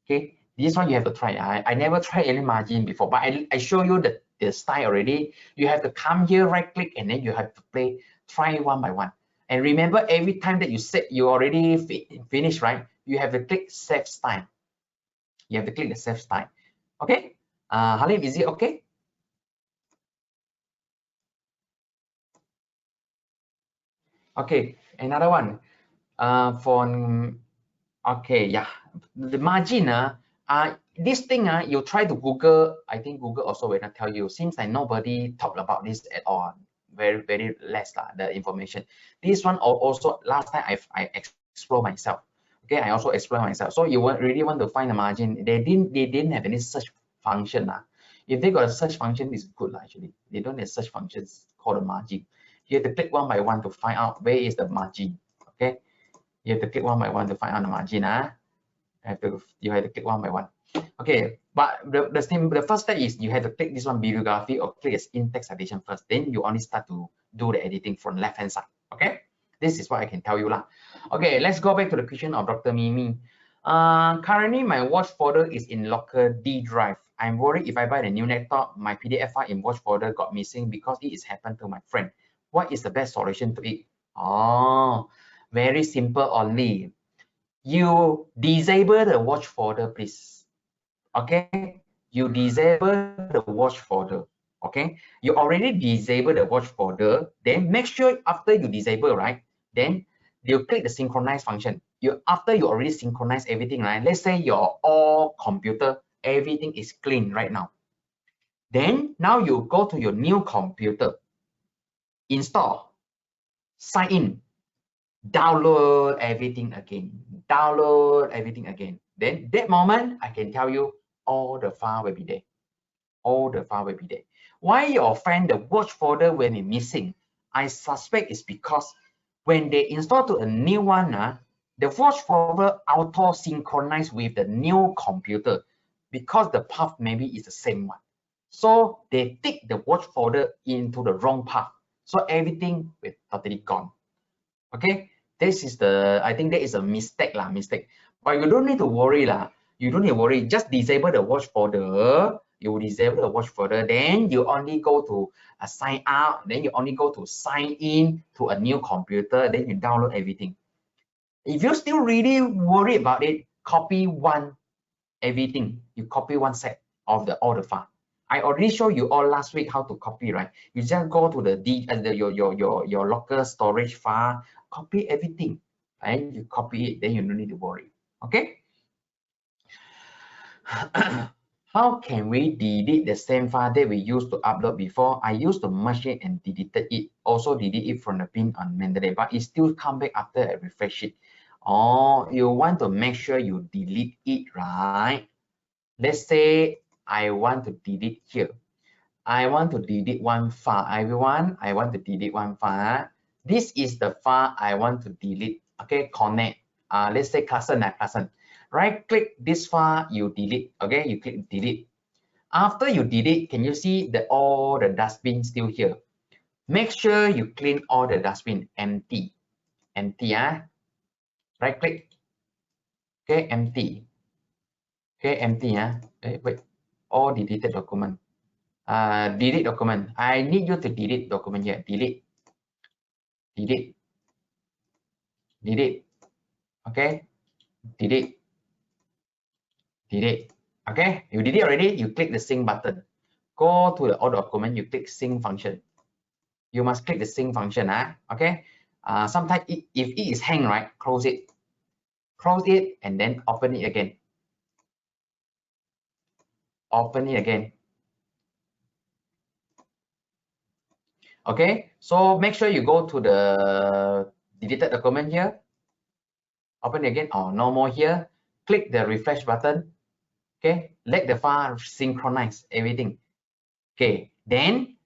Okay, this one you have to try. I never tried any margin before, but I show you the style already. You have to come here, right click, and then you have to try one by one. And remember, every time that you already finish, right? You have to click save style. You have to click the save style. Okay, Halim, is it okay? Okay, another one. Okay, yeah, the margin. This thing you try to Google. I think Google also will not tell you. Seems like nobody talked about this at all. Very less the information. This one also last time I explore myself. Okay, I also explore myself. So you really want to find the margin. They didn't have any search function. If they got a search function, it's good actually. They don't have search functions called a margin. You have to click one by one to find out where is the margin. Okay, you have to click one by one to find out the margin. You have to click one by one. Okay, but the first step is you have to click this one bibliography or click in-text citation first. Then you only start to do the editing from left hand side. Okay, this is what I can tell you lah. Okay, let's go back to the question of Dr. Mimi. Currently my watch folder is in local D drive. I'm worried if I buy the new laptop, my PDF file in watch folder got missing because it is happened to my friend. What is the best solution to it? Oh, very simple only. You disable the watch folder, please. Okay, you disable the watch folder. Okay, you already disable the watch folder. Then make sure after you disable, right? Then you click the synchronize function. After you already synchronize everything, right? Let's say your all computer, everything is clean right now. Then now you go to your new computer, install, sign in, download everything again. Download everything again. Then that moment, I can tell you all the file will be there. All the file will be there. Why your friend, the watch folder will be missing? I suspect it's because when they install to a new one, the watch folder auto synchronize with the new computer because the path maybe is the same one. So they take the watch folder into the wrong path. So everything will totally gone. Okay, this is I think that is a mistake. But you don't need to worry You don't need to worry. Just disable the watch folder. You disable the watch folder. Then you only go to sign out. Then you only go to sign in to a new computer. Then you download everything. If you still really worry about it, copy everything. You copy one set of all the file. I already showed you all last week how to copy, right? You just go to your local storage file, copy everything, and you copy it. Then you don't need to worry. Okay. How can we delete the same file that we used to upload before? I used to merge it and deleted it. Also delete it from the bin on Mendeley, but it still come back after I refresh it. Oh, you want to make sure you delete it, right? Let's say I want to delete here. I want to delete one file. Everyone, I want to delete one file. This is the file I want to delete. Okay, connect. Let's say classen. Right click this file, you delete. Okay, you click delete. After you delete, can you see that all the dustbin still here? Make sure you clean all the dustbin, empty. Empty, right click. Okay, empty. Okay, empty, wait, all deleted document. Delete document. I need you to delete document here. Delete. Delete. Delete. Okay, delete. Delete. Okay, you delete already, you click the sync button. Go to the all document, you click sync function. You must click the sync function, okay? Sometimes if it is hang, right, close it. Close it and then open it again. Open it again. Okay, so make sure you go to the deleted document here. Open it again. Oh, no more here. Click the refresh button. Okay, let the file synchronize everything. Okay, then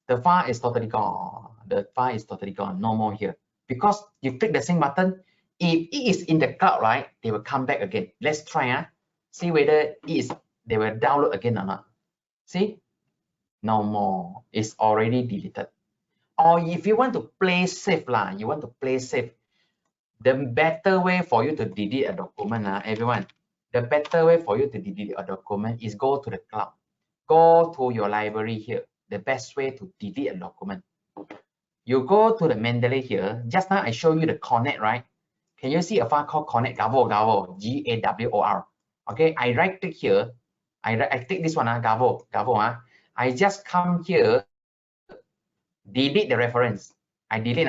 the file is totally gone. The file is totally gone. No more here. Because you click the sync button, if it is in the cloud, right, they will come back again. Let's try, see whether they will download again or not. See, no more. It's already deleted. Or if you want to play safe, you want to play safe, the better way for you to delete a document, everyone, the better way for you to delete a document is go to the cloud. Go to your library here. The best way to delete a document. You go to the Mendeley here. Just now I show you the connect, right? Can you see a file called connect, Gavor, G-A-W-O-R. Okay, I right click here. I click this one, Gavor. I just come here, delete the reference. I delete,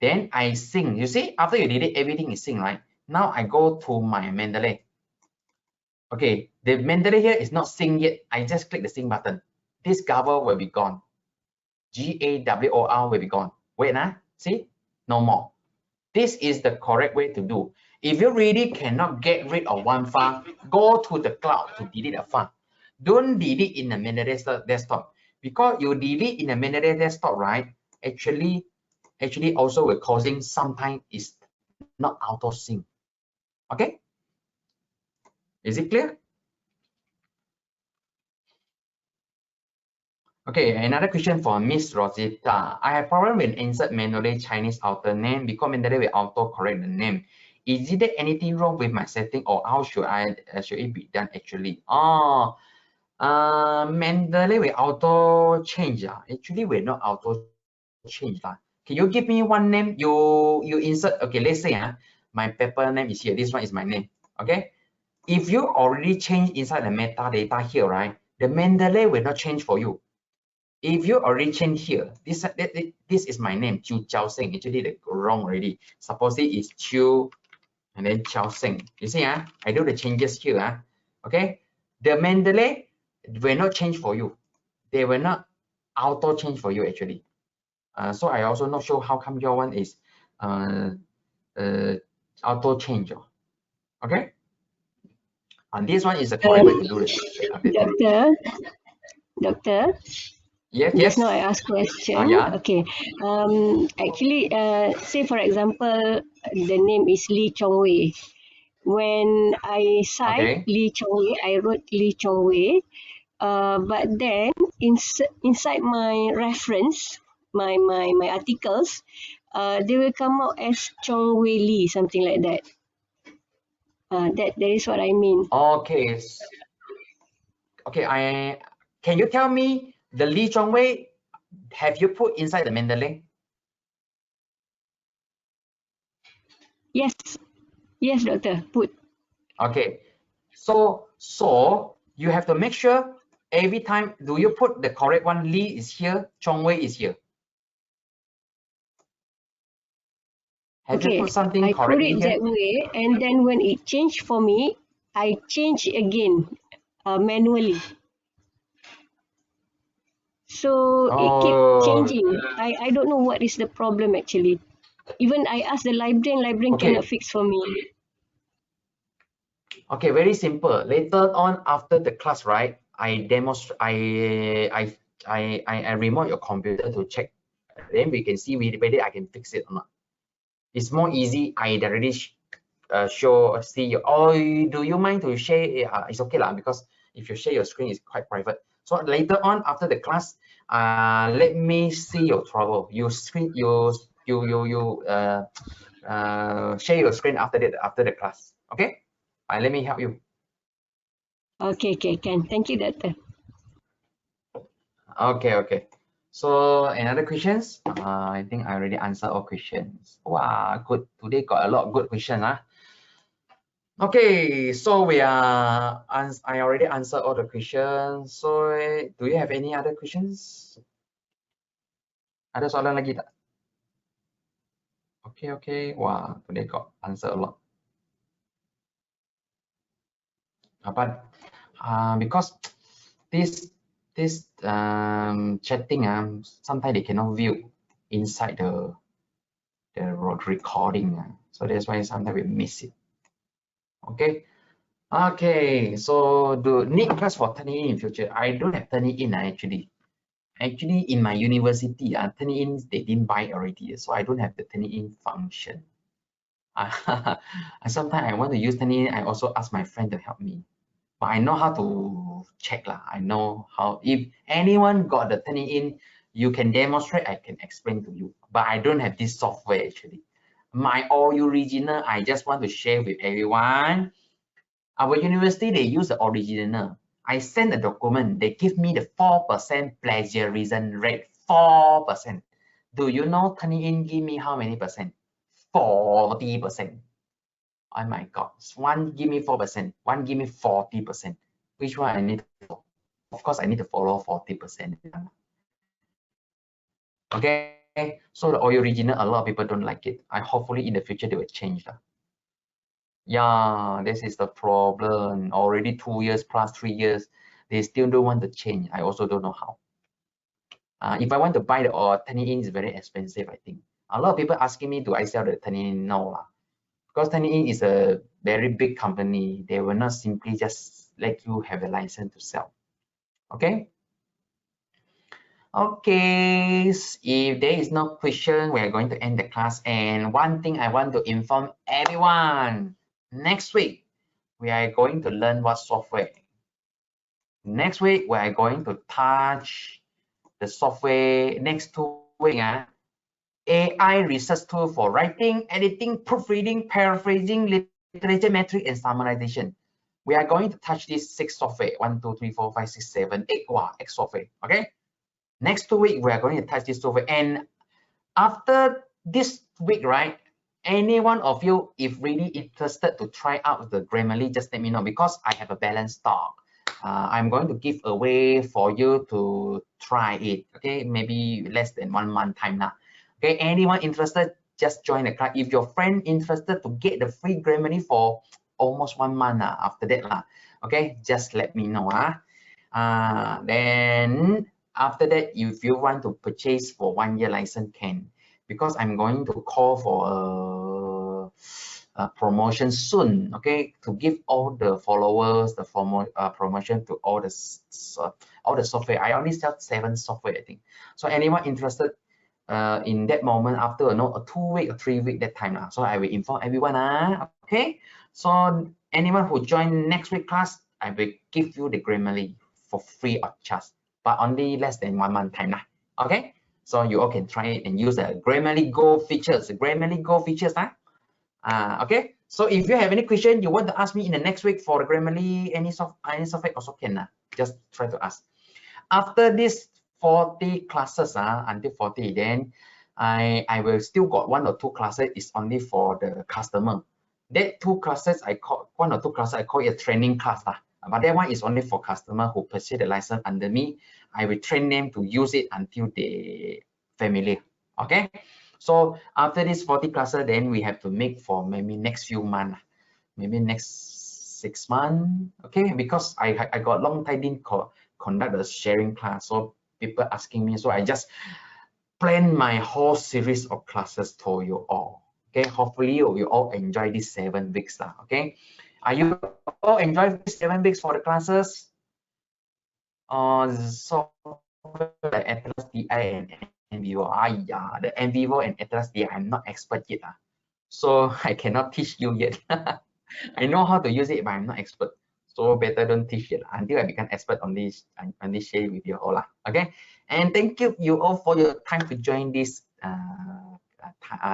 then I sync. You see, after you delete, everything is synced, right? Now I go to my Mendeley. Okay, the Mendeley here is not synced yet. I just click the sync button. This Gavor will be gone. G-A-W-O-R will be gone. Wait, see, no more. This is the correct way to do. If you really cannot get rid of one file, go to the cloud to delete a file. Don't delete in the Mendeley desktop, because you delete in the Mendeley desktop, right? Actually also will causing sometimes is not auto sync. Okay, is it clear? Okay, another question for Miss Rosita. I have problem with insert manually Chinese author name because Mendeley will auto correct the name. Is there anything wrong with my setting, or how should it be done actually? Mendeley will auto change. Actually, will not auto change. Can you give me one name? You insert. Okay, let's say my paper name is here. This one is my name. Okay. If you already change inside the metadata here, right? The Mendeley will not change for you. If you already change here, this is my name, Chu Chao Seng. Actually, they go wrong already. Suppose it is Chu and then Chao Seng. You see, I do the changes here. Okay, the Mendeley will not change for you. They will not auto change for you actually. So I also not sure how come your one is auto change. Okay, and this one is the correct way to do it. Doctor. Yes. Just now I asked question. Yeah. Okay. Actually, say for example, the name is Lee Chong Wei. When I cite Lee Chong Wei, I wrote Lee Chong Wei. But then inside my reference, my articles, they will come out as Chong Wei Lee, something like that. That is what I mean. Okay. Okay. Can you tell me the Lee Chong Wei? Have you put inside the Mendeley? Yes, doctor. Put. Okay. So you have to make sure every time. Do you put the correct one? Lee is here. Chong Wei is here. Have you put something I correctly put it here? that way, and then when it changed for me, I change again manually. So it kept changing. I don't know what is the problem actually. Even I asked the librarian cannot fix for me. Okay, very simple. Later on after the class, right? I demonstrate. I remote your computer to check. Then we can see whether I can fix it or not. It's more easy. I directly see you, or do you mind to share? It's okay lah, because if you share your screen, it's quite private. So later on after the class, let me see your trouble. You screen share your screen after the class. Okay, let me help you. Okay, can. Thank you, Doctor. Okay. So another questions? I think I already answered all questions. Wow, good. Today got a lot of good questions. Okay, so I already answered all the questions. So do you have any other questions? Ada soalan lagi tak? Okay. Wah, today got answer a lot. But because this chatting, sometimes they cannot view inside the recording. So that's why sometimes we miss it. Okay, so the need class for turning in future. I don't have turning in actually. Actually, in my university, turning in they didn't buy already, so I don't have the turning in function. Sometimes I want to use turning in. I also ask my friend to help me, but I know how to check lah. I know how. If anyone got the turning in, you can demonstrate. I can explain to you, but I don't have this software actually. My original, I just want to share with everyone. Our university, they use the original. I send a document, they give me the 4% plagiarism rate, 4%. Do you know turning in give me how many percent? 40%. Oh my God, one give me 4%, one give me 40%. Which one I need to follow? Of course, I need to follow 40%. Okay, so the original, a lot of people don't like it. Hopefully in the future they will change that. Yeah, this is the problem. Already 2 years plus 3 years, they still don't want to change. I also don't know how. If I want to buy the turning in, is very expensive, I think. A lot of people asking me, do I sell the turning in? No, because turning in is a very big company. They will not simply just let you have a license to sell. Okay. Okay, if there is no question, we are going to end the class. And one thing I want to inform everyone, next week, we are going to learn what software. Next week, we are going to touch the software. Next 2 weeks, AI research tool for writing, editing, proofreading, paraphrasing, literature metric, and summarization. We are going to touch these 6 software. 1, 2, 3, 4, 5, 6, 7, 8. Wow, 8 software. Okay. Next 2 weeks, we are going to touch this software. And after this week, right? Any one of you, if really interested to try out the Grammarly, just let me know, because I have a balanced stock. I'm going to give away for you to try it. Okay, maybe less than 1 month time now. Okay, anyone interested, just join the class. If your friend interested to get the free Grammarly for almost 1 month after that, okay, just let me know. Then after that, if you want to purchase for 1 year license, can, because I'm going to call for a promotion soon, okay, to give all the followers the promotion to all the software. I only sell 7 software, I think. So anyone interested in that moment, after a 2 week or 3 week that time, so I will inform everyone. Okay, so anyone who join next week class, I will give you the Grammarly for free of charge, but only less than 1 month time. Okay, so you all can try it and use the Grammarly Go features. Okay, so if you have any question you want to ask me in the next week for the Grammarly, any software also can. Just try to ask. After this 40 classes, until 40, then I will still got 1 or 2 classes is only for the customer. That 2 classes I call 1 or 2 classes I call it a training class, but that one is only for customer who purchase the license under me. I will train them to use it until they familiar. Okay, so after this 40 classes, then we have to make for maybe next few months, maybe next 6 months. Okay, because I got long time didn't conduct a sharing class, so people asking me, so I just plan my whole series of classes for you all. Okay, hopefully you all enjoy these 7 weeks. Okay, are you all enjoy these 7 weeks for the classes? So like Atlas DI and NVivo. Yeah, the NVivo and Atlas DI, I'm not expert yet. so I cannot teach you yet. I know how to use it, but I'm not expert. So better don't teach it until I become expert on this share with you all. Okay. And thank you all for your time to join this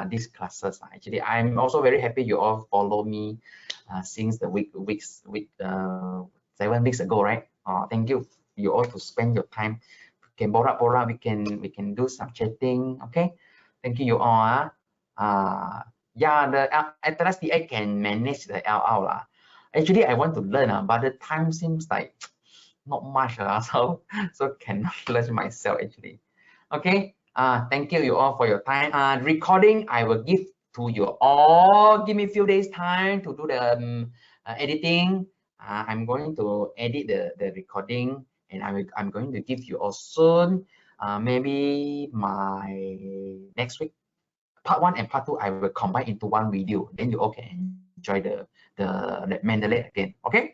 these classes. Actually, I'm also very happy you all follow me since the 7 weeks ago, right? Thank you all to spend your time. Can borak, we can do some chatting. Okay. Thank you all. Yeah, the at last I can manage the LL lah. Actually, I want to learn, but the time seems like not much, so cannot learn myself actually. Okay. Thank you all for your time. Recording I will give to you all. Give me a few days time to do the editing. I'm going to edit the recording, and I'm going to give you all soon. Maybe my next week. Part 1 and part 2 I will combine into one video, then you all can enjoy the Mendeley again. Okay.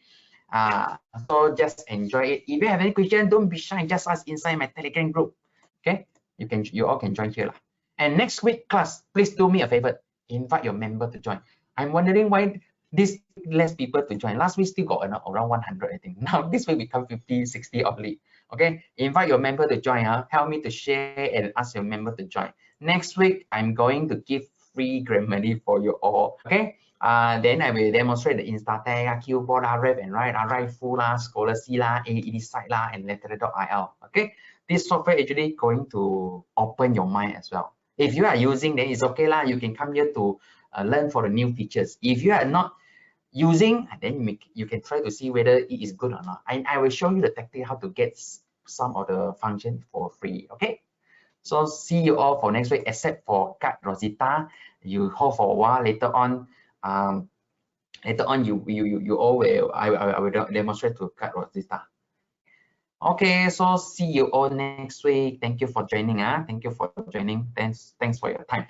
So just enjoy it. If you have any question, don't be shy, just ask inside my Telegram group. Okay, you all can join here lah. And next week class, please do me a favor, invite your member to join. I'm wondering why this less people to join. Last week still got around 100, I think. Now this week become 50, 60 only. Okay, invite your member to join. Help me to share and ask your member to join. Next week, I'm going to give free Grammarly for you all. Okay. Then I will demonstrate the Instatec, Keyboard, Rev and Write, Full, Scholarly, AED Site, and Letterer.il. Okay. This software actually going to open your mind as well. If you are using, then it's okay lah. You can come here to learn for the new features. If you are not using, then you can try to see whether it is good or not. I will show you the tactic how to get some of the function for free. Okay. So see you all for next week, except for Cut Rosita. You hold for a while. Later on, you all will I will demonstrate to Cut Rosita. Okay, so see you all next week. Thank you for joining. Thank you for joining. Thanks for your time.